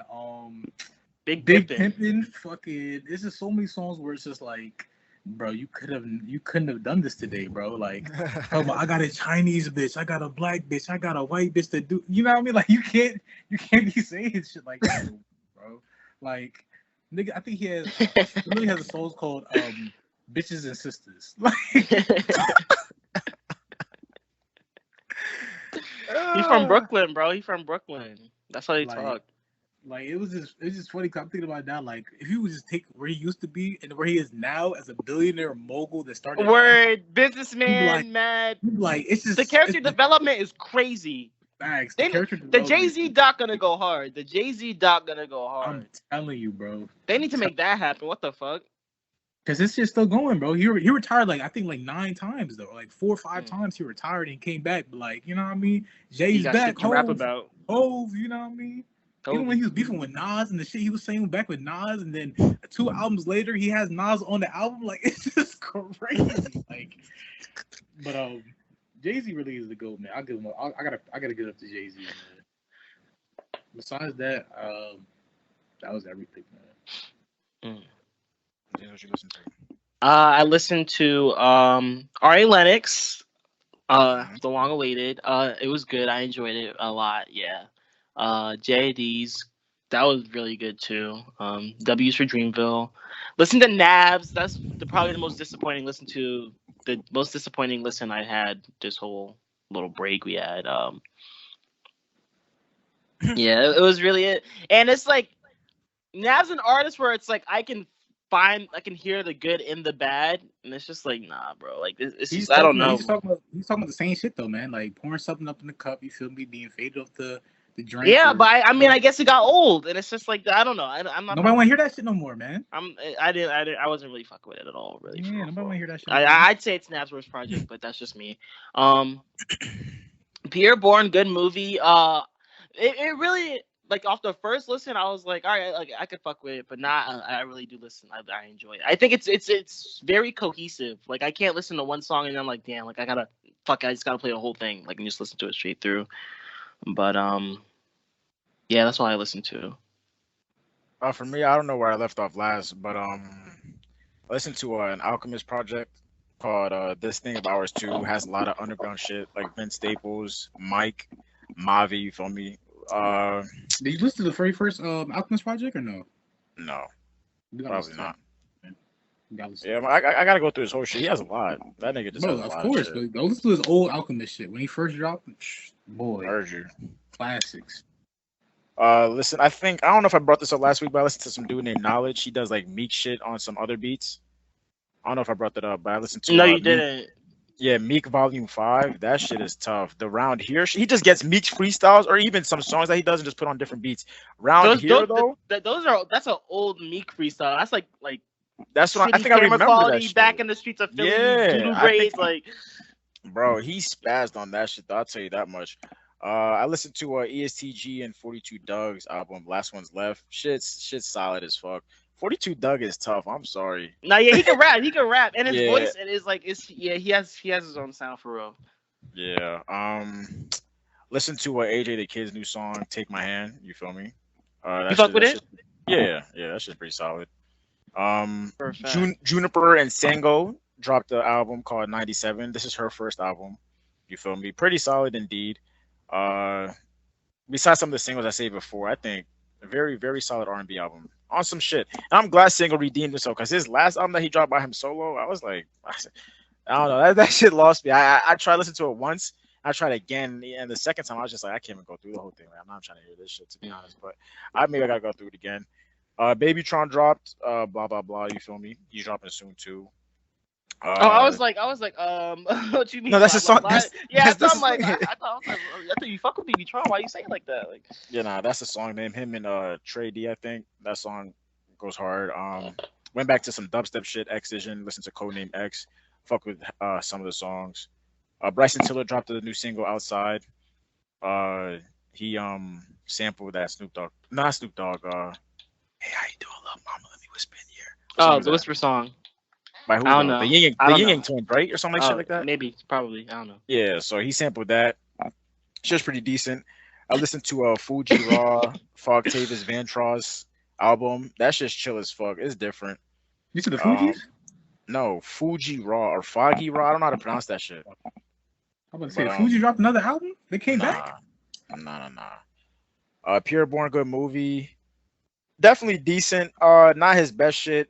Big Pimpin'. Fucking, there's just so many songs where it's just like, bro, you couldn't have done this today, bro. Like, I got a Chinese bitch, I got a black bitch, I got a white bitch that do, you know what I mean? Like, you can't be saying shit like that, bro. Like, nigga, I think he really has a song called Bitches and Sisters. Like, he's from Brooklyn, bro. He's from Brooklyn. That's how he talk. Like it's just funny because I'm thinking about it now. Like if you would just take where he used to be and where he is now as a billionaire mogul that started businessman, mad. Like it's just the character development is crazy. Facts. The Jay-Z doc gonna go hard. I'm telling you, bro. They need to make that happen. What the fuck? Because this shit's still going, bro. He retired like I think like 9 times though, like 4 or 5 times he retired and came back. But like you know what I mean? Jay's back. To rap about. You know what I mean? Even when he was beefing with Nas and the shit he was saying back with Nas, and then 2 albums later he has Nas on the album, like it's just crazy. Like, but Jay-Z really is the GOAT, man. I'll give him. I gotta give it up to Jay-Z. Man. Besides that, that was everything, man. What you listen to? I listened to R.A. Lennox, the long awaited. It was good. I enjoyed it a lot. Yeah. JID's, that was really good too. W's for Dreamville. Listen to Nabs. That's probably the most disappointing listen I had this whole little break we had. Yeah, it was really it. And it's like Nab's an artist where it's like I can hear the good in the bad, and it's just like, nah, bro. Like it's just, I don't know. He's talking about the same shit though, man. Like pouring something up in the cup. You feel me? Being faded off the The drink. Yeah, but I mean, I guess it got old, and it's just like I don't know. I'm not. Nobody want to hear that shit no more, man. I wasn't really fucking with it at all. Really. Yeah, nobody want to hear that shit. I'd say it's Snap's worst project, but that's just me. Pierre Bourne, good movie. It really like off the first listen, I was like, all right, like I could fuck with it, but not. I really do listen. I enjoy it. I think it's very cohesive. Like I can't listen to one song and I'm like, damn, like I just gotta play the whole thing, like and just listen to it straight through. But yeah, that's all I listen to. For me, I don't know where I left off last, but I listened to an Alchemist project called This Thing of Ours Too. Has a lot of underground shit like Vince Staples, Mike, Mavi. You feel me? Did you listen to the very first Alchemist project or no? No, probably not. Yeah, I gotta go through his whole shit. He has a lot. That nigga just has a lot. Of course, but go listen to his old Alchemist shit when he first dropped. Boy, heard you. Classics. Listen, I don't know if I brought this up last week, but I listened to some dude named Knowledge. He does like Meek shit on some other beats. I don't know if I brought that up, but I listened to. No, you didn't. Yeah, Meek Volume 5. That shit is tough. The Round Here, he just gets Meek's freestyles or even some songs that he does and just put on different beats. That's an old Meek freestyle. That's like that's what I think I remember that shit. Back in the streets of Philly. Yeah, bro, he spazzed on that shit. I'll tell you that much. I listened to ESTG and 42 Doug's album. Last One's Left. Shit's solid as fuck. 42 Doug is tough. I'm sorry. No, yeah, he can rap. He can rap, and his voice is like he has his own sound for real. Yeah. Listen to AJ the Kid's new song, Take My Hand. You feel me? You fuck with it? Yeah, that's just pretty solid. Juniper and Sango dropped the album called 97. This is her first album. You feel me? Pretty solid indeed. Besides some of the singles I said before, I think a very, very solid R&B album on some shit. And I'm glad Sango redeemed himself because his last album that he dropped by him solo, I was like, I don't know, that shit lost me. I tried to listen to it once. I tried again, and the second time I was just like, I can't even go through the whole thing. Like, I'm not trying to hear this shit, to be honest. But maybe I gotta go through it again. Babytron dropped, blah blah blah. You feel me? He's dropping soon too. I was like, what you mean? No, that's a song. I thought you fuck with Babytron. Why you saying like that? Like, yeah, nah, that's a song name. Him and Trey D, I think that song goes hard. Went back to some dubstep shit. XXXTentacion, listened to Codename X. Fuck with some of the songs. Bryson Tiller dropped the new single Outside. He sampled that Snoop Dogg. Not Snoop Dogg. Hey, how you doing, love mama? Let me whisper in here. The whisper song. By who? I don't know. The Ying Yang Twins, right? Or something like shit like that? Maybe, probably. I don't know. Yeah, so he sampled that. Shit's pretty decent. I listened to Fuji Raw, Fog Tavis Vantross album. That shit's chill as fuck. It's different. You said the Fugees? No, Fuji Raw or Foggy Raw. I don't know how to pronounce that shit. I'm about to say, Fuji dropped another album? They came back? Nah. Pure Born Good movie. Definitely decent. Not his best shit.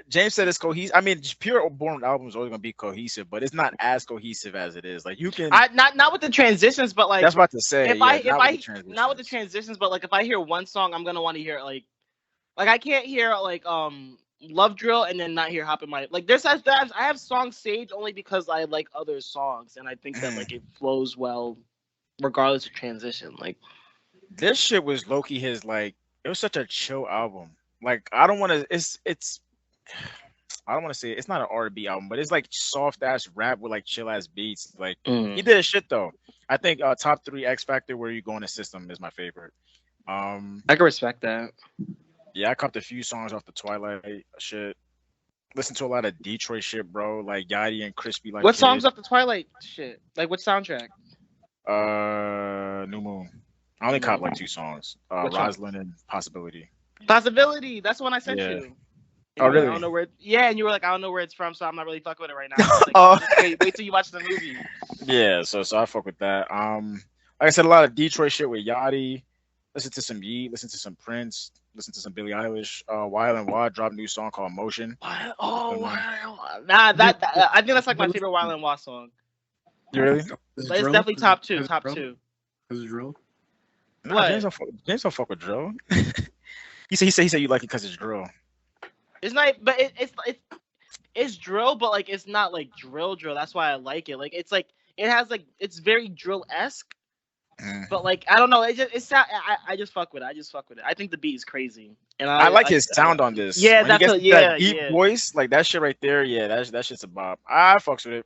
James said it's cohesive. I mean, Pure Born album is always gonna be cohesive, but it's not as cohesive as it is. Like you can not with the transitions, but like that's what to say. Not with the transitions, but like if I hear one song, I'm gonna want to hear like I can't hear like Love Drill and then not hear Hop in My like. I have songs saved only because I like other songs, and I think that like it flows well, regardless of transition. Like this shit was low-key his like. It was such a chill album. Like I don't want to. I don't want to say it's not an R&B album, but it's like soft ass rap with like chill ass beats. Like he did his shit though. I think top 3 X Factor Where You Go in the System is my favorite. I can respect that. Yeah, I copped a few songs off the Twilight shit. Listen to a lot of Detroit shit, bro. Like Yachty and Crispy. Like what songs off the Twilight shit? Like what soundtrack? New Moon. I only copped like 2 songs. Rosalind and Possibility. Possibility. That's the one I sent you. Oh really? I don't know where. And you were like, I don't know where it's from, so I'm not really fucking with it right now. Like, wait till you watch the movie. Yeah, so I fuck with that. Like I said, a lot of Detroit shit with Yachty. Listen to some Yeet. Listen to some Prince. Listen to some Billie Eilish. Wild and Wild dropped a new song called Motion. Nah, I think that's like my favorite Wild and Wild song. You really? It's definitely top 2. Top 2. Is it drill? Nah, what? James don't fuck with drill. he said you like it because it's drill. It's not, but it's drill, but like it's not like drill. That's why I like it. Like it's like it has like it's very drill-esque, But like I don't know, I just fuck with it. I think the beat is crazy, and I like his sound on this. Yeah, when he that's gets that deep voice, like that shit right there. Yeah, that shit's a bop. I fucks with it.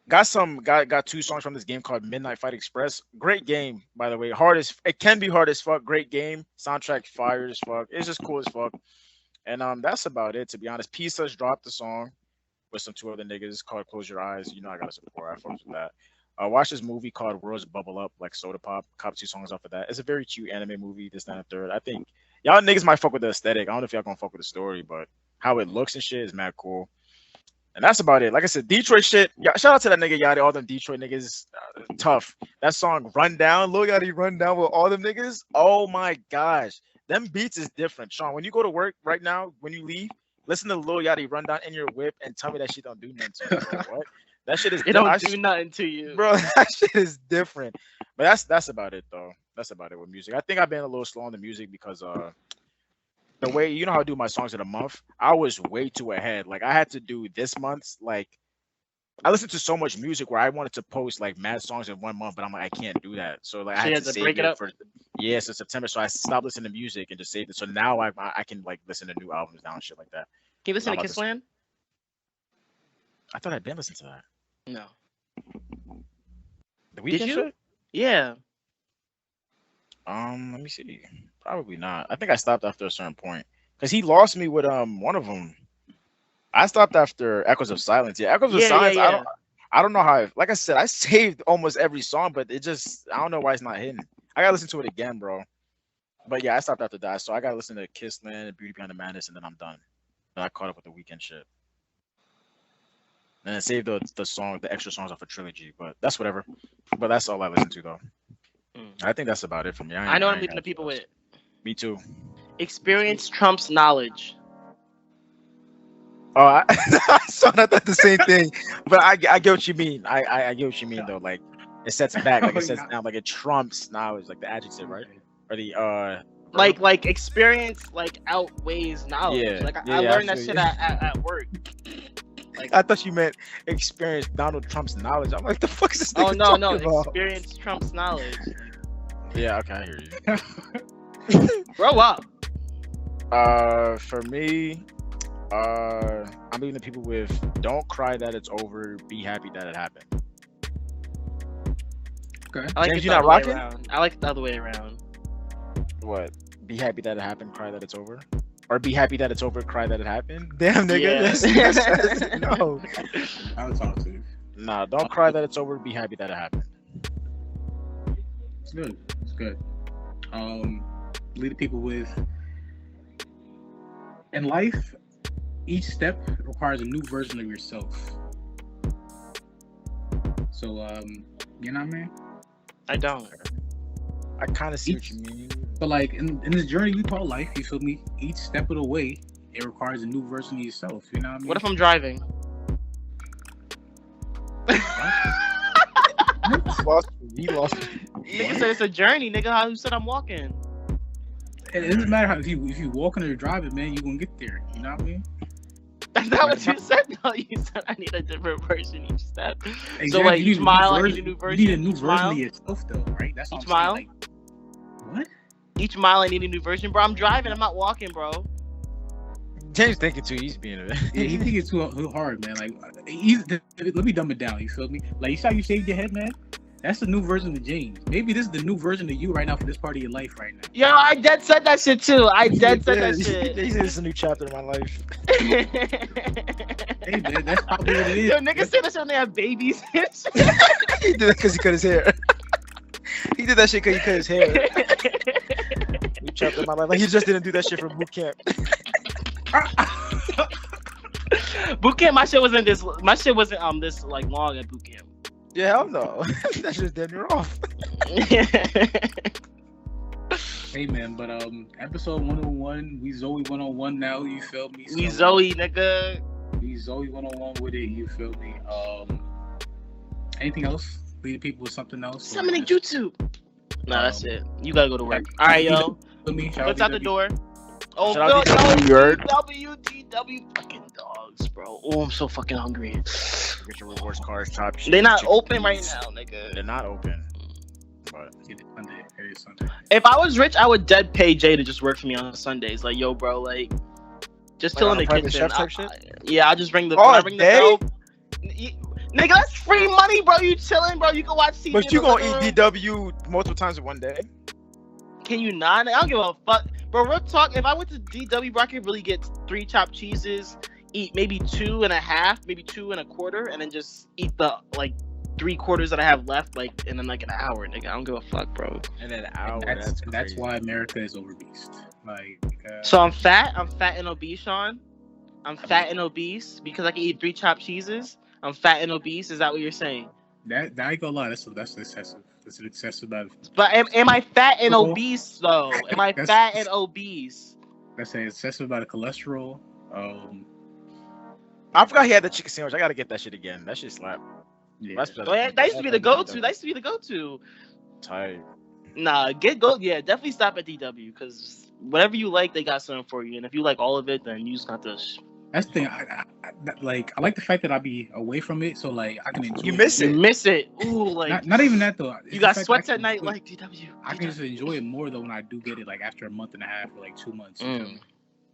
Got 2 songs from this game called Midnight Fight Express. Great game, by the way. It can be hard as fuck. Great game. Soundtrack fire as fuck. It's just cool as fuck. And that's about it, to be honest. P-Such dropped the song with some 2 other niggas called Close Your Eyes. You know I gotta support. I fucks with that. Watch this movie called Worlds Bubble Up, like Soda Pop. Cop 2 songs off of that. It's a very cute anime movie. This, that, and the third. I think y'all niggas might fuck with the aesthetic. I don't know if y'all gonna fuck with the story, but how it looks and shit is mad cool. And that's about it. Like I said, Detroit shit. Yeah, shout out to that nigga Yachty. All them Detroit niggas, tough. That song Run Down, Lil Yachty Run Down with all them niggas. Oh my gosh, them beats is different. Sean, when you go to work right now, when you leave, listen to Lil Yachty Run Down in your whip and tell me that shit don't do nothing to you. Bro. What? That shit is. It don't do nothing to you, bro. That shit is different. But that's about it though. That's about it with music. I think I've been a little slow on the music because the way, you know how I do my songs of the month, I was way too ahead. Like I had to do this month's, like I listened to so much music where I wanted to post like mad songs in 1 month, but I'm like, I can't do that. So like I had to save break it up for so September. So I stopped listening to music and just saved it. So now I can like listen to new albums now and shit like that. Can you listen to Kissland? I thought I'd been listening to that. No. The Weeknd shit? Yeah. Let me see. Probably not. I think I stopped after a certain point because he lost me with one of them. I stopped after Echoes of Silence. Yeah, Echoes of Silence. Yeah. I don't know how. Like I said, I saved almost every song, but it just, I don't know why it's not hitting. I gotta listen to it again, bro. But yeah, I stopped after that, so I gotta listen to Kissland and Beauty Behind the Madness, and then I'm done. And I caught up with the Weeknd shit. And then save the extra songs off a trilogy, but that's whatever. But that's all I listen to though. I think that's about it for me. I know what I'm leaving the people with. Me too. Experience trumps knowledge. Oh, I saw that the same thing, but I get what you mean. I get what you mean though. Like it sets back, like it sets down, like it trumps knowledge, like the adjective, right? Or the like experience like outweighs knowledge. Yeah, like I learned that shit at work. Like I thought you meant experience Donald Trump's knowledge. I'm like, the fuck is this? Oh no, experience Trump's knowledge. Yeah, okay, I hear you. Grow up. For me, I'm leaving the people with "Don't cry that it's over, be happy that it happened." Okay. I like James, it you not rocking? I like it the other way around. What? Be happy that it happened, cry that it's over. Or be happy that it's over, cry that it happened. Damn, nigga. Yeah. That's no. I would talk to you. Nah, don't cry that it's over, be happy that it happened. It's good. It's good. Lead the people with, in life, each step requires a new version of yourself. So, you know what I mean? I don't. I kind of see what you mean. But like in this journey we call life, you feel me? Each step of the way, it requires a new version of yourself. You know what I mean? What if I'm driving? He lost. Nigga said it's a journey, nigga. Who said I'm walking? It doesn't matter how if you walking or you're driving, man, you're gonna get there. You know what I mean? That's not what you said. No, you said I need a different version each step. Exactly. So like each mile, I need a new version. You need a new version of yourself, though, right? That's each mile. Like, what? Each mile, I need a new version, bro. I'm driving. I'm not walking, bro. James thinking too. He's being a yeah, he thinking too hard, man. Like, let me dumb it down. You feel me? Like, you saw you shaved your head, man. That's the new version of James. Maybe this is the new version of you right now for this part of your life right now. Yo, I dead said that shit too. I dead said that shit. He said it's a new chapter in my life. Hey, man, that's probably what it is. Yo, niggas say that shit when they have babies. He did that because he cut his hair. He did that shit because he cut his hair. New chapter in my life. Like, he just didn't do that shit for boot camp. Boot camp, my shit wasn't this like long at boot camp. Yeah, hell no. That shit's damn near off. Hey man, but episode 101, we Zoe 101 now, you feel me? So, we Zoe, nigga. We Zoe 101 with it, you feel me? Anything else? Lead people with something else? Something in YouTube. Nah, that's it. You gotta go to work. Alright, yo. Let's out the door. Oh, WTW. WTW fucking dogs, bro. Oh, I'm so fucking hungry. Get your rewards cards, top shit. They're not chicken open right wings. now, nigga. They're not open. But Sunday. It is Sunday. If I was rich, I would dead pay Jay to just work for me on Sundays. Like, yo, bro, like, just chill in the private kitchen. chef type shit? Yeah, I'll just ring the. Oh, when I a ring day? the bell. Nigga, that's free money, bro. You chilling, bro. You can watch TV. But in you the gonna living eat room. DW multiple times in one day? Can you not? I don't give a fuck. Bro, real talk, if I went to DW, bro, I could really get 3 chopped cheeses, eat maybe 2.5, maybe 2 1/4, and then just eat the, like, 3/4 that I have left, like, in, like, an hour, nigga. I don't give a fuck, bro. and then hour. That's why America is obese. Like, So I'm fat and obese, Sean. I'm fat and obese because I can eat 3 chopped cheeses. I'm fat and obese. Is that what you're saying? that I ain't gonna lie. That's excessive. That's an excessive amount. But am I fat and Well, obese though? Am I that's- fat and obese? That's an excessive amount of cholesterol. I forgot he had the chicken sandwich. I gotta get that shit again. That shit slap. Yeah. That's That used to be the go-to. That used to be the go-to. Tight. Nah, yeah, definitely stop at DW because whatever you like, they got something for you. And if you like all of it, then you just got to. That's the thing. I like the fact that I be away from it, so like I can enjoy. You miss You it. miss it. Ooh, like Not even that though. It's you the got fact sweats I at can night, enjoy- like DW. I can just enjoy it more though when I do get it, like after a month and a half or like 2 months. You feel me?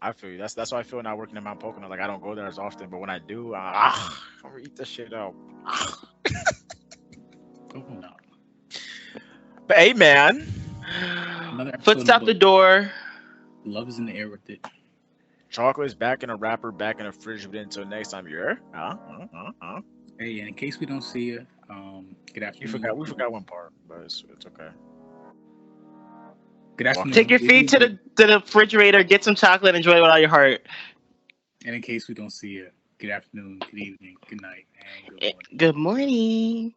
I feel you. That's why I feel not working in Mount Pocono. Like I don't go there as often, but when I do, I'm gonna eat that shit up. Oh, no. But hey, man, Another episode Foot's out of the door. Love is in the air with it. chocolate is back in a wrapper, back in the fridge. But until next time, you're. Hey, and in case we don't see you, good afternoon. We forgot one part, but it's okay. Good afternoon. Take your feet to the refrigerator, get some chocolate, enjoy it with all your heart. And in case we don't see you, good afternoon, good evening, good night, and good morning. Good morning.